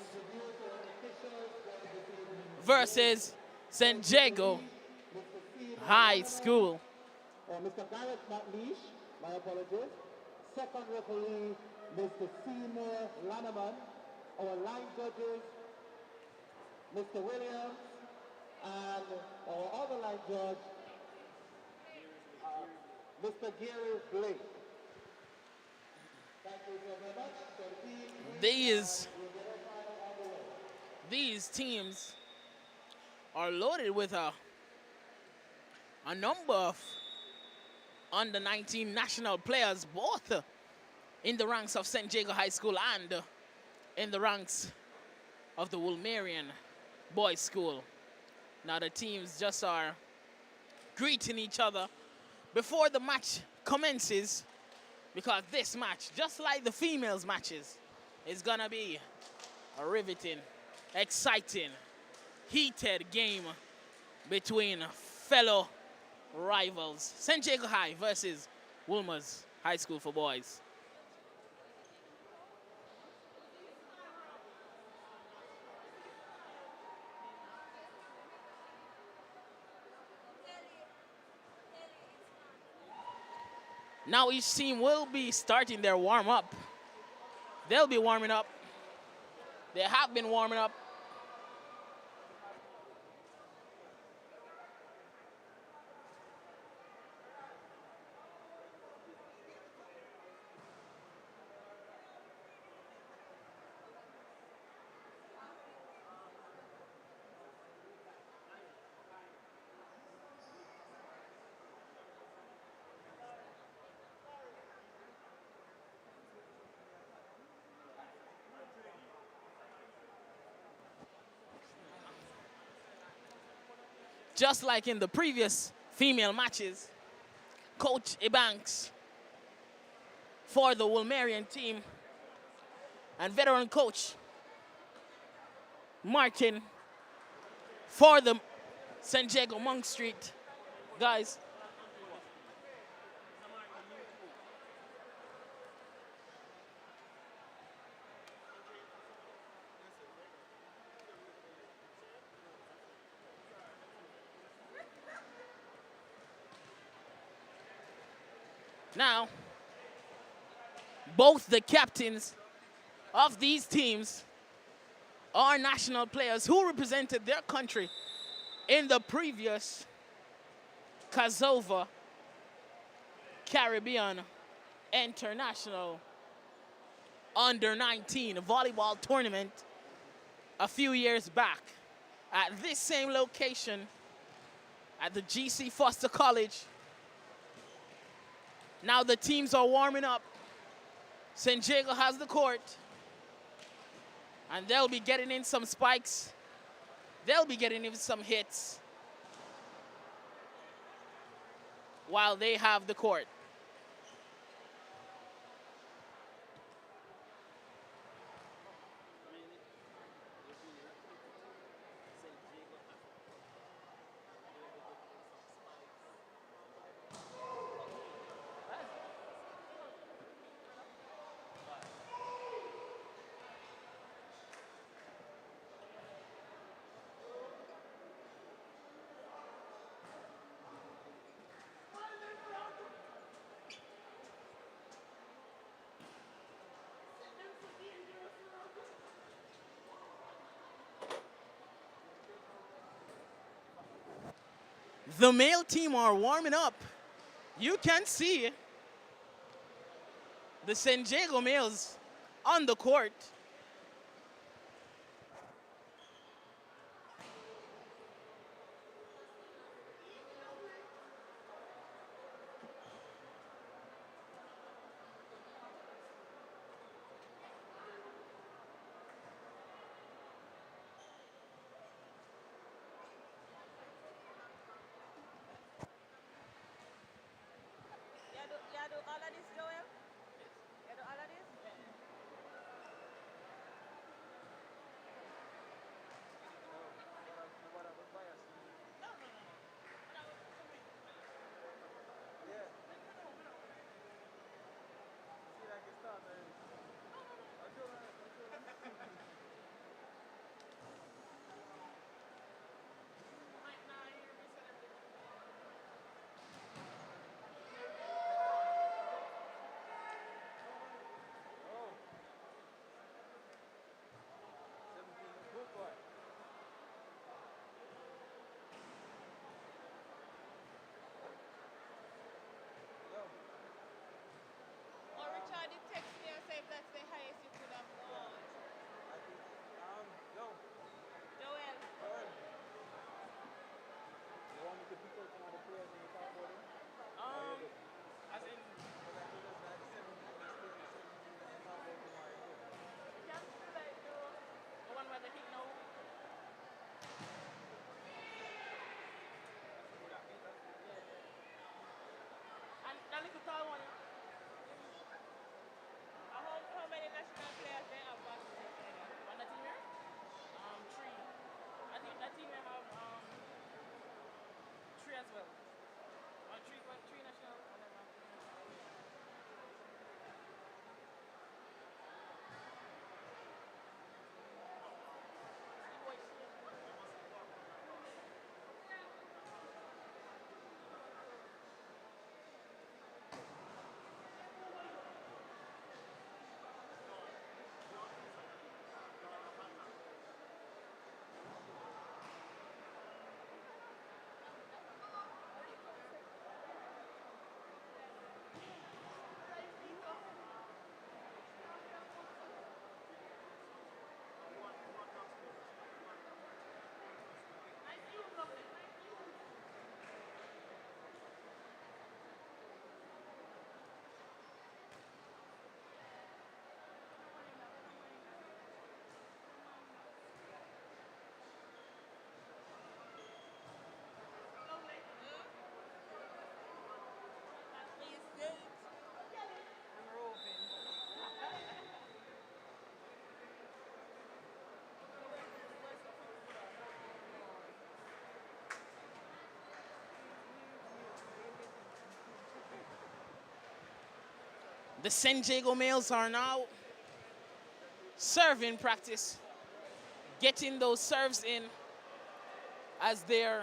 S3: versus San Diego High School.
S6: Mr. Garrett McLeish, my apologies. Second referee, Mr. Seymour Lanneman. Our line judges, Mr. Williams, and our other line judge, Mr. Gary Blake. Thank you very much.
S3: These teams are loaded with a number of under 19 national players, both in the ranks of San Diego High School and in the ranks of the Wilmerian Boys School. Now the teams just are greeting each other before the match commences, because this match, just like the females matches, is gonna be a riveting, exciting, heated game between fellow rivals. San Diego High versus Wilma's High School for boys. Now each team will be starting their warm-up. They'll be warming up. They have been warming up. Just like in the previous female matches, Coach Ebanks for the Wilmerian team and veteran coach Martin for the San Diego Monk Street guys. Now, both the captains of these teams are national players who represented their country in the previous Kazova Caribbean International Under-19 volleyball tournament a few years back at this same location at the GC Foster College. Now the teams are warming up. San Diego has the court. And they'll be getting in some spikes. They'll be getting in some hits while they have the court. The male team are warming up. You can see the San Diego males on the court.
S4: You do all of this, Joel? You do all of this?
S3: as well. Three national and then one
S1: The San Diego males are now serving practice, getting those serves in as their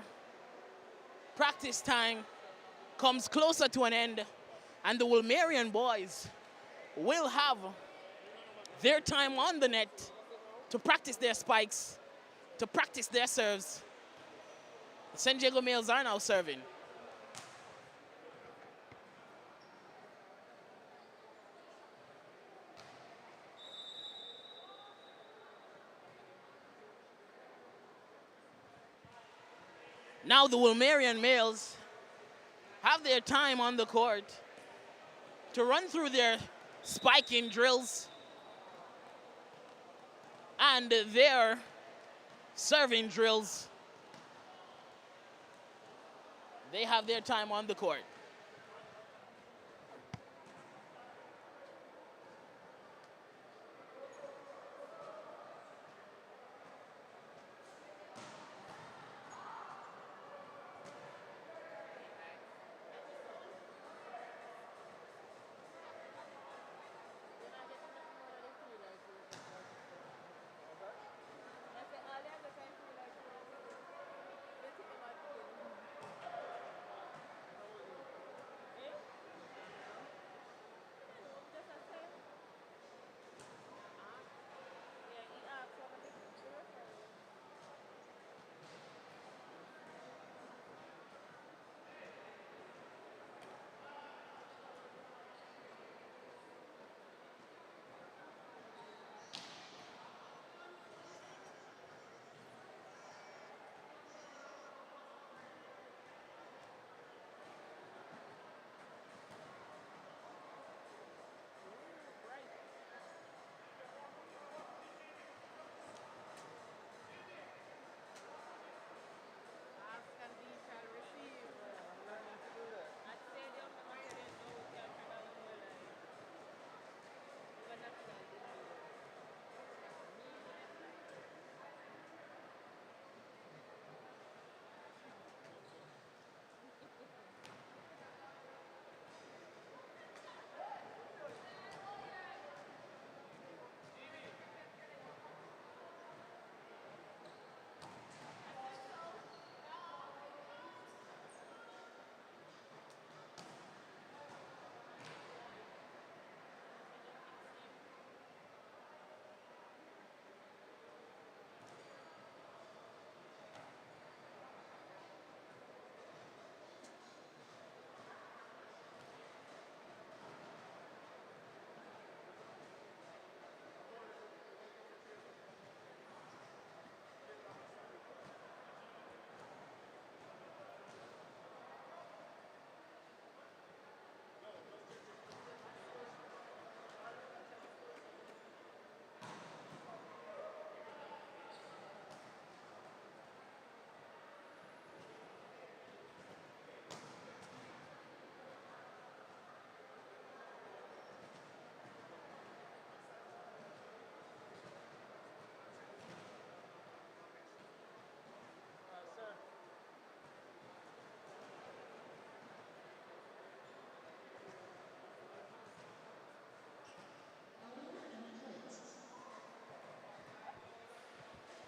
S1: practice time comes closer to an end, and the Wilmerian boys will have their time on the net to practice their spikes, to practice their serves. The San Diego males are now serving. Now the Wilmerian males have their time on the court to run through their spiking drills and their serving drills. They have their time on the court.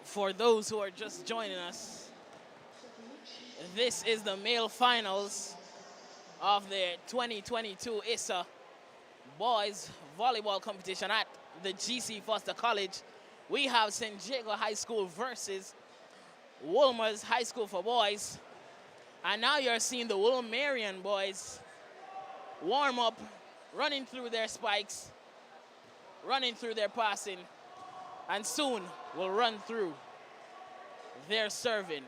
S3: For those who are just joining us, this is the male finals of the 2022 Issa boys volleyball competition at the GC Foster College. We have St. Jago High School versus Wolmer's High School for boys. And now you're seeing the Wolmerian boys warm up, running through their spikes, running through their passing, and soon will run through their serving.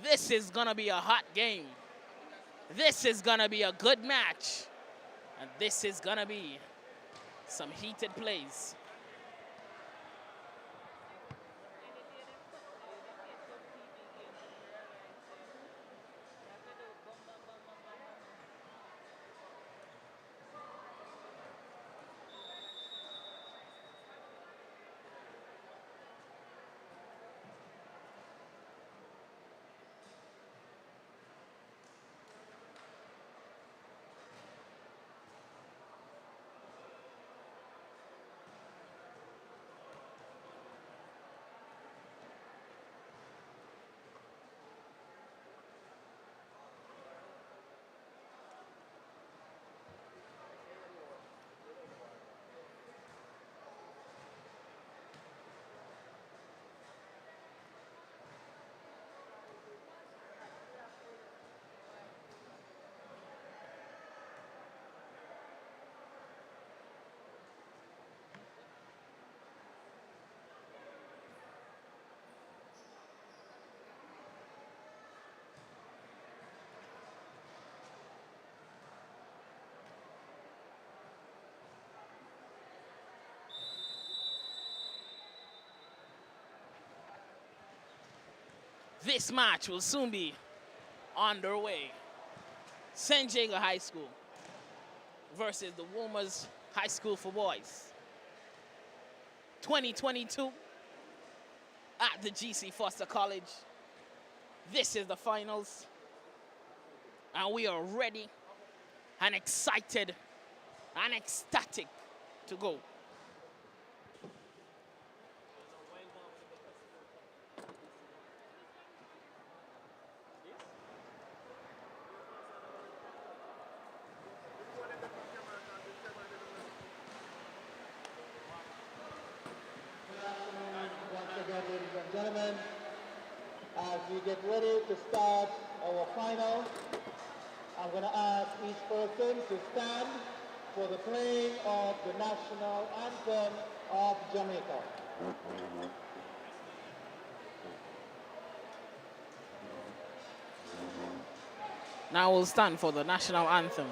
S3: This is gonna be a hot game. This is gonna be a good match. And this is gonna be some heated plays. This match will soon be underway. St. Jago High School versus the Wolmer's High School for boys. 2022 at the GC Foster College. This is the finals. And we are ready and excited and ecstatic to go.
S6: Gentlemen, as we get ready to start our final, I'm going to ask each person to stand for the playing of the national anthem of Jamaica.
S3: Now we'll stand for the national anthem.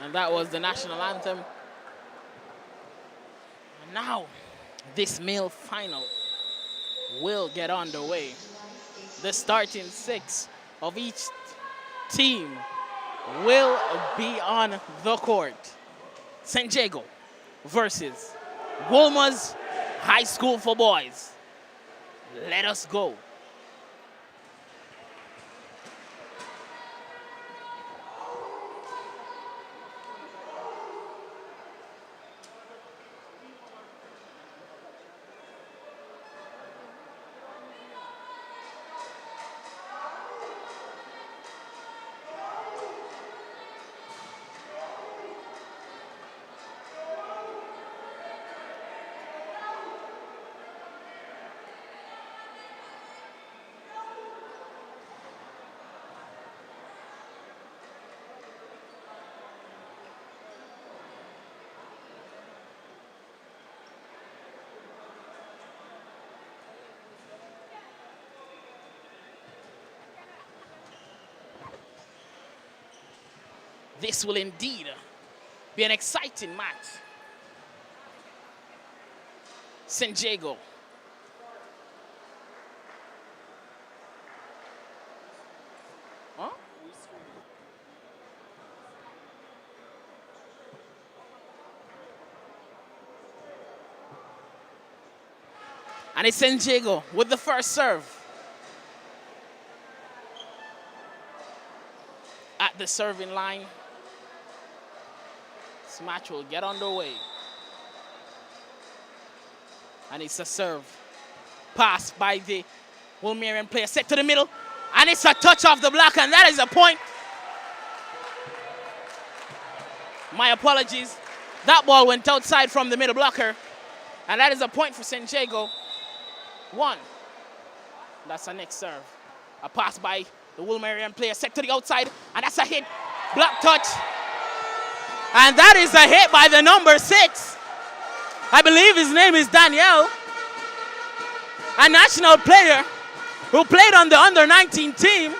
S3: And that was the national anthem. And now, this male final will get underway. The starting 6 of each team will be on the court. St. Jago versus Wolmer's High School for Boys. Let us go. This will indeed be an exciting match. St. Jago. Huh? And it's St. Jago with the first serve. At the serving line. This match will get underway. And it's a serve. Pass by the Wolmerian player. Set to the middle. And it's a touch off the block. And that is a point. My apologies. That ball went outside from the middle blocker. And that is a point for St. Jago. 1. That's the next serve. A pass by the Wolmerian player. Set to the outside. And that's a hit. Block touch. And that is a hit by the number 6. I believe his name is Daniel. A national player who played on the under-19 team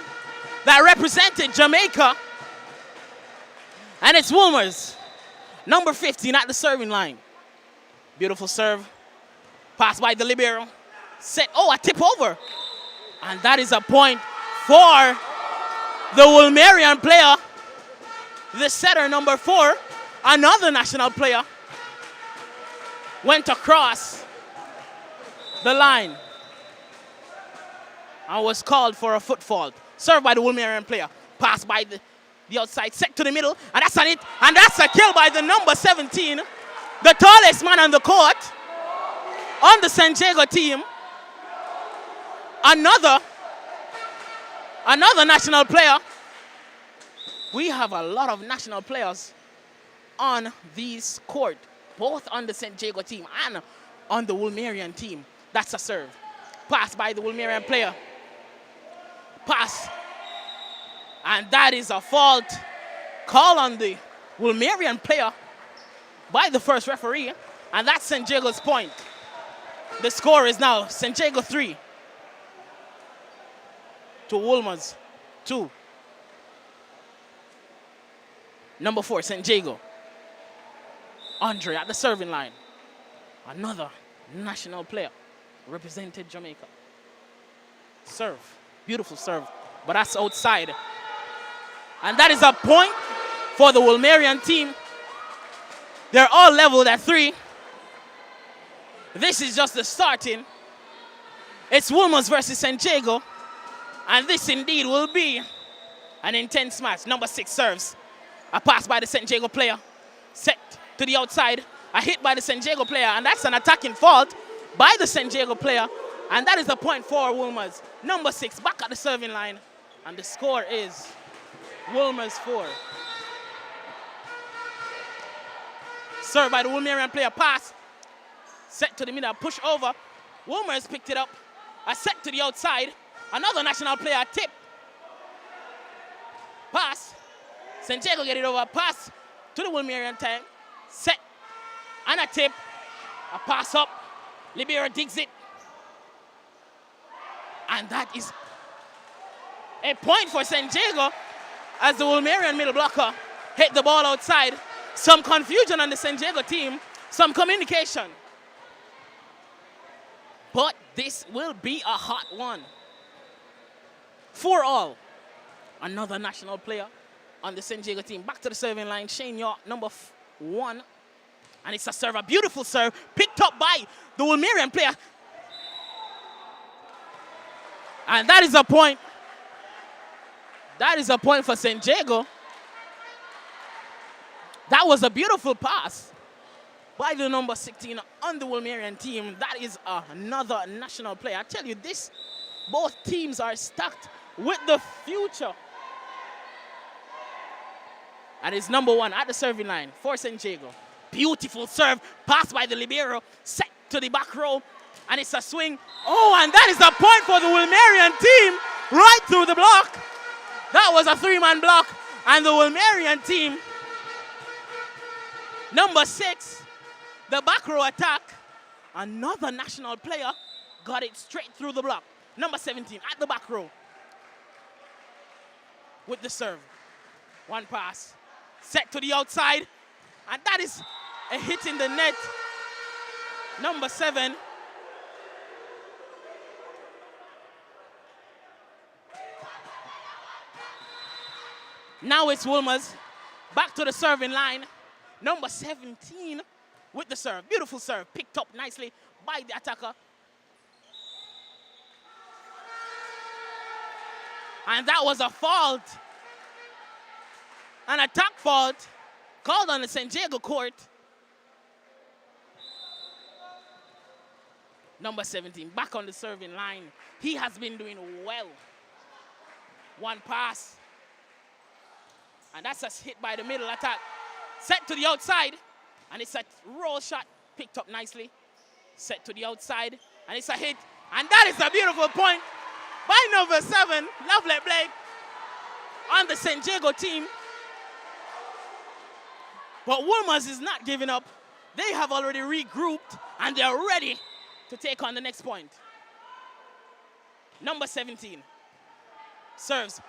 S3: that represented Jamaica. And it's Wolmer's number 15 at the serving line. Beautiful serve. Pass by the libero. Set. Oh, a tip over. And that is a point for the Wolmerian player. The setter, number 4, another national player, went across the line and was called for a foot fault. Served by the Wolmerian player. Pass by the outside, set to the middle, and that's an hit. And that's a kill by the number 17, the tallest man on the court on the St. Jago team. Another national player. We have a lot of national players on this court, both on the St. Jago team and on the Wolmerian team. That's a serve. Pass by the Wolmerian player. Pass. And that is a fault call on the Wolmerian player by the first referee. And that's St. Jago's point. The score is now St. Jago 3 to Wolmer's 2. Number 4, St. Jago. Andre at the serving line. Another national player represented Jamaica. Serve. Beautiful serve. But that's outside. And that is a point for the Wolmerian team. They're all leveled at 3. This is just the starting. It's Wolmer's versus St. Jago. And this indeed will be an intense match. Number 6 serves. A pass by the St. Jago player. Set to the outside. A hit by the St. Jago player. And that's an attacking fault by the St. Jago player. And that is the point for Wolmer's. Number 6 back at the serving line. And the score is Wolmer's 4. Served by the Wolmerian player. Pass. Set to the middle. Push over. Wolmer's picked it up. A set to the outside. Another national player. Tip. Pass. St. Jago get it over. Pass to the Wolmerian tank. Set. And a tip. A pass up. Libero digs it. And that is a point for St. Jago as the Wolmerian middle blocker hit the ball outside. Some confusion on the San Diego team, some communication. But this will be a hot one. 4-all. Another national player on the San Diego team. Back to the serving line. Shane York, number 1. And it's a serve, a beautiful serve, picked up by the Wilmerian player. And that is a point. That is a point for San Diego. That was a beautiful pass by the number 16 on the Wilmerian team. That is another national player. I tell you this, both teams are stacked with the future. And it's number 1 at the serving line for San Diego. Beautiful serve, pass by the libero, set to the back row, and it's a swing. Oh, and that is a point for the Wilmerian team, right through the block. That was a 3-man block, and the Wilmerian team, number 6, the back row attack, another national player, got it straight through the block. Number 17 at the back row with the serve. One pass, set to the outside, and that is a hit in the net. Number 7. Now it's Wilmers. Back to the serving line. Number 17 with the serve. Beautiful serve. Picked up nicely by the attacker. And that was a fault. An attack fault called on the San Diego court. Number 17 back on the serving line. He has been doing well. One pass. And that's a hit by the middle attack. Set to the outside. And it's a roll shot picked up nicely. Set to the outside. And it's a hit. And that is a beautiful point by number 7, Lovely Blake, on the San Diego team. But Wilmers is not giving up. They have already regrouped and they're ready to take on the next point. Number 17 serves.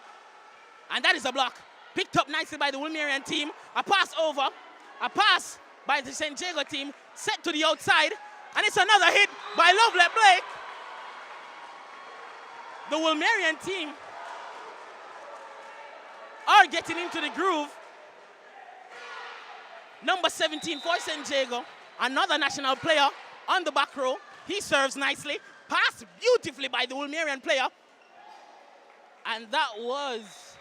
S3: And that is a block. Picked up nicely by the Wilmerian team. A pass over. A pass by the San Diego team. Set to the outside. And it's another hit by Lovely Blake. The Wilmerian team are getting into the groove. Number 17 for San Diego, another national player on the back row. He serves nicely. Passed beautifully by the Wilmerian player. And that was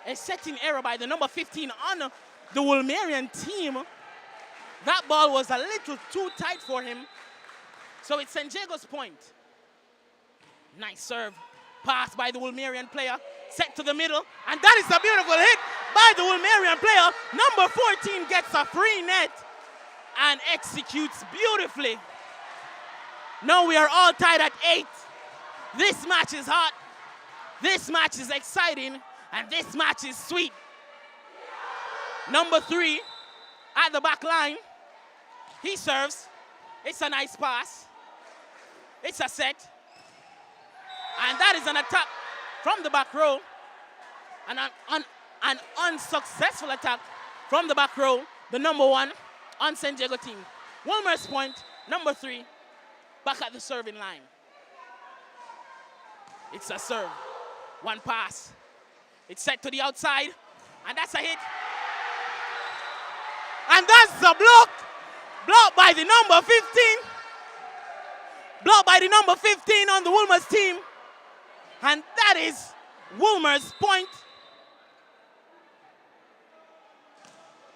S3: a setting error by the number 15 on the Wilmerian team. That ball was a little too tight for him. So it's San Diego's point. Nice serve. Pass by the Wilmerian player. Set to the middle. And that is a beautiful hit by the Wilmerian player. Number 14 gets a free net and executes beautifully. Now we are all tied at 8. This match is hot. This match is exciting. And this match is sweet. Number 3 at the back line. He serves. It's a nice pass. It's a set. And that is an attack from the back row. And an unsuccessful attack from the back row. The number 1 on San Diego team. Wilmer's point, number 3, back at the serving line. It's a serve. One pass. It's set to the outside. And that's a hit. And that's a block. Blocked by the number 15. Blocked by the number 15 on the Wilmer's team. And that is Wilmer's point.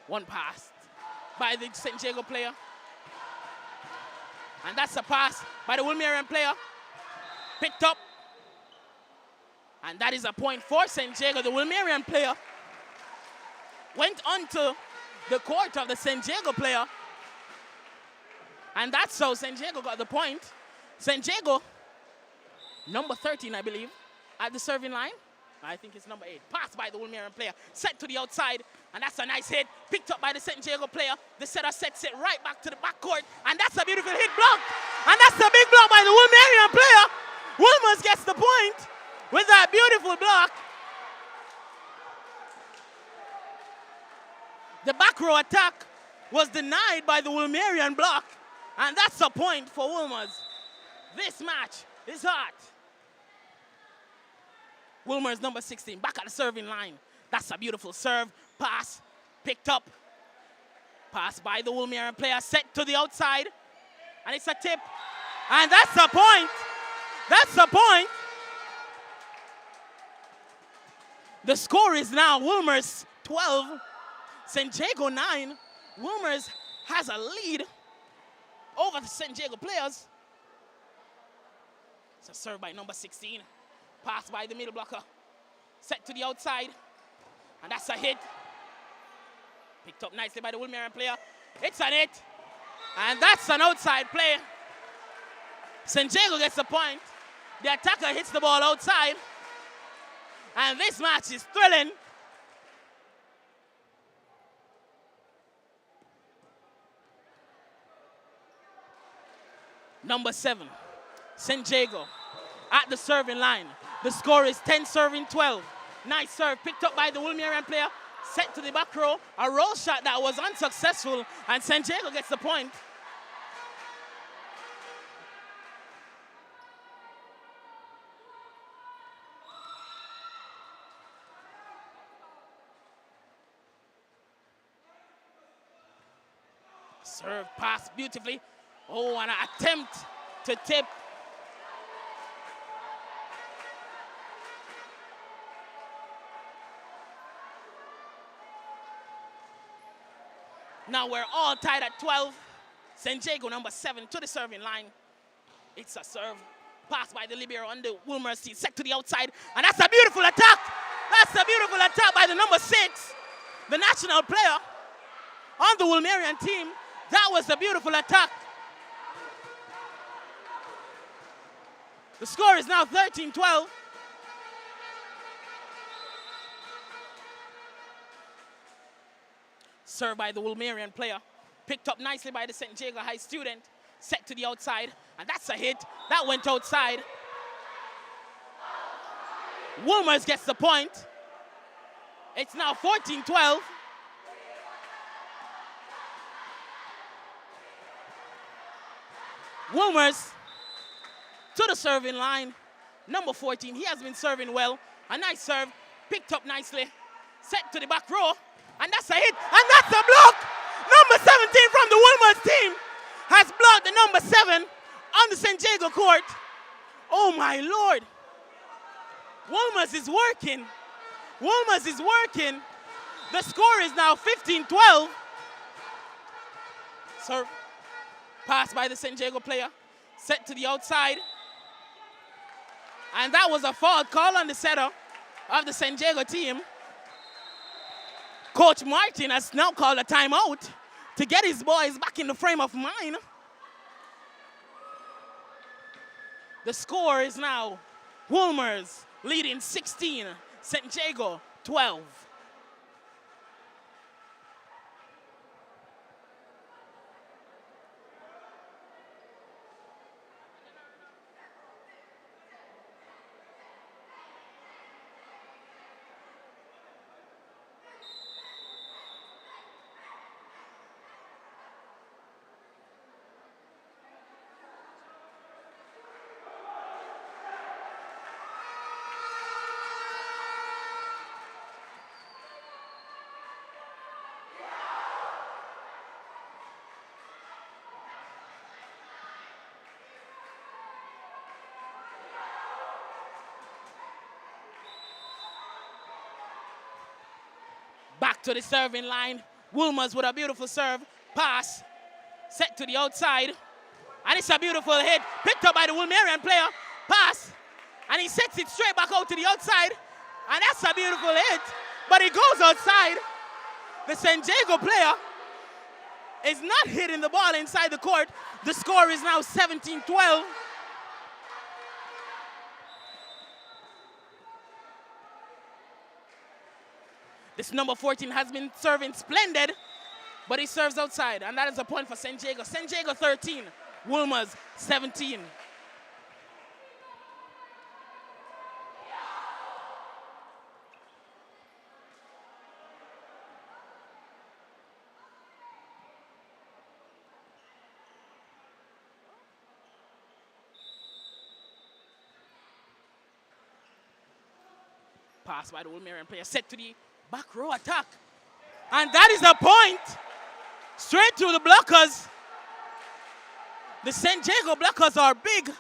S3: One pass by the San Diego player. And that's a pass by the Wilmerian player. Picked up. And that is a point for San Diego. The Wilmerian player went onto the court of the San Diego player. And that's how San Diego got the point. San Diego, number 13, I believe, at the serving line. I think it's number 8. Pass by the Wilmerian player. Set to the outside. And that's a nice hit. Picked up by the San Diego player. The setter sets it right back to the backcourt. And that's a beautiful hit blocked. And that's a big block by the Wilmerian player. Wilmers gets the point with that beautiful block. The back row attack was denied by the Wilmerian block, and that's a point for Wilmers. This match is hot. Wilmers number 16, back at the serving line. That's a beautiful serve, pass, picked up. Pass by the Wilmerian player, set to the outside, and it's a tip. And that's a point. That's a point. The score is now Wilmers 12, San Diego 9. Wilmers has a lead over the San Diego players. It's a serve by number 16. Pass by the middle blocker. Set to the outside. And that's a hit. Picked up nicely by the Wilmerian player. It's an hit. And that's an outside play. San Diego gets the point. The attacker hits the ball outside. And this match is thrilling. Number 7, San Diego at the serving line. The score is 10 serving 12. Nice serve picked up by the Wilmerian player. Set to the back row. A roll shot that was unsuccessful, and San Diego gets the point. Serve pass beautifully. Oh, an attempt to tip. Now we're all tied at 12. San Diego, number 7, to the serving line. It's a serve. Pass by the libero on the Wilmers team. Set to the outside. And that's a beautiful attack. That's a beautiful attack by the number 6, the national player on the Wilmerian team. That was a beautiful attack. The score is now 13-12. Served by the Wilmerian player. Picked up nicely by the San Diego High student. Set to the outside. And that's a hit. That went outside. Wilmers gets the point. It's now 14-12. Wilmers to the serving line. Number 14, he has been serving well. A nice serve, picked up nicely. Set to the back row, and that's a hit, and that's a block! Number 17 from the Wilmers team has blocked the number 7 on the San Diego court. Oh my Lord. Wilmers is working. Wilmers is working. The score is now 15-12. Serve. Pass by the San Diego player. Set to the outside. And that was a foul call on the setter of the San Diego team. Coach Martin has now called a timeout to get his boys back in the frame of mind. The score is now Wilmers leading 16, San Diego 12. Back to the serving line. Wilmers with a beautiful serve. Pass. Set to the outside. And it's a beautiful hit. Picked up by the Wilmerian player. Pass. And he sets it straight back out to the outside. And that's a beautiful hit. But it goes outside. The San Diego player is not hitting the ball inside the court. The score is now 17-12. This number 14 has been serving splendid, but he serves outside, and that is a point for San Diego. San Diego 13, Wilmers 17. pass by the Wolmerian player. Set to the back row attack. And that is a point. Straight to the blockers. The San Diego blockers are big,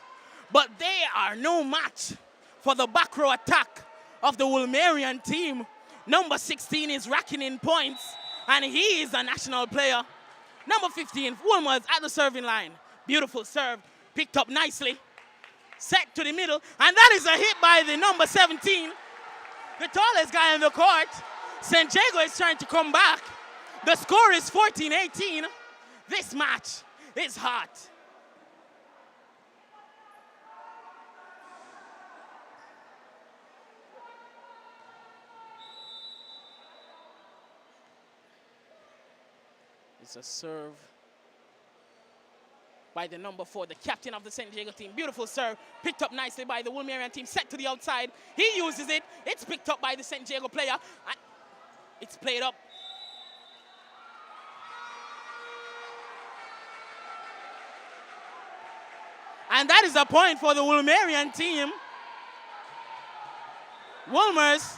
S3: but they are no match for the back row attack of the Wolmerian team. Number 16 is racking in points, and he is a national player. Number 15, Wolmer's at the serving line. Beautiful serve, picked up nicely. Set to the middle, and that is a hit by the number 17, the tallest guy in the court. San Diego is trying to come back. The score is 14-18. This match is hot. It's a serve by the number 4, the captain of the San Diego team. Beautiful serve, picked up nicely by the Wolmerian team, set to the outside. He uses it. It's picked up by the San Diego player. It's played up. And that is a point for the Wolmerian team. Wolmers.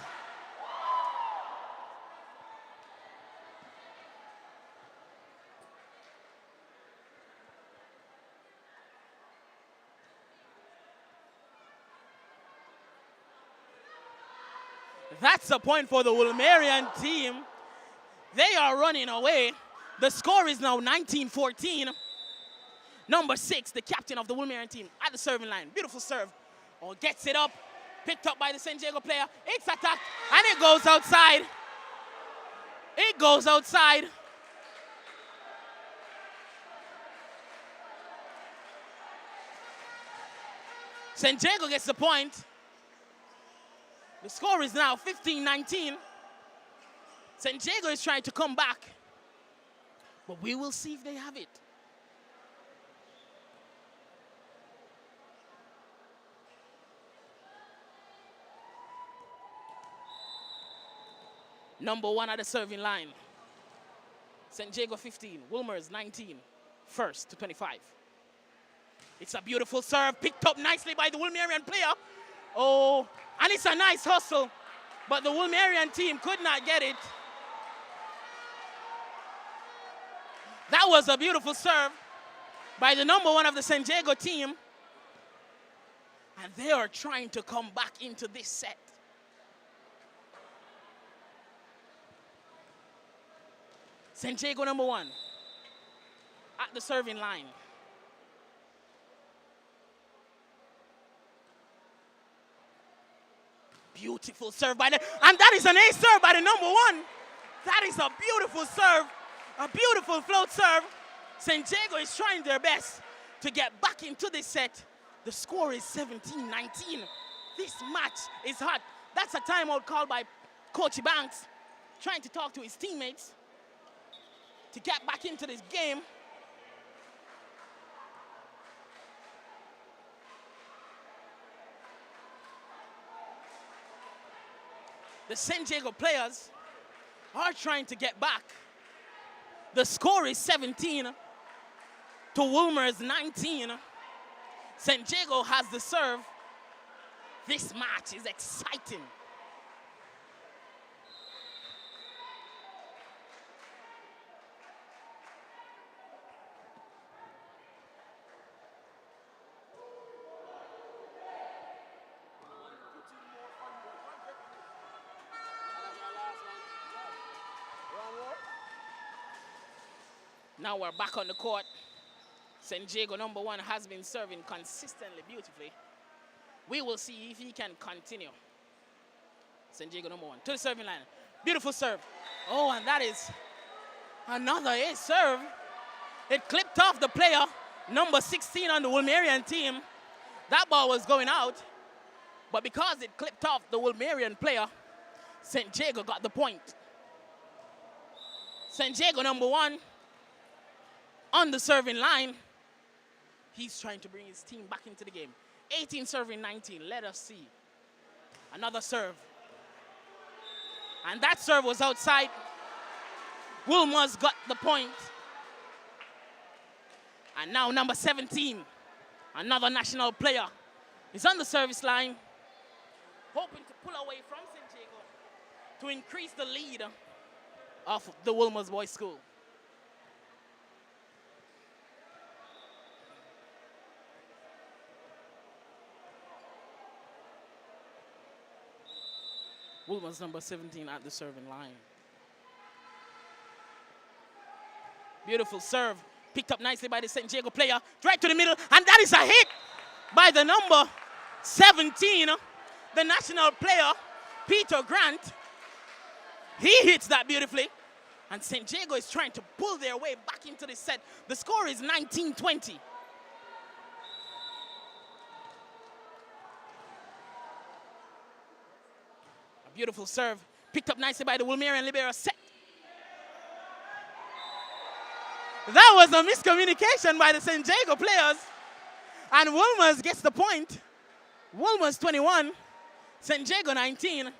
S3: That's a point for the Wolmerian team. They are running away. The score is now 19-14. Number 6, the captain of the Wolmerian team at the serving line. Beautiful serve. Oh, gets it up. Picked up by the San Diego player. It's attacked, and it goes outside. It goes outside. San Diego gets the point. The score is now 15-19. San Diego is trying to come back, but we will see if they have it. Number 1 at the serving line. San Diego 15, Wolmer's 19, first to 25. It's a beautiful serve, picked up nicely by the Wolmerian player. Oh, and it's a nice hustle, but the Wolmerian team could not get it. That was a beautiful serve by the number 1 of the San Diego team. And they are trying to come back into this set. San Diego number 1 at the serving line. Beautiful serve by and that is an ace serve by the number 1. That is a beautiful serve, a beautiful float serve. San Diego is trying their best to get back into this set. The score is 17-19. This match is hot. That's a timeout called by Coach Banks, trying to talk to his teammates to get back into this game. The San Diego players are trying to get back. The score is 17 to Wolmer's 19. San Diego has the serve. This match is exciting. Now we're back on the court. San Diego number 1 has been serving consistently beautifully. We will see if he can continue. San Diego number 1 to the serving line. Beautiful serve. Oh, and that is another ace serve. It clipped off the player, number 16 on the Wolmerian team. That ball was going out, but because it clipped off the Wolmerian player, San Diego got the point. San Diego number 1 on the serving line. He's trying to bring his team back into the game. 18 serving 19. Let us see. Another serve. And that serve was outside. Wolmer's got the point. And now number 17, another national player, is on the service line, hoping to pull away from San Diego. to increase the lead of the Wilmers Boys School. Wilmers number 17 at the serving line. Beautiful serve. Picked up nicely by the San Diego player. Right to the middle. And that is a hit by the number 17, the national player, Peter Grant. He hits that beautifully. And San Diego is trying to pull their way back into the set. The score is 19-20. A beautiful serve. Picked up nicely by the Wilmerian libero. Set. That was a miscommunication by the San Diego players. And Wilmers gets the point. Wilmers 21, San Diego 19.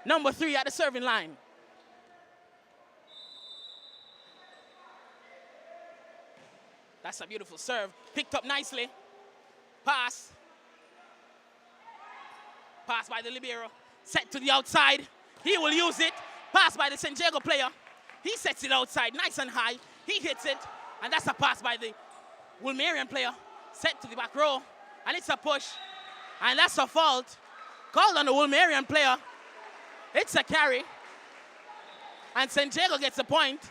S3: Number 3 at the serving line. That's a beautiful serve. Picked up nicely. Pass. Pass by the libero. Set to the outside. He will use it. Pass by the San Diego player. He sets it outside, nice and high. He hits it. And that's a pass by the Wilmerian player. Set to the back row. And it's a push. And that's a fault. Called on the Wilmerian player. It's a carry. And San Diego gets a point.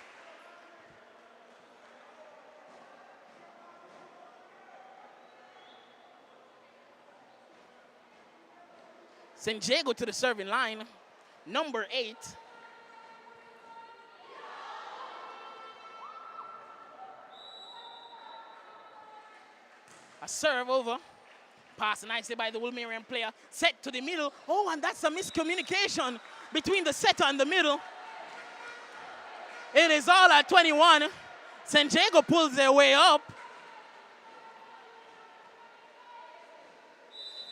S3: San Diego to the serving line. Number 8. A serve over. Pass nicely by the Wilmerian player. Set to the middle. Oh, and that's a miscommunication between the setter and the middle. It is all at 21. San Diego pulls their way up.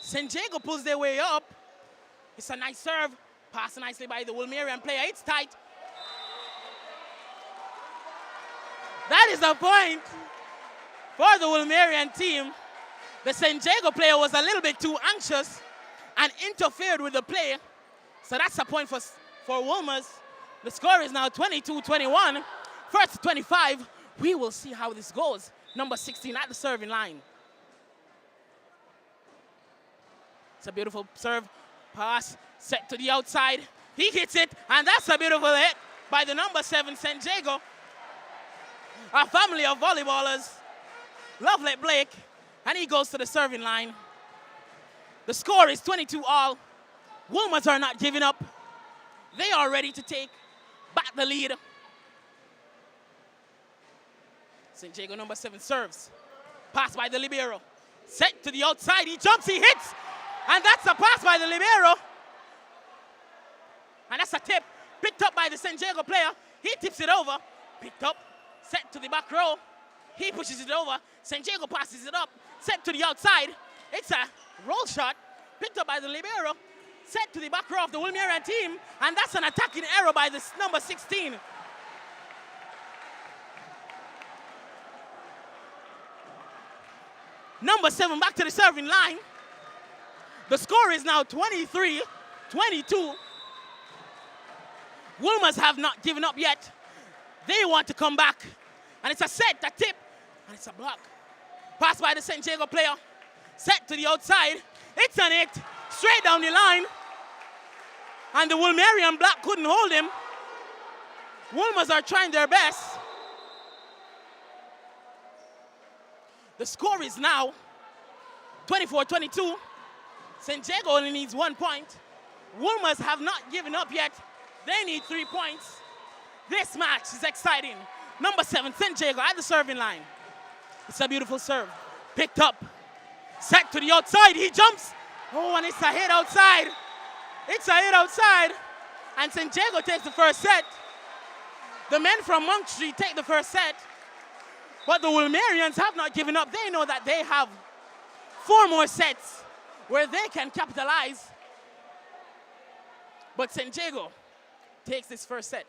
S3: San Diego pulls their way up. It's a nice serve. Pass nicely by the Wilmerian player. It's tight. That is a point for the Wilmerian team. The San Diego player was a little bit too anxious and interfered with the play. So that's a point for Wilmers. The score is now 22-21. First 25. We will see how this goes. Number 16 at the serving line. It's a beautiful serve. Pass set to the outside. He hits it, and that's a beautiful hit by the number 7, San Diego. A family of volleyballers. Lovely Blake. And he goes to the serving line. The score is 22-all. Wilmers are not giving up. They are ready to take back the lead. San Diego number 7 serves. Pass by the libero. Set to the outside. He jumps, he hits. And that's a pass by the libero. And that's a tip. Picked up by the San Diego player. He tips it over. Picked up. Set to the back row. He pushes it over. San Diego passes it up. Set to the outside. It's a roll shot. Picked up by the libero. Set to the back row of the Wilmerian team. And that's an attacking error by the number 16. Number 7 back to the serving line. The score is now 23-22. Wilmers have not given up yet. They want to come back. And it's a set, a tip, and it's a block. Pass by the San Diego player. Set to the outside. It's an hit. Straight down the line. And the Wilmerian block couldn't hold him. Wilmers are trying their best. The score is now 24-22. San Diego only needs 1 point. Wilmers have not given up yet. They need 3 points. This match is exciting. Number 7, San Diego at the serving line. It's a beautiful serve. Picked up. Set to the outside. He jumps. Oh, and it's a hit outside. It's a hit outside. And San Diego takes the first set. The men from Monk Street take the first set. But the Wilmerians have not given up. They know that they have 4 more sets where they can capitalize. But San Diego takes this first set.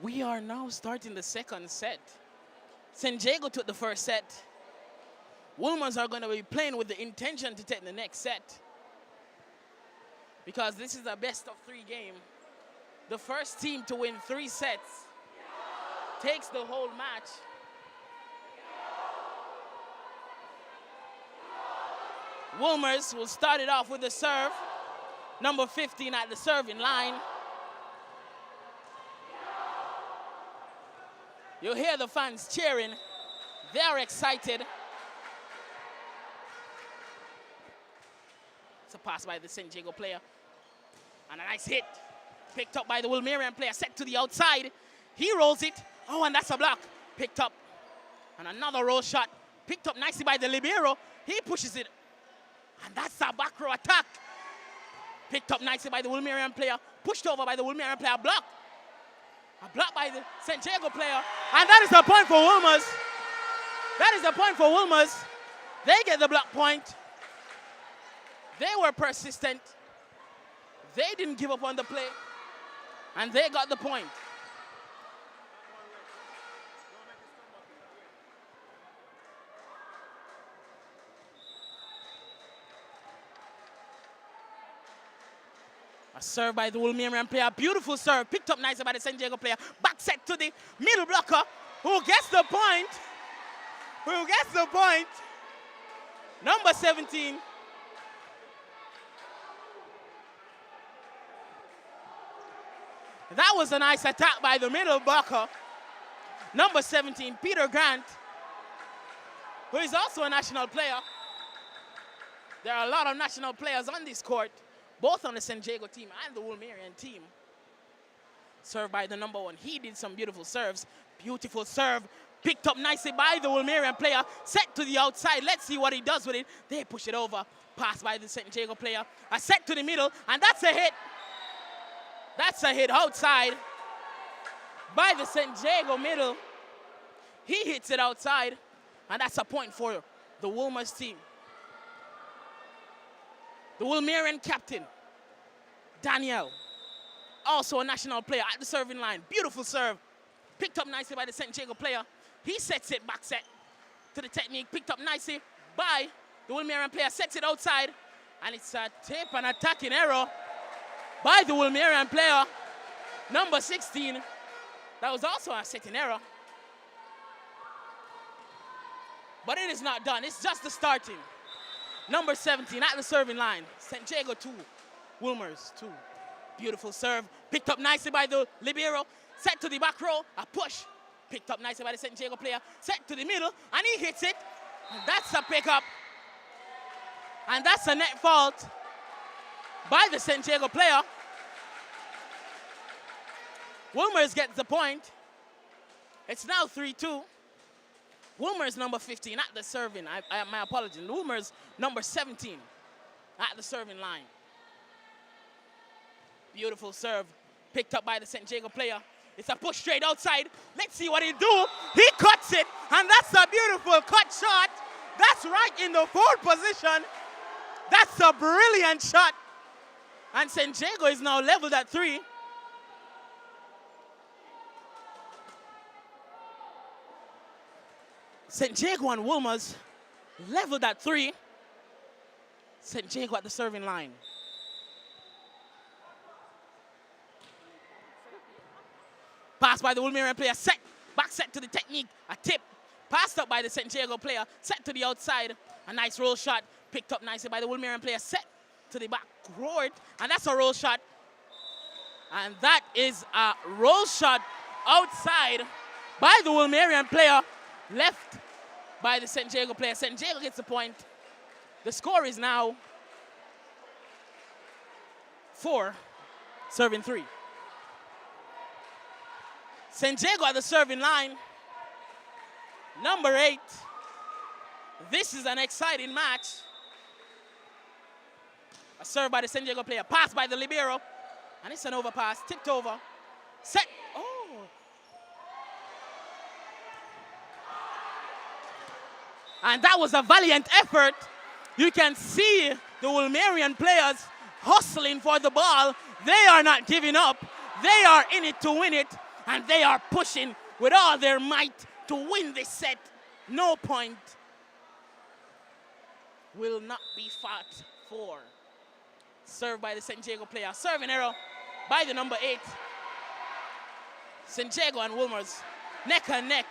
S3: We are now starting the second set. San Diego took the first set. Wolmers are going to be playing with the intention to take the next set, because this is a best of 3 game. The first team to win 3 sets takes the whole match. Wolmers will start it off with the serve. Number 15 at the serving line. You'll hear the fans cheering. They're excited. It's a pass by the San Diego player. And a nice hit. Picked up by the Wilmerian player. Set to the outside. He rolls it. Oh, and that's a block. Picked up. And another roll shot. Picked up nicely by the libero. He pushes it. And that's a back row attack. Picked up nicely by the Wilmerian player. Pushed over by the Wilmerian player. Block. A block by the San Diego player. And that is the point for Wolmers. That is the point for Wolmers. They get the block point. They were persistent. They didn't give up on the play. And they got the point. A serve by the Wilmerian player. Beautiful serve. Picked up nicely by the San Diego player. Back set to the middle blocker. Who gets the point? Who gets the point? Number 17. That was a nice attack by the middle blocker. Number 17, Peter Grant, who is also a national player. There are a lot of national players on this court, both on the San Diego team and the Wilmerian team. Served by the number 1. He did some beautiful serves. Beautiful serve. Picked up nicely by the Wilmerian player. Set to the outside. Let's see what he does with it. They push it over. Pass by the San Diego player. A set to the middle, and that's a hit. That's a hit outside by the San Diego middle. He hits it outside, and that's a point for the Wolmers team. The Wilmerian captain, Daniel, also a national player at the serving line. Beautiful serve. Picked up nicely by the San Diego player. He sets it back set to the technique. Picked up nicely by the Wilmerian player. Sets it outside, and it's a tip and attacking error by the Wilmerian player, number 16. That was also a setting error. But it is not done. It's just the starting. Number 17 at the serving line. San Diego 2, Wolmers 2. Beautiful serve. Picked up nicely by the libero. Set to the back row. A push. Picked up nicely by the San Diego player. Set to the middle. And he hits it. And that's a pickup. And that's a net fault by the San Diego player. Wolmers gets the point. It's now 3-2. Wolmers number 15 at the serving. My apologies. Wolmers number 17 at the serving line. Beautiful serve. Picked up by the San Diego player. It's a push straight outside. Let's see what he do. He cuts it, and that's a beautiful cut shot. That's right in the forward position. That's a brilliant shot. And San Diego is now leveled at 3. San Diego and Wolmers leveled at 3. San Diego at the serving line. Pass by the Wilmerian player. Set. Back set to the technique. A tip. Passed up by the San Diego player. Set to the outside. A nice roll shot. Picked up nicely by the Wilmerian player. Set to the back court. And that's a roll shot. And that is a roll shot outside by the Wilmerian player. Left by the San Diego player. San Diego gets the point. The score is now 4, serving 3. San Diego at the serving line. Number 8. This is an exciting match. A serve by the San Diego player. Pass by the libero. And it's an overpass. Tipped over. Set. Oh. And that was a valiant effort. You can see the Wilmerian players hustling for the ball. They are not giving up. They are in it to win it. and they are pushing with all their might to win this set. No point will not be fought for. Served by the San Diego player. Serving error by the number 8. San Diego and Wilmers neck and neck.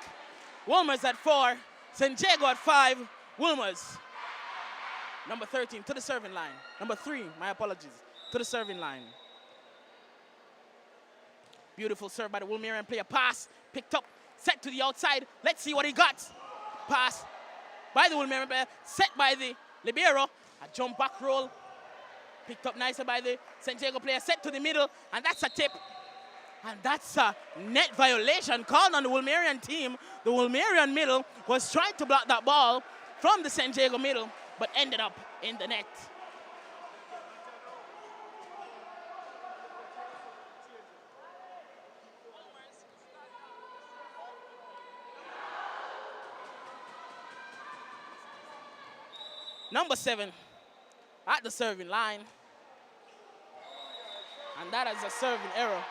S3: Wilmers at 4, San Diego at 5, Wilmers. Number 13 to the serving line. Number 3, my apologies, to the serving line. Beautiful serve by the Wilmerian player. Pass, picked up, set to the outside. Let's see what he got. Pass by the Wilmerian player, set by the libero. A jump back roll. Picked up nicer by the San Diego player, set to the middle, and that's a tip. And that's a net violation called on the Wilmerian team. The Wilmerian middle was trying to block that ball from the San Diego middle, but ended up in the net. Number 7 at the serving line. And that is a serving error.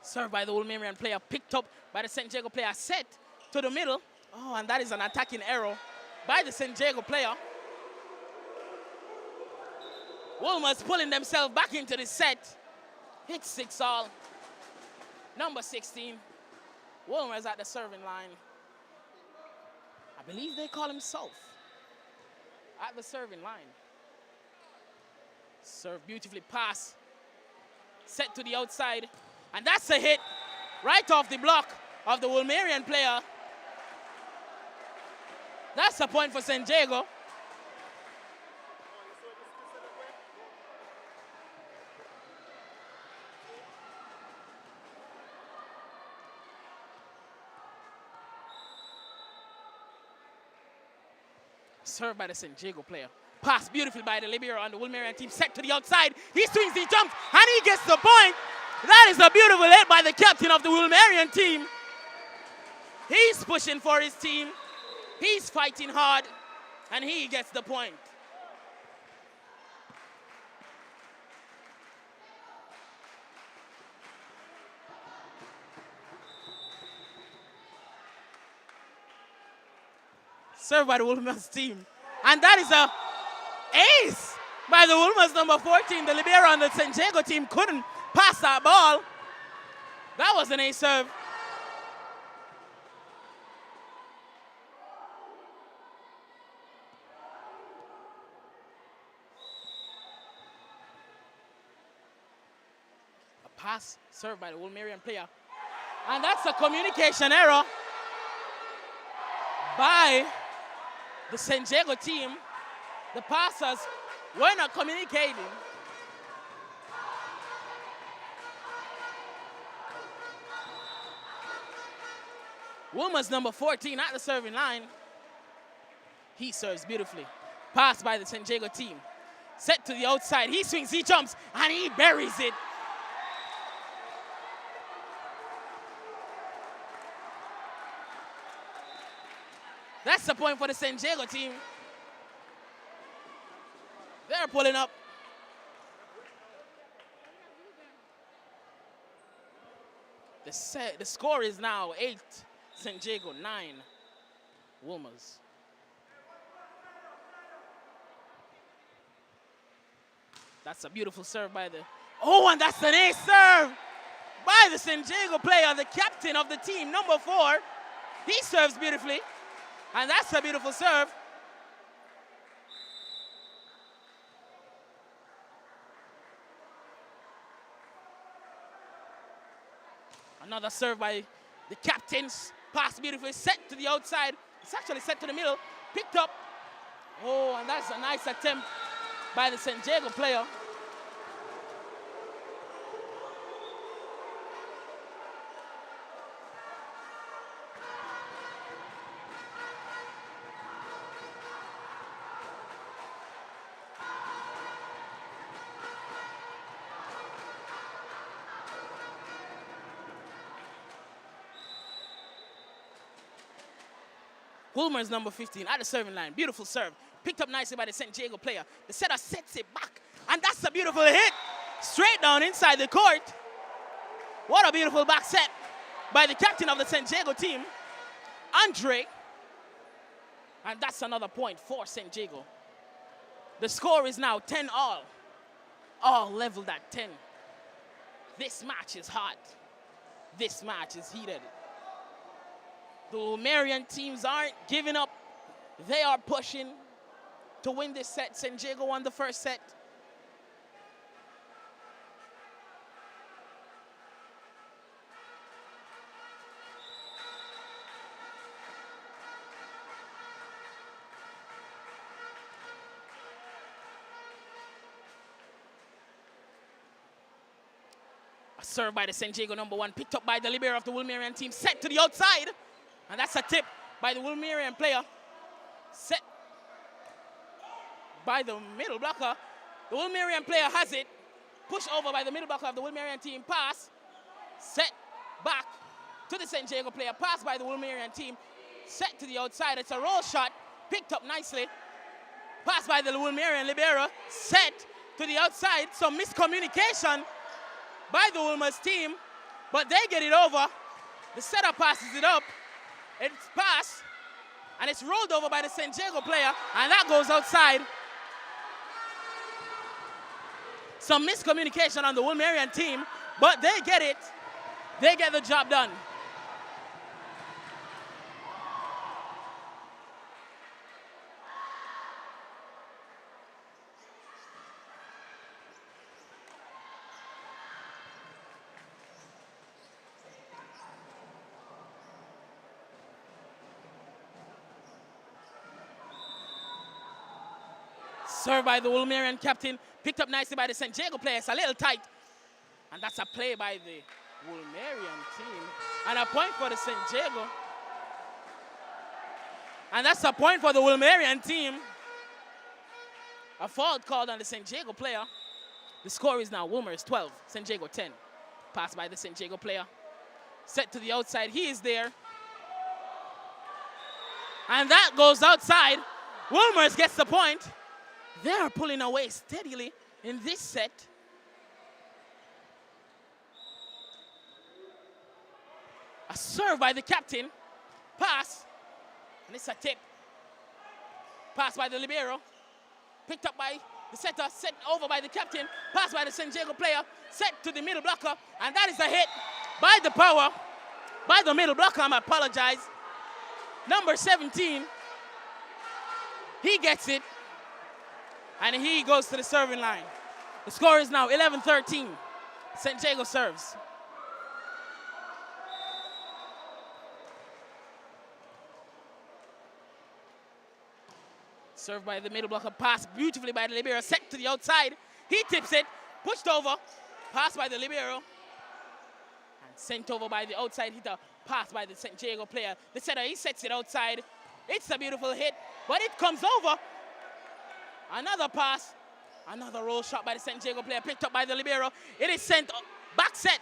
S3: Served by the Wilmerian player, picked up by the San Diego player, set to the middle. Oh, and that is an attacking error by the San Diego player. Wilmers pulling themselves back into the set. Hit 6 all. Number 16. Wilmers at the serving line. I believe they call him South. At the serving line. Serve beautifully, pass. Set to the outside. And that's a hit right off the block of the Wilmerian player. That's a point for San Diego. Served by the San Diego player. Pass beautifully by the libero on the Wilmerian team. Set to the outside. He swings, he jumps, and he gets the point. That is a beautiful hit by the captain of the Wilmerian team. He's pushing for his team. He's fighting hard, and he gets the point. Served by the Wilmers team. And that is a ace by the Wilmers number 14. The libero on the San Diego team couldn't pass that ball. That was an ace serve. A pass served by the Wilmerian player. And that's a communication error by the San Diego team. The passers were not communicating. Wilmers number 14 at the serving line. He serves beautifully. Pass by the San Diego team. Set to the outside. He swings, he jumps, and he buries it. That's the point for the San Diego team. They're pulling up. The score is now 8 San Diego, 9 Wilmers. That's a beautiful serve by the... Oh, and that's an ace serve by the San Diego player, the captain of the team, number 4. He serves beautifully. And that's a beautiful serve. Another serve by the captains. Pass beautifully, set to the outside. It's actually set to the middle. Picked up. Oh, and that's a nice attempt by the San Diego player. Woolmer's number 15 at the serving line. Beautiful serve. Picked up nicely by the San Diego player. The setter sets it back. And that's a beautiful hit. Straight down inside the court. What a beautiful back set by the captain of the San Diego team, Andre. And that's another point for San Diego. The score is now 10 all. All leveled at 10. This match is hot. This match is heated. The Wolmerian teams aren't giving up. They are pushing to win this set. San Diego won the first set. A serve by the San Diego number 1, picked up by the libero of the Wolmerian team, set to the outside. And that's a tip by the Wolmerian player. Set by the middle blocker. The Wolmerian player has it. Pushed over by the middle blocker of the Wolmerian team. Pass. Set back to the San Diego player. Pass by the Wolmerian team. Set to the outside. It's a roll shot. Picked up nicely. Pass by the Wolmerian libero. Set to the outside. Some miscommunication by the Wolmer's team. But they get it over. The setter passes it up. It's passed. And it's rolled over by the San Diego player. And that goes outside. Some miscommunication on the Wolmerian team. But they get it. They get the job done. Served by the Wolmerian captain. Picked up nicely by the San Diego player. It's a little tight. And that's a play by the Wolmerian team. And a point for the San Diego. And that's a point for the Wolmerian team. A foul called on the San Diego player. The score is now Wolmer's 12, San Diego 10. Pass by the San Diego player. Set to the outside. He is there. And that goes outside. Wolmer's gets the point. They are pulling away steadily in this set. A serve by the captain. Pass. And it's a tip. Pass by the libero. Picked up by the setter. Set over by the captain. Pass by the San Diego player. Set to the middle blocker. And that is a hit by the power. By the middle blocker. I apologize. Number 17. He gets it. And he goes to the serving line. The score is now 11-13. San Diego serves. Served by the middle blocker. Pass beautifully by the libero. Set to the outside. He tips it. Pushed over. Pass by the libero. And sent over by the outside hitter. Pass by the San Diego player. The setter, he sets it outside. It's a beautiful hit. But it comes over. Another pass. Another roll shot by the San Diego player. Picked up by the libero. It is sent back set.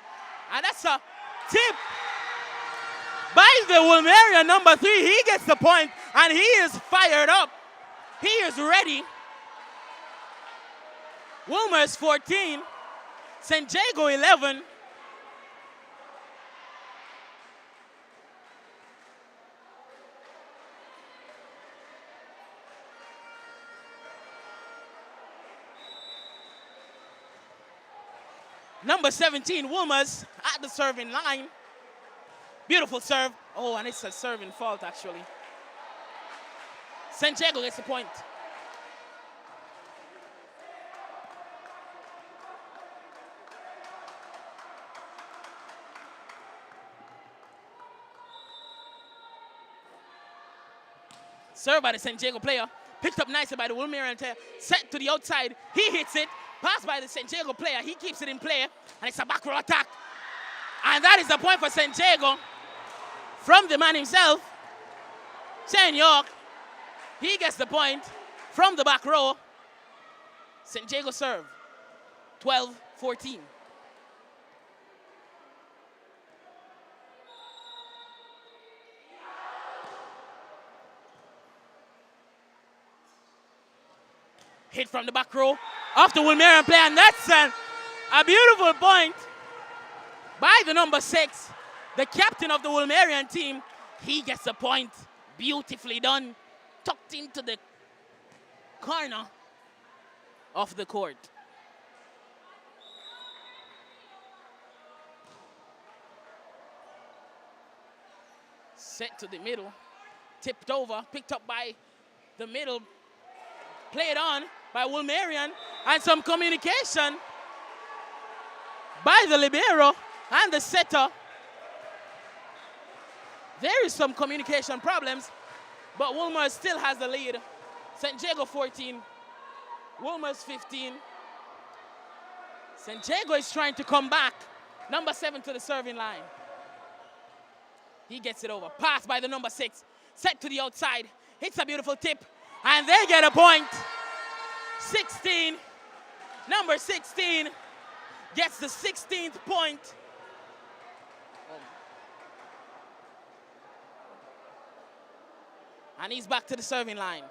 S3: And that's a tip by the Wolmerian number 3. He gets the point. And he is fired up. He is ready. Wolmer's 14. San Diego 11. Number 17, Wolmer's at the serving line. Beautiful serve. Oh, and it's a serving fault, actually. San Diego gets the point. Served by the San Diego player. Picked up nicely by the Wolmerian player. Set to the outside. He hits it. Pass by the San Diego player. He keeps it in play. And it's a back row attack. And that is the point for San Diego. From the man himself, Shane York. He gets the point from the back row. San Diego serve. 12-14. Hit from the back row off the Wilmerian player, and that's a beautiful point by the number 6, the captain of the Wilmerian team. He gets a point. Beautifully done. Tucked into the corner of the court. Set to the middle. Tipped over. Picked up by the middle. Played on by Wilmerian. And some communication by the libero and the setter. There is some communication problems, but Wolmer's still has the lead. St. Jago 14, Wolmer's 15. St. Jago is trying to come back. Number 7 to the serving line. He gets it over. Pass by the number 6. Set to the outside. Hits a beautiful tip. And they get a point. 16. Number 16 gets the 16th point. And he's back to the serving line.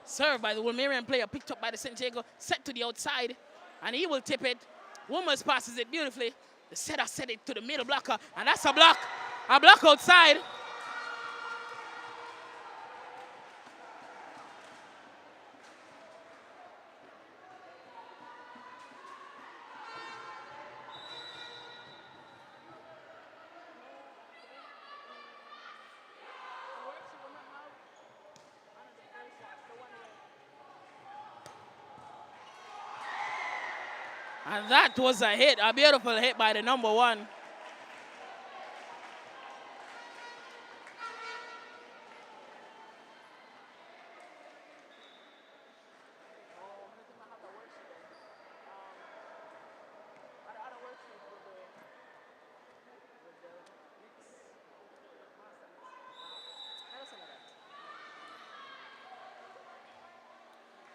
S3: Served by the Wilmerian player, picked up by the St. Jago, set to the outside, and he will tip it. Wolmer's passes it beautifully. The setter set it to the middle blocker, and that's a block. A block outside. And that was a hit, a beautiful hit by the number 1.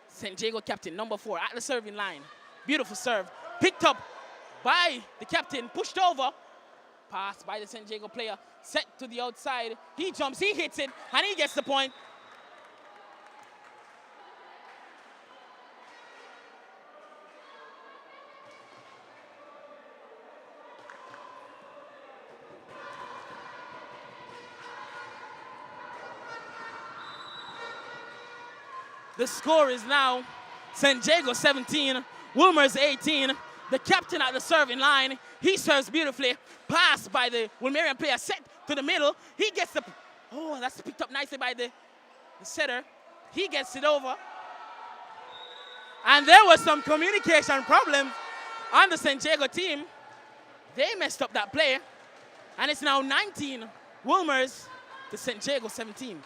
S3: St. Jago captain, number 4, at the serving line. Beautiful serve. Picked up by the captain, pushed over. Passed by the St. Jago player, set to the outside. He jumps, he hits it, and he gets the point. The score is now St. Jago 17, Wolmer's 18. The captain at the serving line, he serves beautifully. Pass by the Wilmerian player, set to the middle. He gets the, oh, that's picked up nicely by the setter. He gets it over. And there was some communication problems on the St. Jago team. They messed up that play. And it's now 19 Wolmer's to St. Jago 17.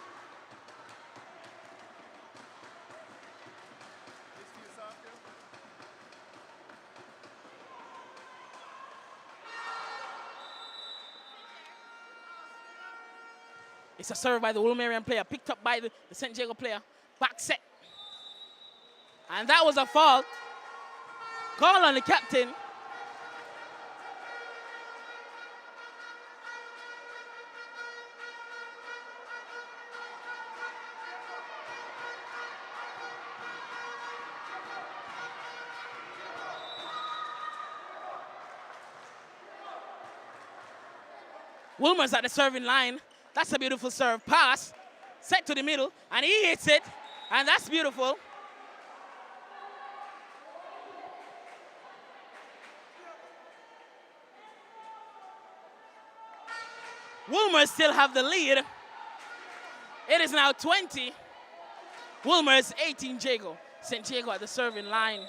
S3: It's a serve by the Wilmerian player, picked up by the St. Jago player. Back set. And that was a fault. Call on the captain. Wolmer's at the serving line. That's a beautiful serve. Pass, set to the middle, and he hits it, and that's beautiful. Wolmer still have the lead. It is now 20 Wilmer's 18, Jago. St. Jago at the serving line.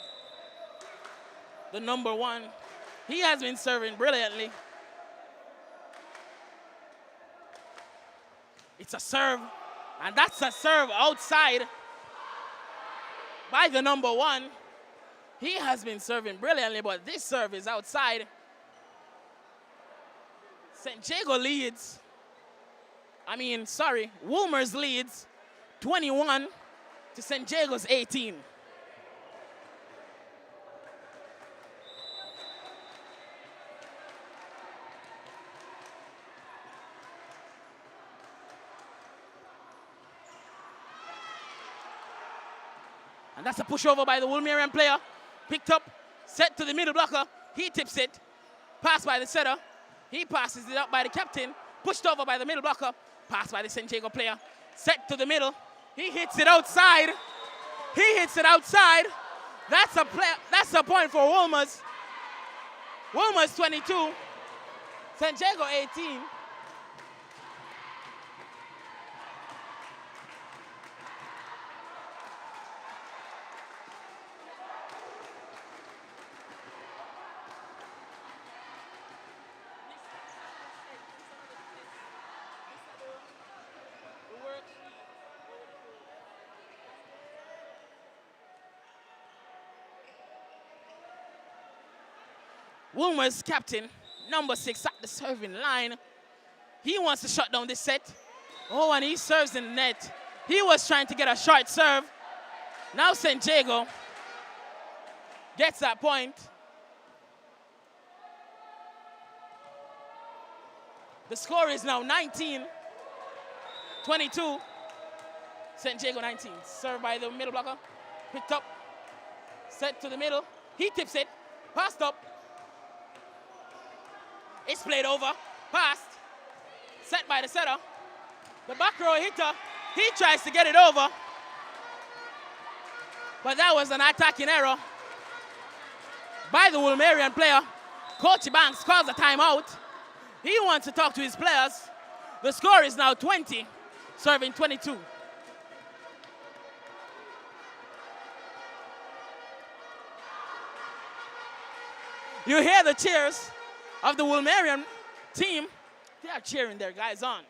S3: The number 1. He has been serving brilliantly. It's a serve, and that's a serve outside by the number 1. He has been serving brilliantly, but this serve is outside. St. Jago leads. Wilmer's leads 21 to St. Jago's 18. And that's a pushover by the Woolmerian player. Picked up, set to the middle blocker. He tips it. Pass by the setter. He passes it up by the captain. Pushed over by the middle blocker. Pass by the St. Jago player. Set to the middle. He hits it outside. That's a point for Wolmer's. Wolmer's 22. St. Jago 18. Wolmer's captain, number 6, at the serving line. He wants to shut down this set. Oh, and he serves in the net. He was trying to get a short serve. Now St. Jago gets that point. The score is now 19-22. St. Jago 19. Served by the middle blocker. Picked up. Set to the middle. He tips it. Passed up. It's played over. Passed. Set by the setter. The back row hitter. He tries to get it over. But that was an attacking error by the Woolmerian player. Coach Banks calls a timeout. He wants to talk to his players. The score is now 20, serving 22. You hear the cheers of the Woolmerian team. They are cheering their guys on.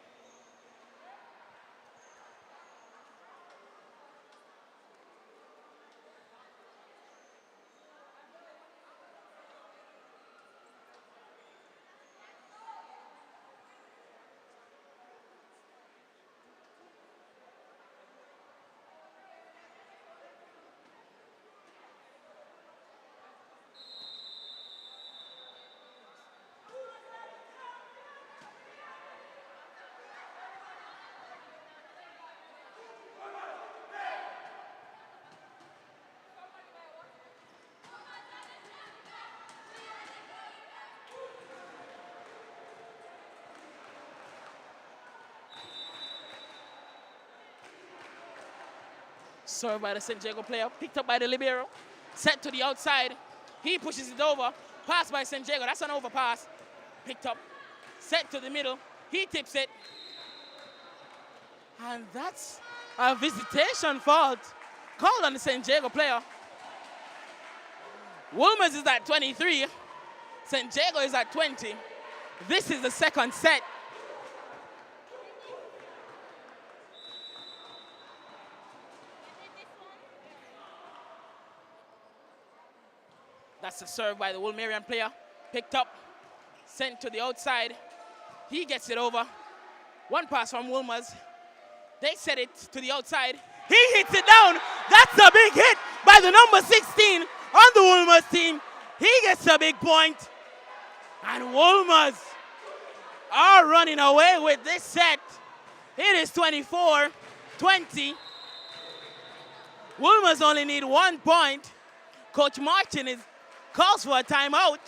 S3: Served by the St. Jago player, picked up by the libero, set to the outside. He pushes it over, pass by St. Jago, that's an overpass. Picked up, set to the middle, he tips it. And that's a visitation fault called on the St. Jago player. Wolmer's is at 23, St. Jago is at 20. This is the second set. That's a serve by the Woolmerian player. Picked up, sent to the outside. He gets it over. One pass from Wolmer's. They set it to the outside. He hits it down. That's a big hit by the number 16 on the Wolmer's team. He gets a big point. And Wolmer's are running away with this set. It is 24-20. Wolmer's only need 1 point. Coach Martin calls for a timeout.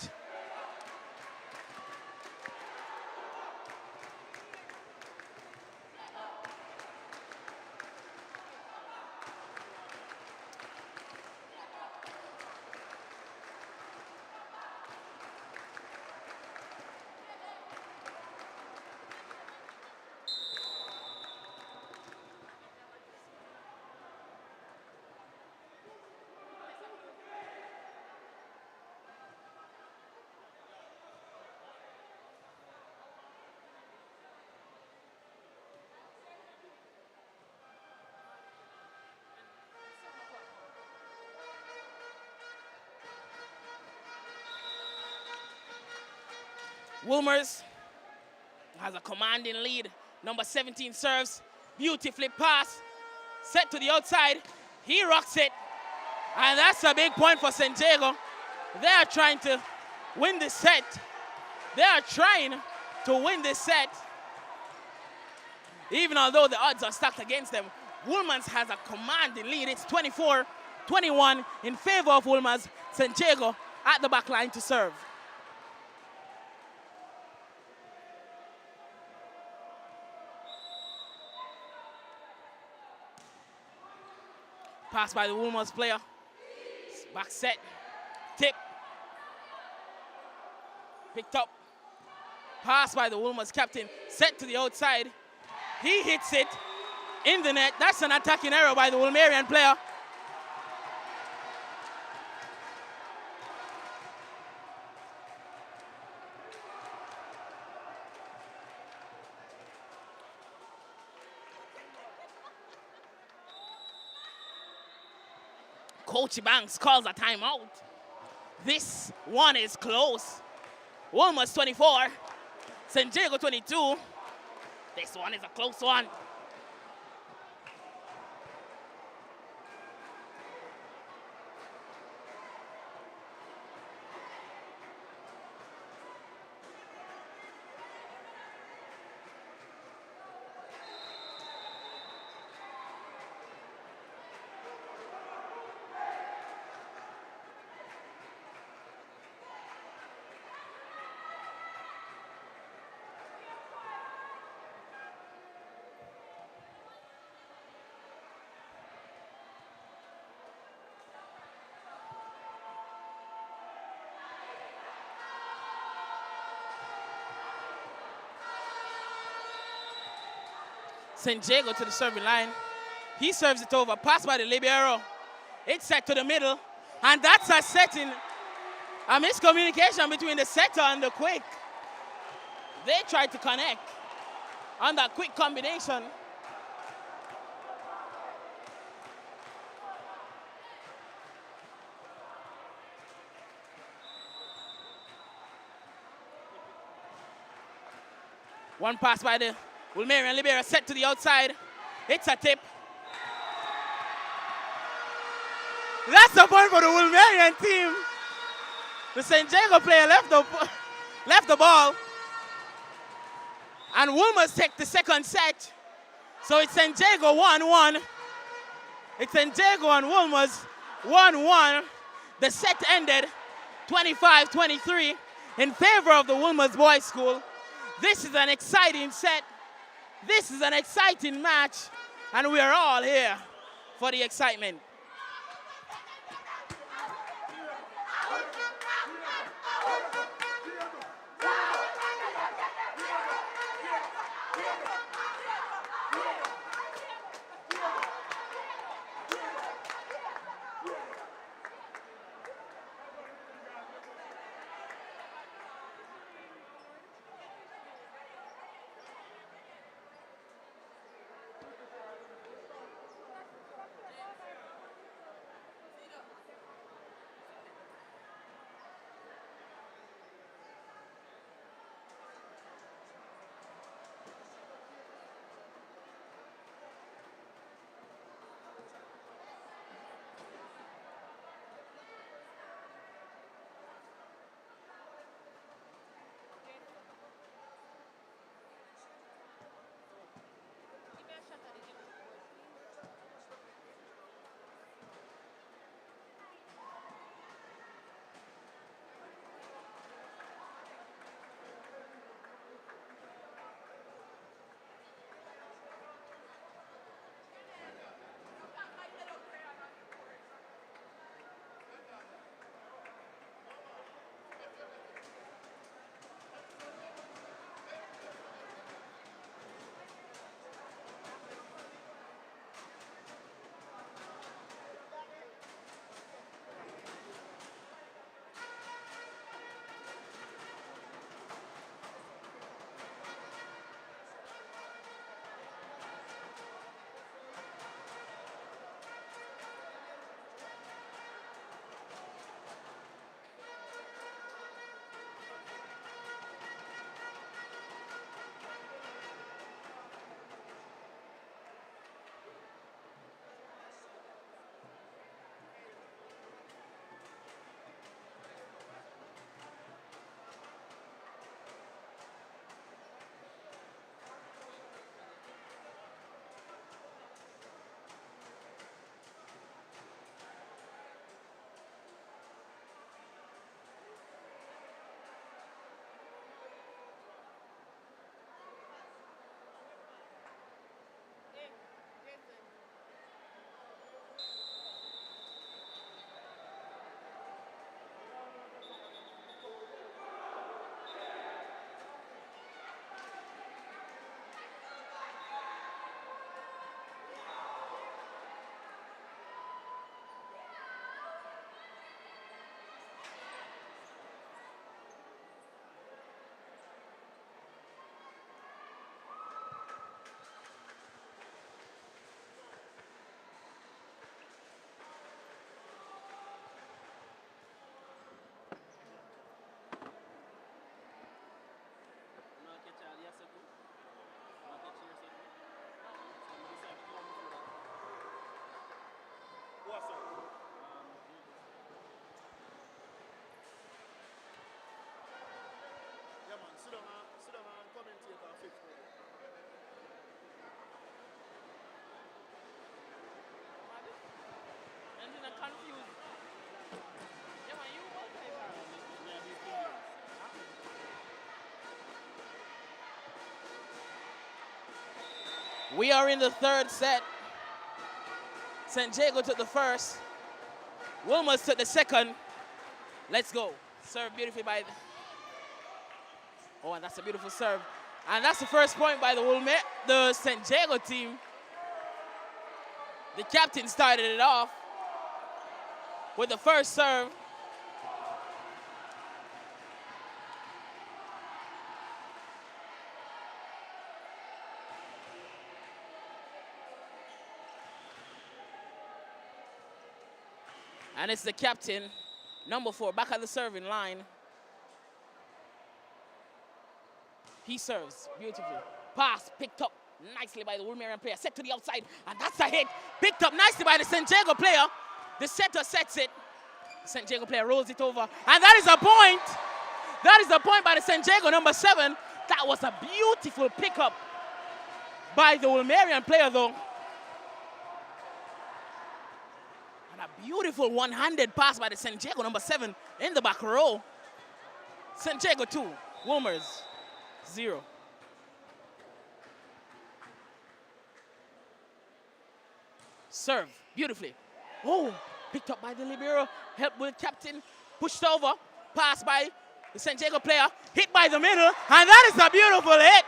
S3: Wilmers has a commanding lead. Number 17 serves, beautifully pass, set to the outside. He rocks it, and that's a big point for San Diego. They are trying to win this set. They are trying to win this set. Even although the odds are stacked against them, Woolmans has a commanding lead. It's 24-21 in favor of Woolmans. San Diego at the back line to serve. Pass by the Woolmans player. Back set. Tip. Picked up. Pass by the Woolmans captain. Set to the outside. He hits it in the net. That's an attacking error by the Woolmerian player. Coach Banks calls a timeout. This one is close. Woolmans 24, San Diego 22. This one is a close one. San Diego to the serving line. He serves it over. Pass by the libero. It's set to the middle. And that's a setting, a miscommunication between the setter and the quick. They tried to connect on that quick combination. One pass by the Woolmerian libero, set to the outside. It's a tip. That's a point for the Woolmerian team. The San Diego player left the ball. And Woolmers take the second set. So it's San Diego 1-1. It's San Diego and Woolmers 1-1. The set ended 25-23 in favor of the Woolmers Boys School. This is an exciting set. This is an exciting match, and we are all here for the excitement. We are in the third set. San Diego took the first. Wilmers took the second. Let's go. Serve beautifully by oh, and that's a beautiful serve. And that's the first point by the San Diego team. The captain started it off with the first serve. And it's the captain, number 4, back at the serving line. He serves beautifully. Pass picked up nicely by the Woolmerian player. Set to the outside, and that's a hit. Picked up nicely by the San Diego player. The setter sets it. The San Diego player rolls it over, and that is a point. That is a point by the San Diego, number 7. That was a beautiful pickup by the Woolmerian player, though. And a beautiful one-handed pass by the San Diego, number 7, in the back row. San Diego 2, Wolmers 0. Serve beautifully. Oh, picked up by the libero. Help with captain. Pushed over. Pass by the San Diego player. Hit by the middle. And that is a beautiful hit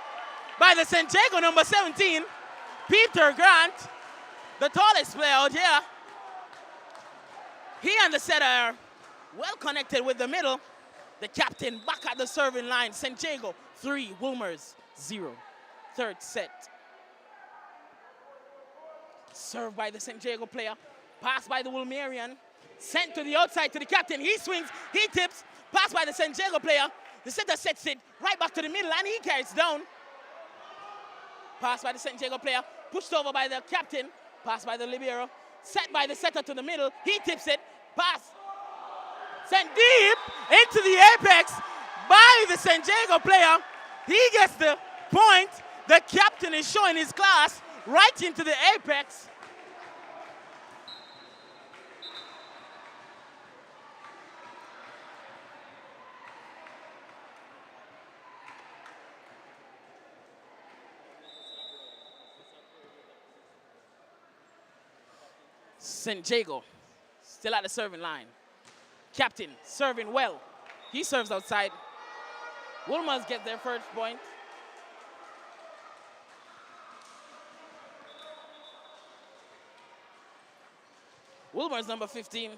S3: by the San Diego number 17, Peter Grant, the tallest player out here. He and the setter are well connected with the middle. The captain back at the serving line. San Diego 3, Wolmers 0. Third set. Served by the San Diego player. Pass by the Woolmerian. Sent to the outside to the captain. He swings. He tips. Pass by the San Diego player. The setter sets it right back to the middle and he carries down. Pass by the San Diego player. Pushed over by the captain. Pass by the libero. Set by the setter to the middle. He tips it. Pass. Sent deep into the apex by the San Diego player. He gets the point. The captain is showing his class right into the apex. San Diego still at the serving line. Captain serving well. He serves outside. Wolmers get their first point. Wolmers number 15,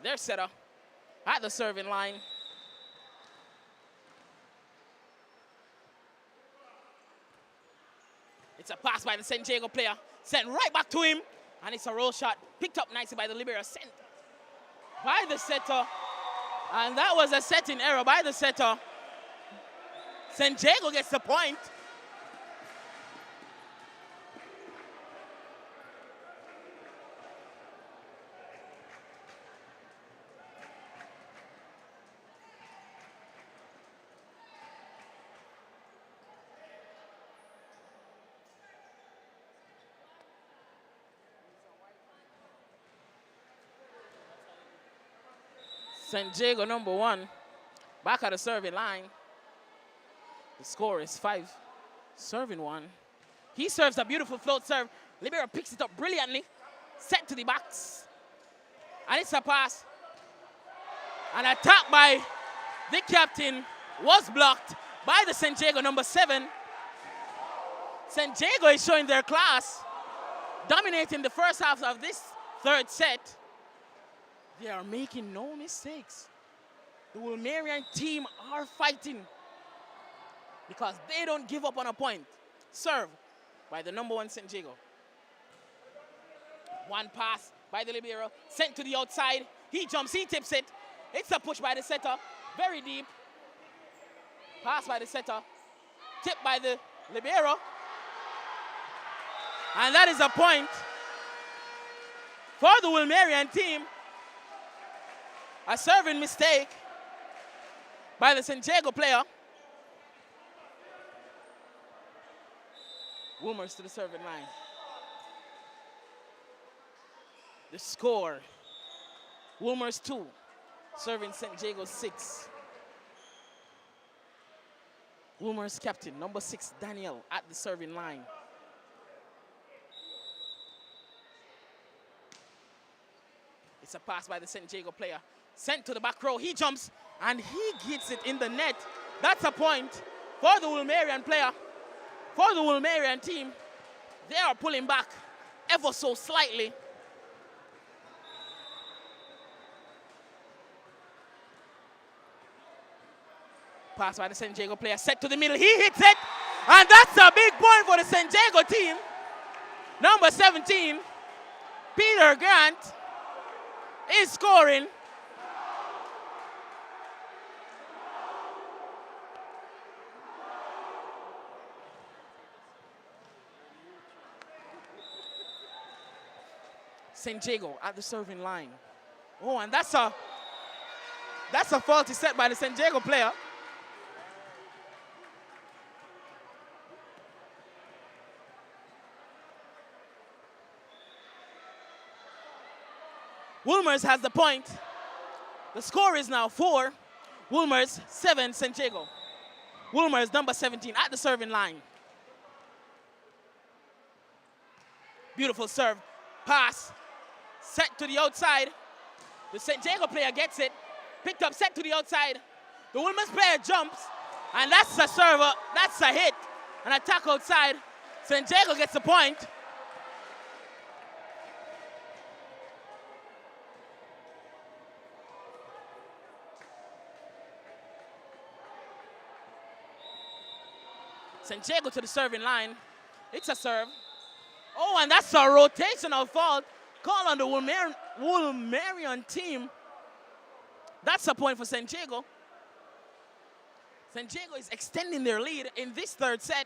S3: their setter at the serving line. It's a pass by the San Diego player. Sent right back to him. And it's a roll shot. Picked up nicely by the libero. Sent by the setter. And that was a setting error by the setter. San Diego gets the point. San Diego number 1, back at the serving line. The score is 5, serving 1. He serves a beautiful float serve. Libero picks it up brilliantly. Set to the box. And it's a pass. An attack by the captain was blocked by the San Diego number 7. San Diego is showing their class, dominating the first half of this third set. They are making no mistakes. The Woolmerian team are fighting because they don't give up on a point. Serve by the number 1 San Diego. One pass by the libero, sent to the outside. He jumps, he tips it. It's a push by the setter, very deep. Pass by the setter, tip by the libero. And that is a point for the Woolmerian team. A serving mistake by the San Diego player. Wolmers to the serving line. The score, Wolmers 2, serving San Diego 6. Wolmers captain, number 6, Daniel, at the serving line. It's a pass by the St. Jago player. Sent to the back row. He jumps and he hits it in the net. That's a point for the Woolmerian player. For the Woolmerian team. They are pulling back ever so slightly. Pass by the St. Jago player, set to the middle, he hits it, and that's a big point for the St. Jago team. Number 17, Peter Grant, is scoring. St. Jago at the serving line. Oh, and that's a faulty set by the St. Jago player. Wolmer's has the point. The score is now 4. Wolmer's 7, St. Jago. Wolmer's number 17 at the serving line. Beautiful serve. Pass. Set to the outside. The St. Jago player gets it. Picked up, set to the outside. The Wolmer's player jumps. And that's a server. That's a hit. An attack outside. St. Jago gets the point. St. Jago to the serving line. It's a serve. Oh, and that's a rotational fault. Call on the Woolmerian team. That's a point for St. Jago. St. Jago is extending their lead in this third set.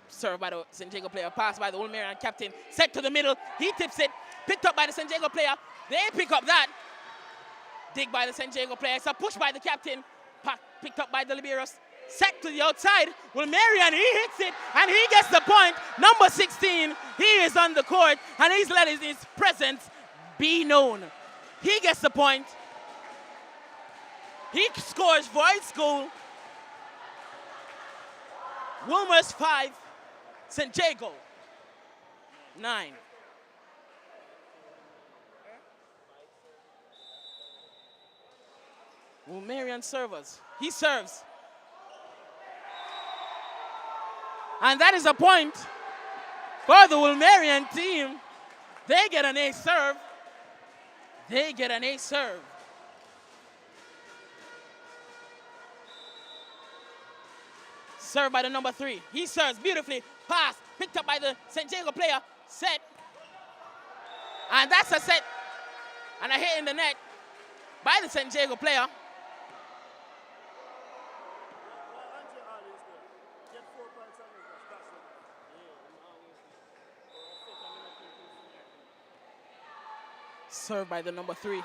S3: Served by the St. Jago player, pass by the Woolmerian captain, set to the middle, he tips it, picked up by the St. Jago player, they pick up that. Dig by the St. Jago player, it's a push by the captain, picked up by the liberos, set to the outside, Woolmerian, he hits it, and he gets the point. Number 16, he is on the court, and he's let his presence be known. He gets the point. He scores for his goal. Wolmer's 5. St. Jago, 9. Woolmerian servers. He serves. And that is a point for the Woolmerian team. They get an ace serve. They get an ace serve. Served by the number 3. He serves beautifully. Pass. Picked up by the St. Jago player. Set. And that's a set. And a hit in the net by the St. Jago player. Served by the number 3.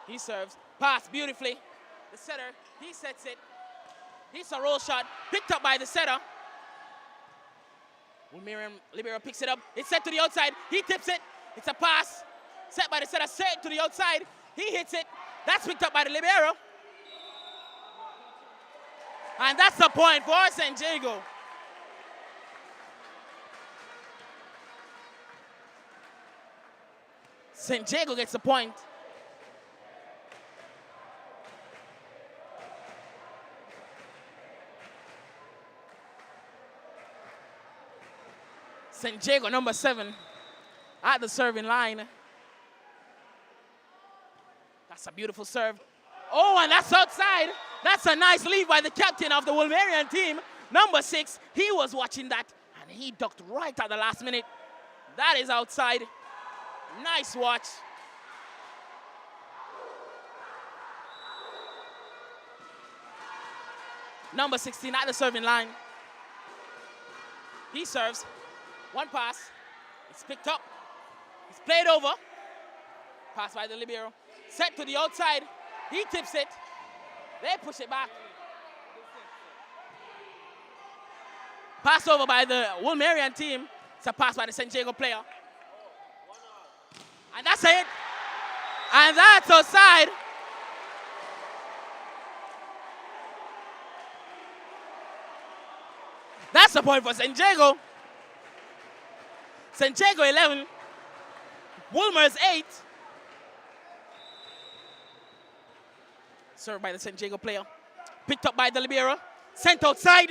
S3: He serves. Pass beautifully. The setter. He sets it. It's a roll shot, picked up by the setter. Woolmerian libero picks it up. It's set to the outside. He tips it. It's a pass. Set by the setter, set to the outside. He hits it. That's picked up by the libero. And that's the point for St. Jago. St. Jago gets the point. St. Jago, number 7, at the serving line. That's a beautiful serve. Oh, and that's outside. That's a nice lead by the captain of the Woolmerian team. Number 6, he was watching that, and he ducked right at the last minute. That is outside. Nice watch. Number 16 at the serving line. He serves. One pass. It's picked up. It's played over. Pass by the libero. Set to the outside. He tips it. They push it back. Pass over by the Woolmerian team. It's a pass by the St. Jago player. And that's it. And that's outside. That's the point for San Diego. San Diego 11. Wolmer's 8. Served by the San Diego player. Picked up by the libero. Sent outside.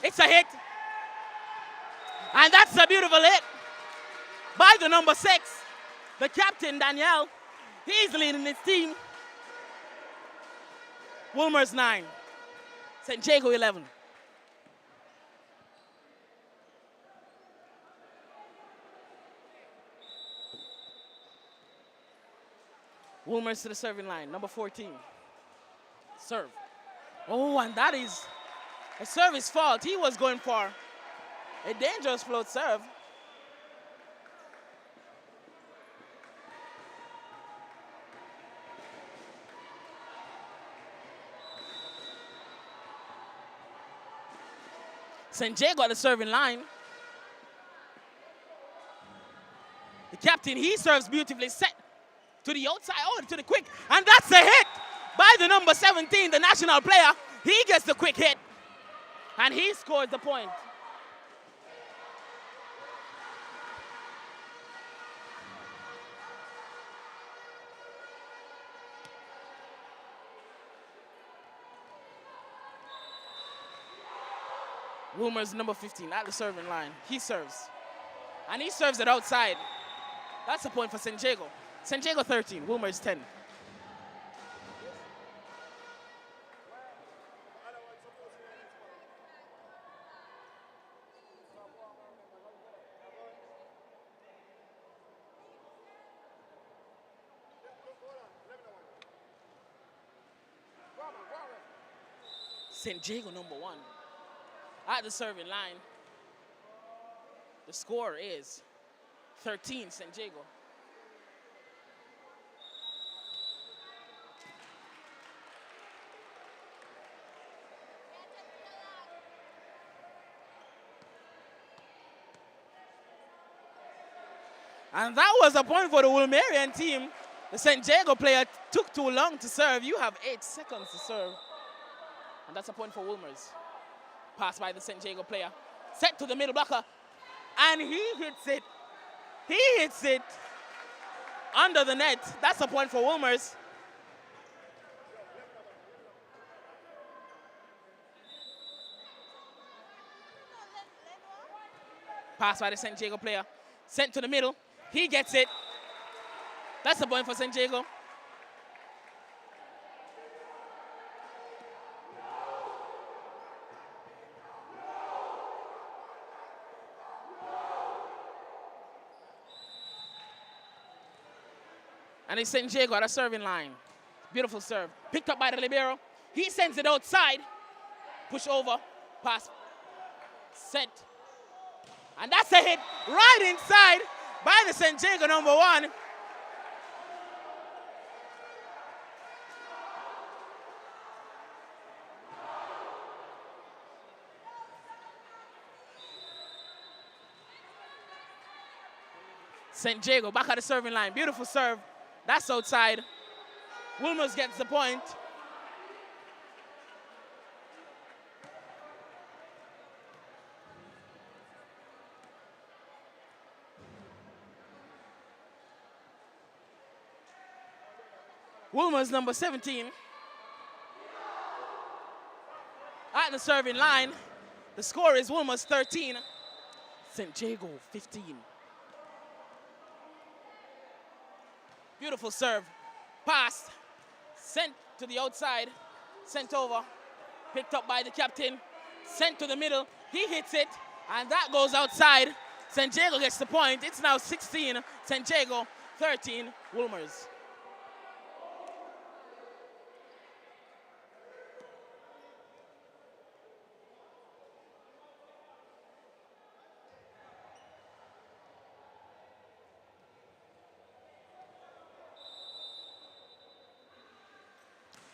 S3: It's a hit. And that's a beautiful hit by the number 6. The captain, Danielle. He's leading his team. Wolmer's 9. San Diego 11. Wolmer's to the serving line, number 14. Serve. Oh, and that is a service fault. He was going for a dangerous float serve. San Diego at the serving line. The captain, he serves beautifully, set to the outside, oh, to the quick, and that's a hit by the number 17, the national player. He gets the quick hit, and he scores the point. Wolmer's number 15 at the serving line. He serves. And he serves it outside. That's a point for San Diego. San Diego 13, Wolmer's 10. San Diego number 1 at the serving line. The score is 13, San Diego. And that was a point for the Wolmerian team. The San Diego player took too long to serve. You have 8 seconds to serve. And that's a point for Wolmer's. Pass by the San Diego player. Set to the middle blocker. And he hits it. He hits it under the net. That's a point for Wolmer's. Pass by the San Diego player. Sent to the middle. He gets it. That's a point for San Diego. And it's San Diego at a serving line. Beautiful serve. Picked up by the libero. He sends it outside. Push over. Pass. Set. And that's a hit right inside by the San Diego number 1. San Diego back at the serving line. Beautiful serve. That's outside. Wolmer's gets the point. Wolmer's number 17 at the serving line. The score is Wolmer's 13, San Diego 15. Beautiful serve. Passed. Sent to the outside. Sent over. Picked up by the captain. Sent to the middle. He hits it. And that goes outside. San Diego gets the point. It's now 16. San Diego 13. Wolmer's.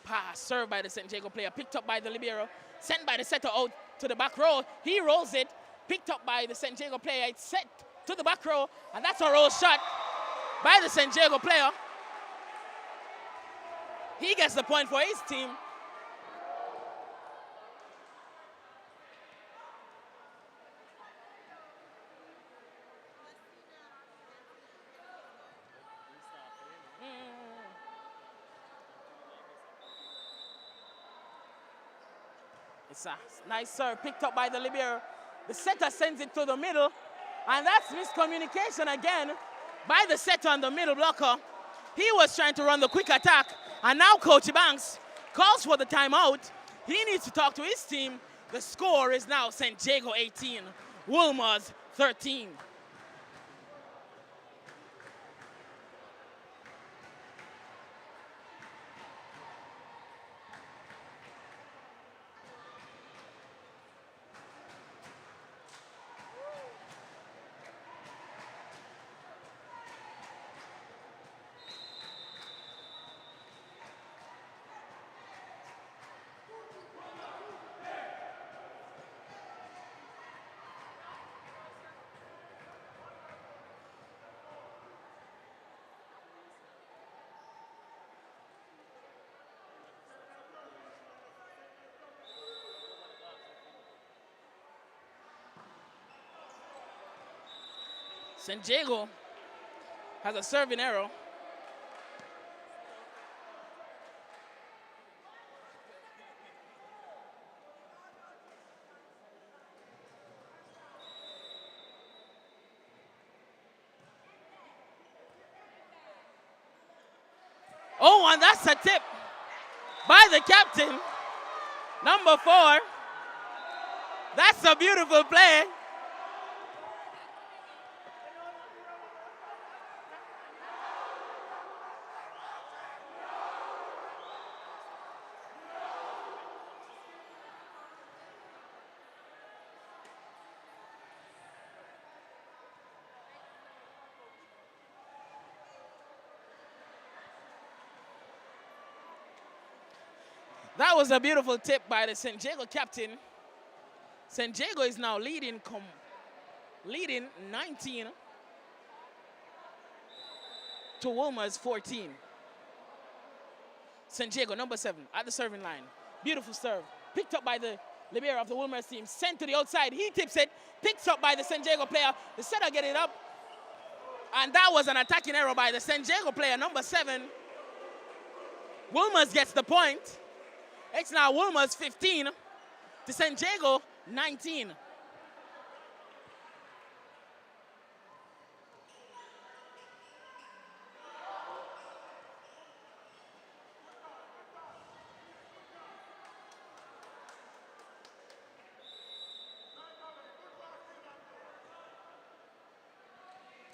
S3: Pass, served by the San Diego player, picked up by the libero, sent by the setter out to the back row. He rolls it, picked up by the San Diego player. It's set to the back row, and that's a roll shot by the San Diego player. He gets the point for his team. It's a nice serve picked up by the libero. The setter sends it to the middle, and that's miscommunication again by the setter on the middle blocker. He was trying to run the quick attack, and now Coach Banks calls for the timeout. He needs to talk to his team. The score is now St. Jago 18, Wolmer's 13. St. Jago has a serving error. Oh, and that's a tip by the captain, number 4. That's a beautiful play. That was a beautiful tip by the St. Jago captain. St. Jago is now leading 19 to Wolmer's 14. St. Jago, number 7, at the serving line. Beautiful serve. Picked up by the libero of the Wolmer's team. Sent to the outside. He tips it. Picked up by the St. Jago player. The setter get it up. And that was an attacking error by the St. Jago player, number 7. Wolmer's gets the point. It's now Wolmer's 15 to St. Jago 19.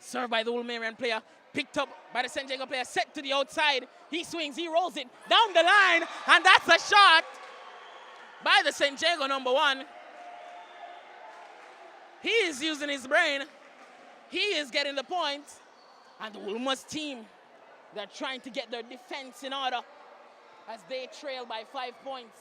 S3: Served by the Wolmerian player, picked up by the St. Jago player, set to the outside. He swings, he rolls it down the line, and that's a shot by the St. Jago number 1. He is using his brain. He is getting the point. And the Wolmer's team, they're trying to get their defense in order as they trail by 5 points.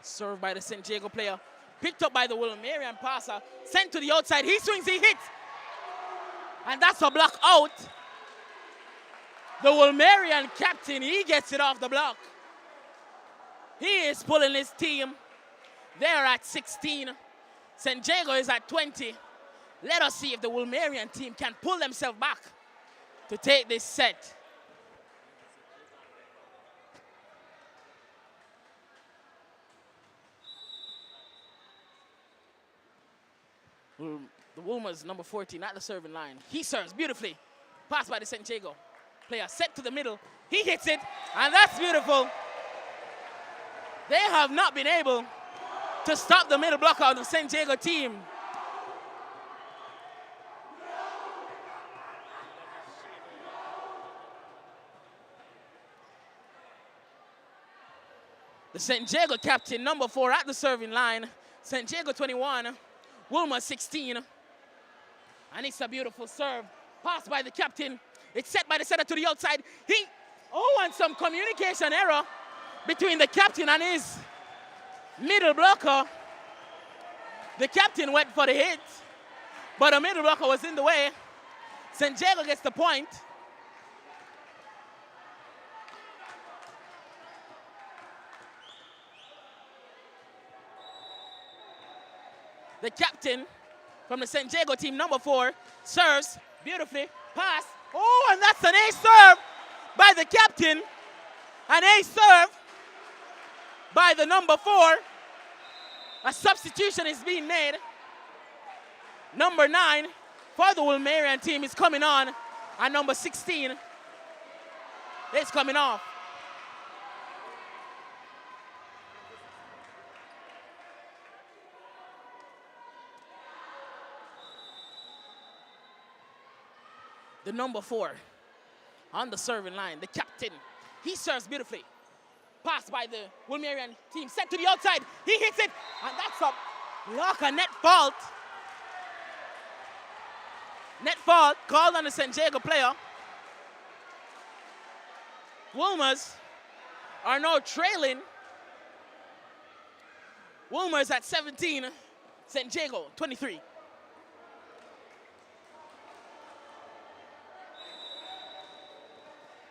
S3: Served by the St. Jago player, picked up by the Wolmerian passer, sent to the outside. He swings, he hits. And that's a block out. The Wolmerian captain, he gets it off the block. He is pulling his team. They're at 16. St. Jago is at 20. Let us see if the Wolmerian team can pull themselves back to take this set. The Wolmer's number 14 at the serving line. He serves beautifully. Passed by the St. Jago player. Set to the middle. He hits it. And that's beautiful. They have not been able to stop the middle blocker of the St. Jago team. The St. Jago captain, number 4 at the serving line. St. Jago 21. Wolmer 16. And And it's a beautiful serve. Passed by the captain. It's set by the setter to the outside. And some communication error between the captain and his middle blocker. The captain went for the hit, but the middle blocker was in the way. San Diego gets the point. The captain from the San Diego team, number 4, serves beautifully. Pass. Oh, and that's an ace serve by the captain. An ace serve by the number 4. A substitution is being made. Number 9 for the Wilmerian team is coming on, and number 16 is coming off. The number 4 on the serving line, the captain. He serves beautifully. Passed by the Wilmerian team, set to the outside. He hits it, and that's a block, a net fault. Net fault called on the San Diego player. Wilmers are now trailing. Wilmers at 17, San Diego 23.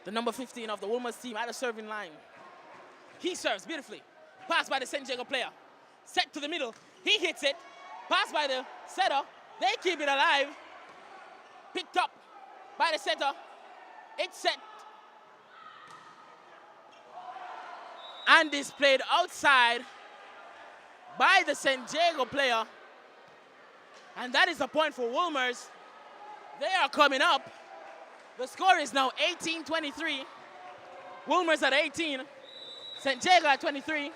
S3: The number 15 of the Wilmers team at the serving line. He serves beautifully. Passed by the San Diego player. Set to the middle. He hits it. Passed by the setter. They keep it alive. Picked up by the setter. It's set. And displayed outside by the San Diego player. And that is a point for Wilmers. They are coming up. The score is now 18-23. Wilmers at 18. San Diego at 23.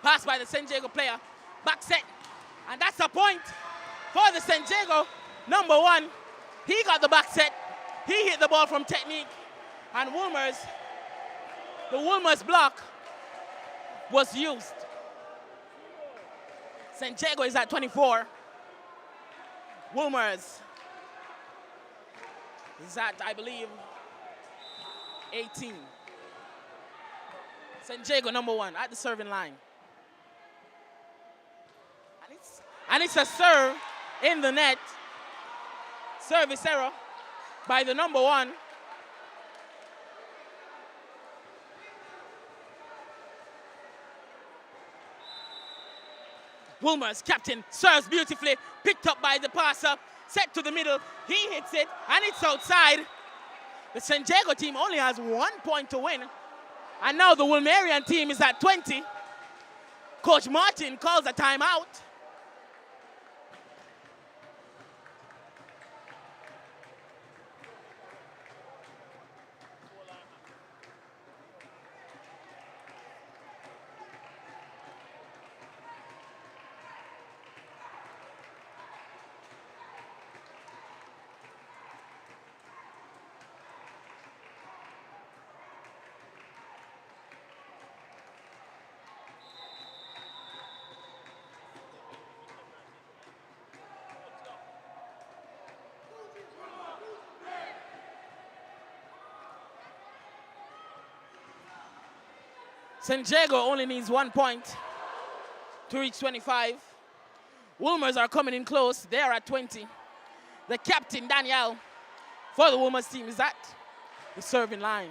S3: Pass by the San Diego player. Back set. And that's a point for the San Diego. Number 1. He got the back set. He hit the ball from technique. And the Wilmers block was used. San Diego is at 24. Wilmers is at, I believe, 18. San Diego, number 1, at the serving line. And it's a serve in the net. Service error by the number 1. Wilmers, captain, serves beautifully, picked up by the passer, set to the middle, he hits it, and it's outside. The San Diego team only has 1 point to win, and now the Wilmerian team is at 20. Coach Martin calls a timeout. San Diego only needs 1 point to reach 25. Wilmers are coming in close. They are at 20. The captain, Danielle, for the Wilmers team is at the serving line.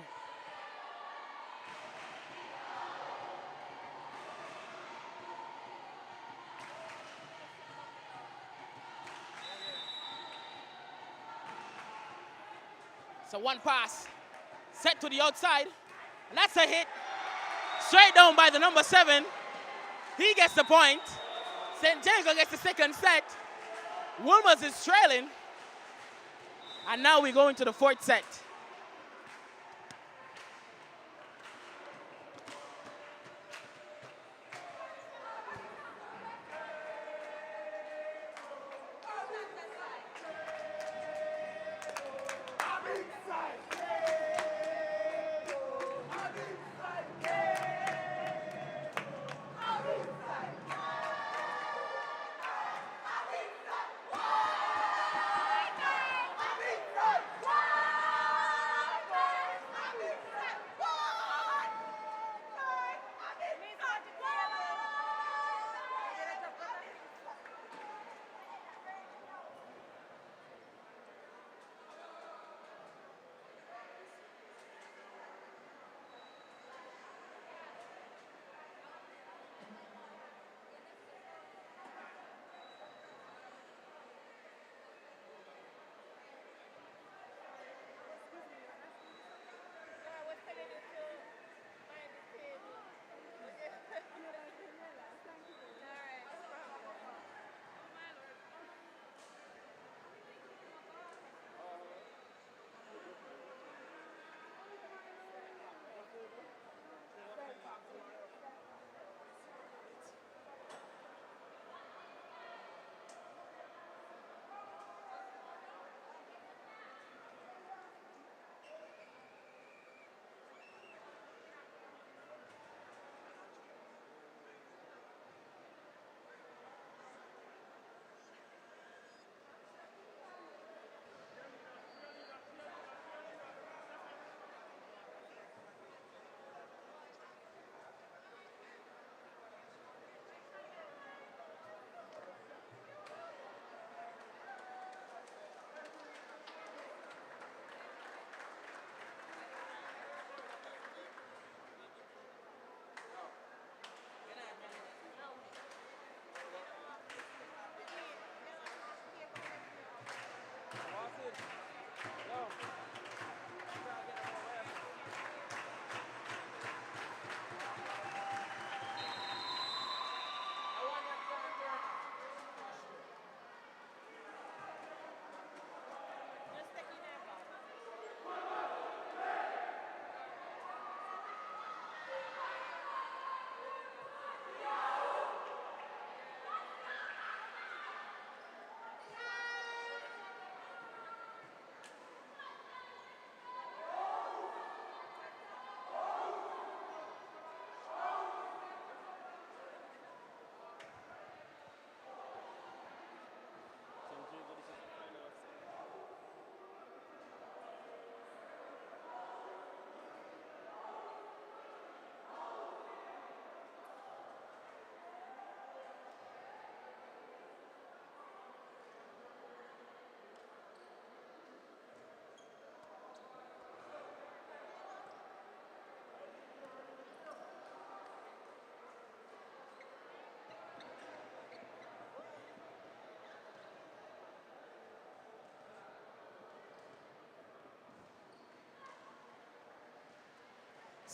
S3: So 1 pass, set to the outside, and that's a hit. Straight down by the number 7. He gets the point. San Diego gets the second set. Wilmers is trailing. And now we go into the 4th set.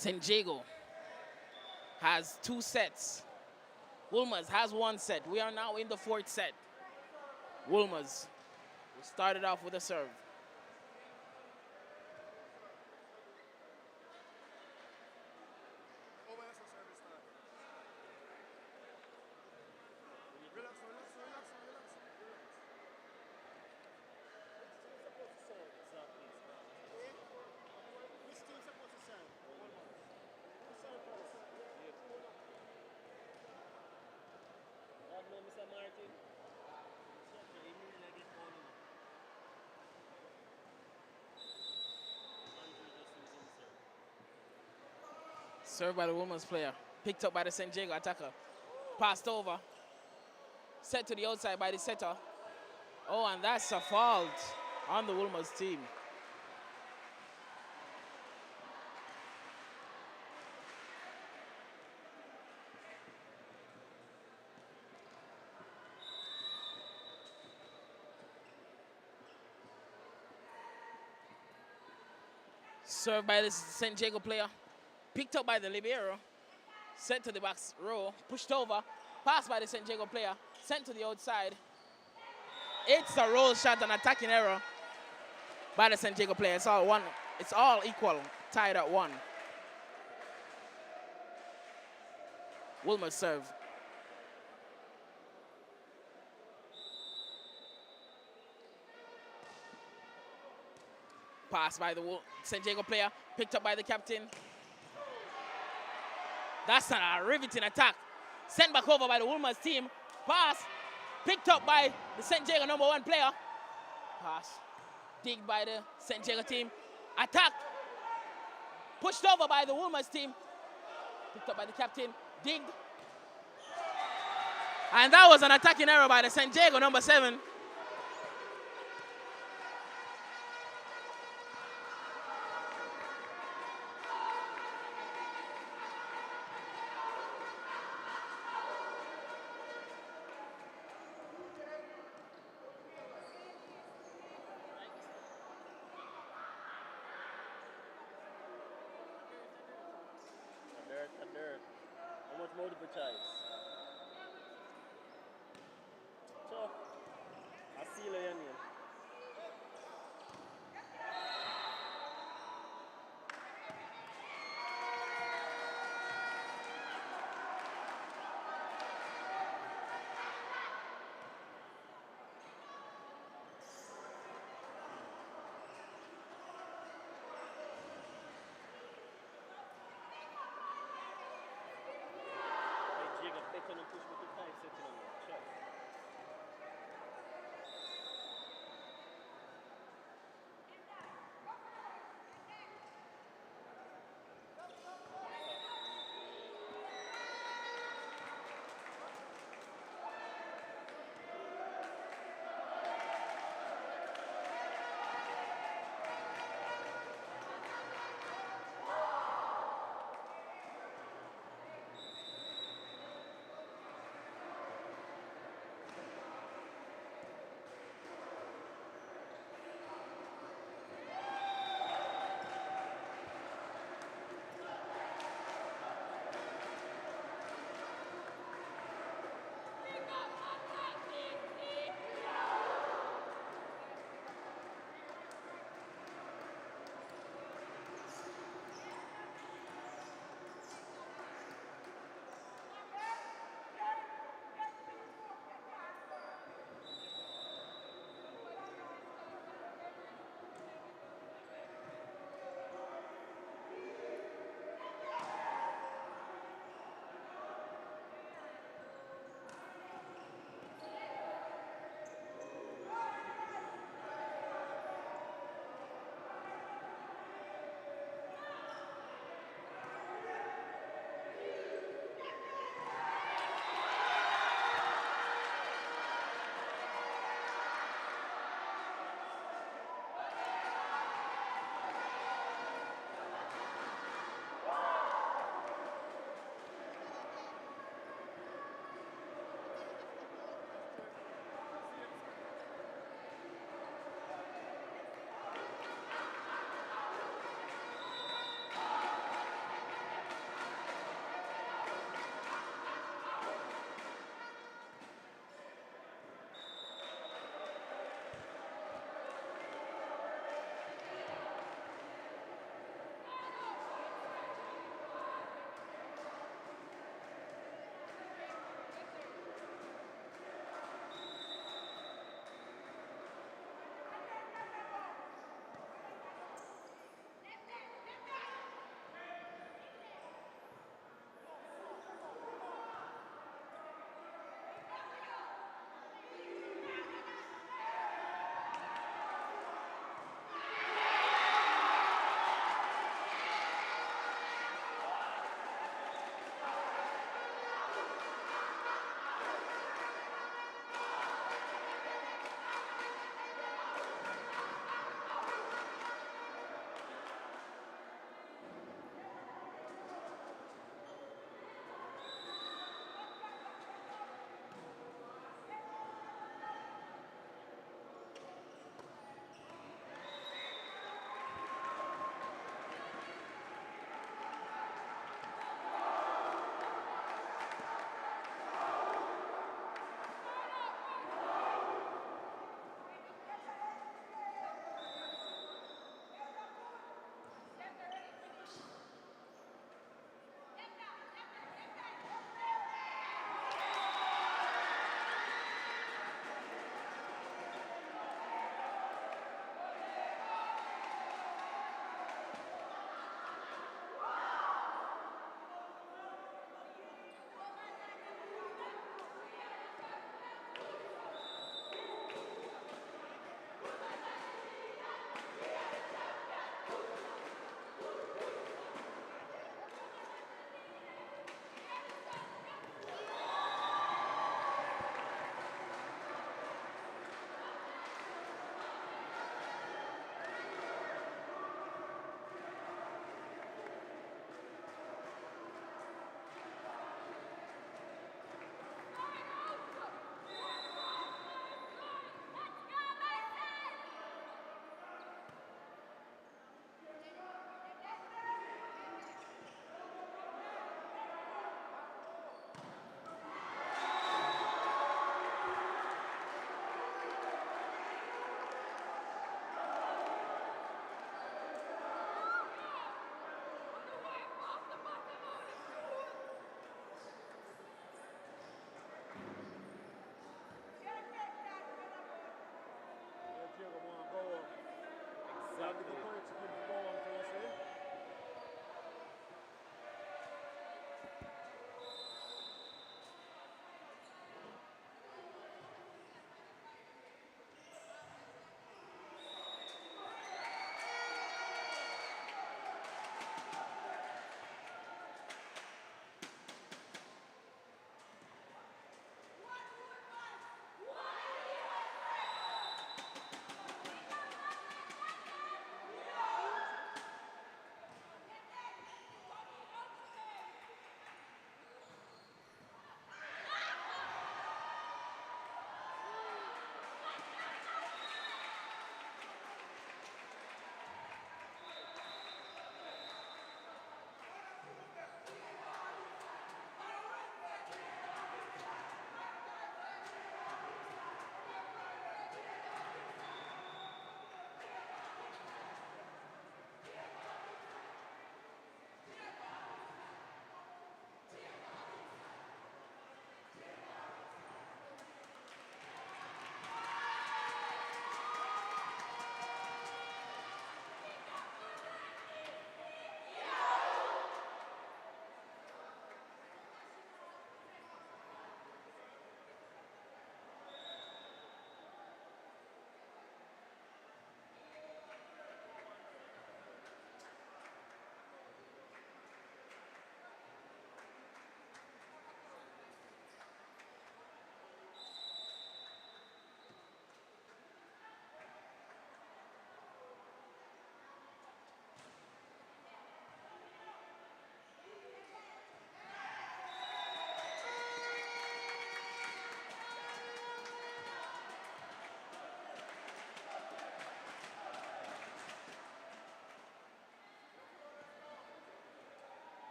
S3: St. Jago has 2 sets. Wolmer's has 1 set. We are now in the 4th set. Wolmer's started off with a serve. Served by the women's player. Picked up by the St. Jago attacker. Passed over. Set to the outside by the setter. Oh, and that's a fault on the Wolmer's team. Served by the St. Jago player. Picked up by the libero. Sent to the back row. Pushed over. Passed by the St. Jago player. Sent to the outside. It's a roll shot, an attacking error by the St. Jago player. It's all one. It's all equal. Tied at 1. Wilmer serve. Pass by the St. Jago player. Picked up by the captain. That's a riveting attack. Sent back over by the Wolmer's team. Pass. Picked up by the St. Jago number 1 player. Pass. Digged by the St. Jago team. Attack. Pushed over by the Wolmer's team. Picked up by the captain. Digged. And that was an attacking error by the St. Jago number 7.
S7: How much multiple choice? So, I see you later.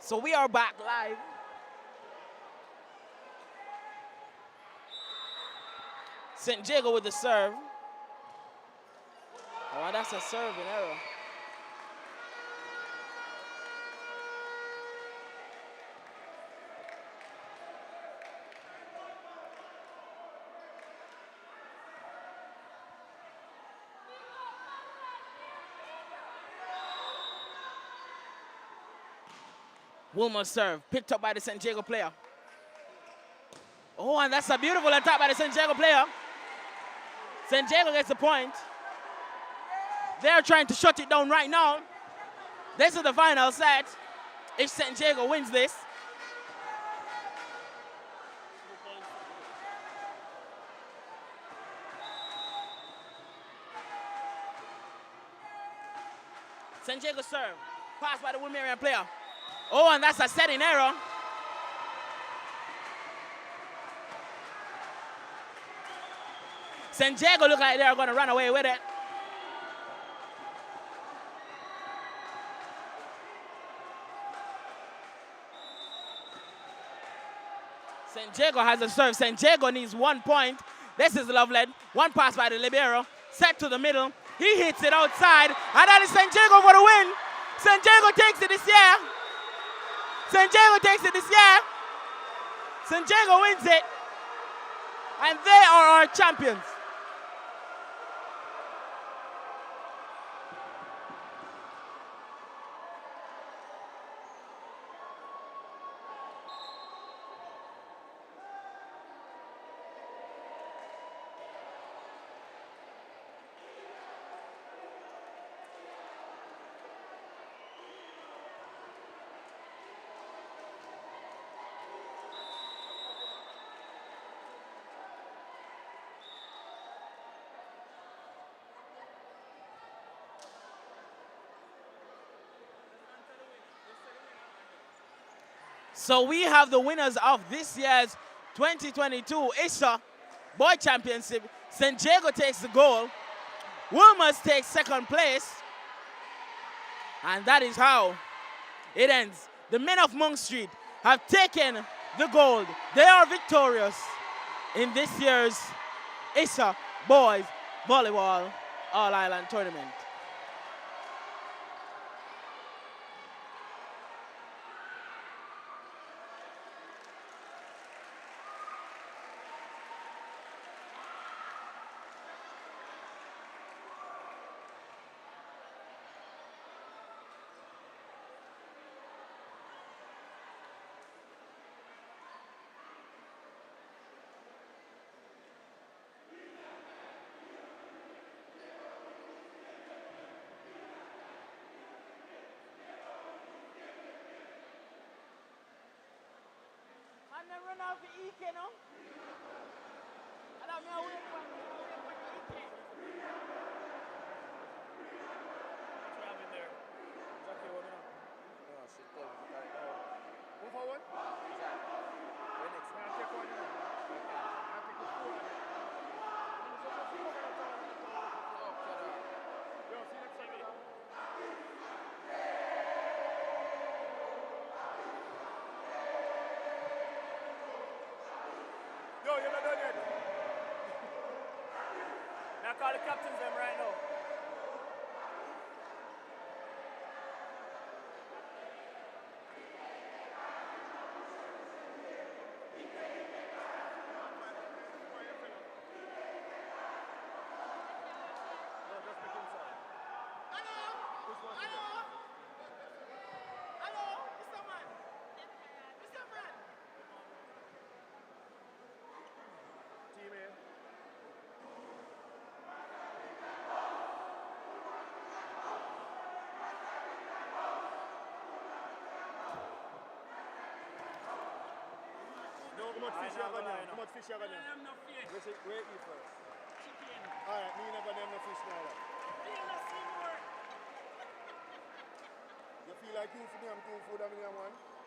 S1: So we are back live. St. Jago with the serve. Oh, that's a serving error. Wilmer's serve, picked up by the St. Jago player. Oh, and that's a beautiful attack by the St. Jago player. St. Jago gets the point. They're trying to shut it down right now. This is the final set. If St. Jago wins this. St. Jago serve, pass by the Wilmerian player. Oh, and that's a setting error. St. Jago look like they're going to run away with it. St. Jago has a serve. St. Jago needs 1 point. This is Loveland. One pass by the libero. Set to the middle. He hits it outside. And that is St. Jago for the win. St. Jago takes it this year. St. Jago takes it this year. St. Jago wins it. And they are our champions. So we have the winners of this year's 2022 Issa Boy Championship. St. Jago takes the gold. Wilmers takes second place. And that is how it ends. The men of Monk Street have taken the gold. They are victorious in this year's Issa Boys Volleyball All-Island Tournament. And then run off the EK, no? And I'm going to wait for the EK.
S7: What you have in there? Exactly what you know.
S2: No, she told me to carry it.
S7: Move forward.
S2: Exactly. When it's
S7: Now take one, you know. I'll pick the four. Yo, see next time, you know. Yo, you're not done yet. Now call the captains them right now. No, just pick inside. Which one is that? Team A. No, how much fish you have on you? How much fish you have on you? Where eat first? Alright, me never name no fish now. You feel like you for me, I'm too food, I'm one?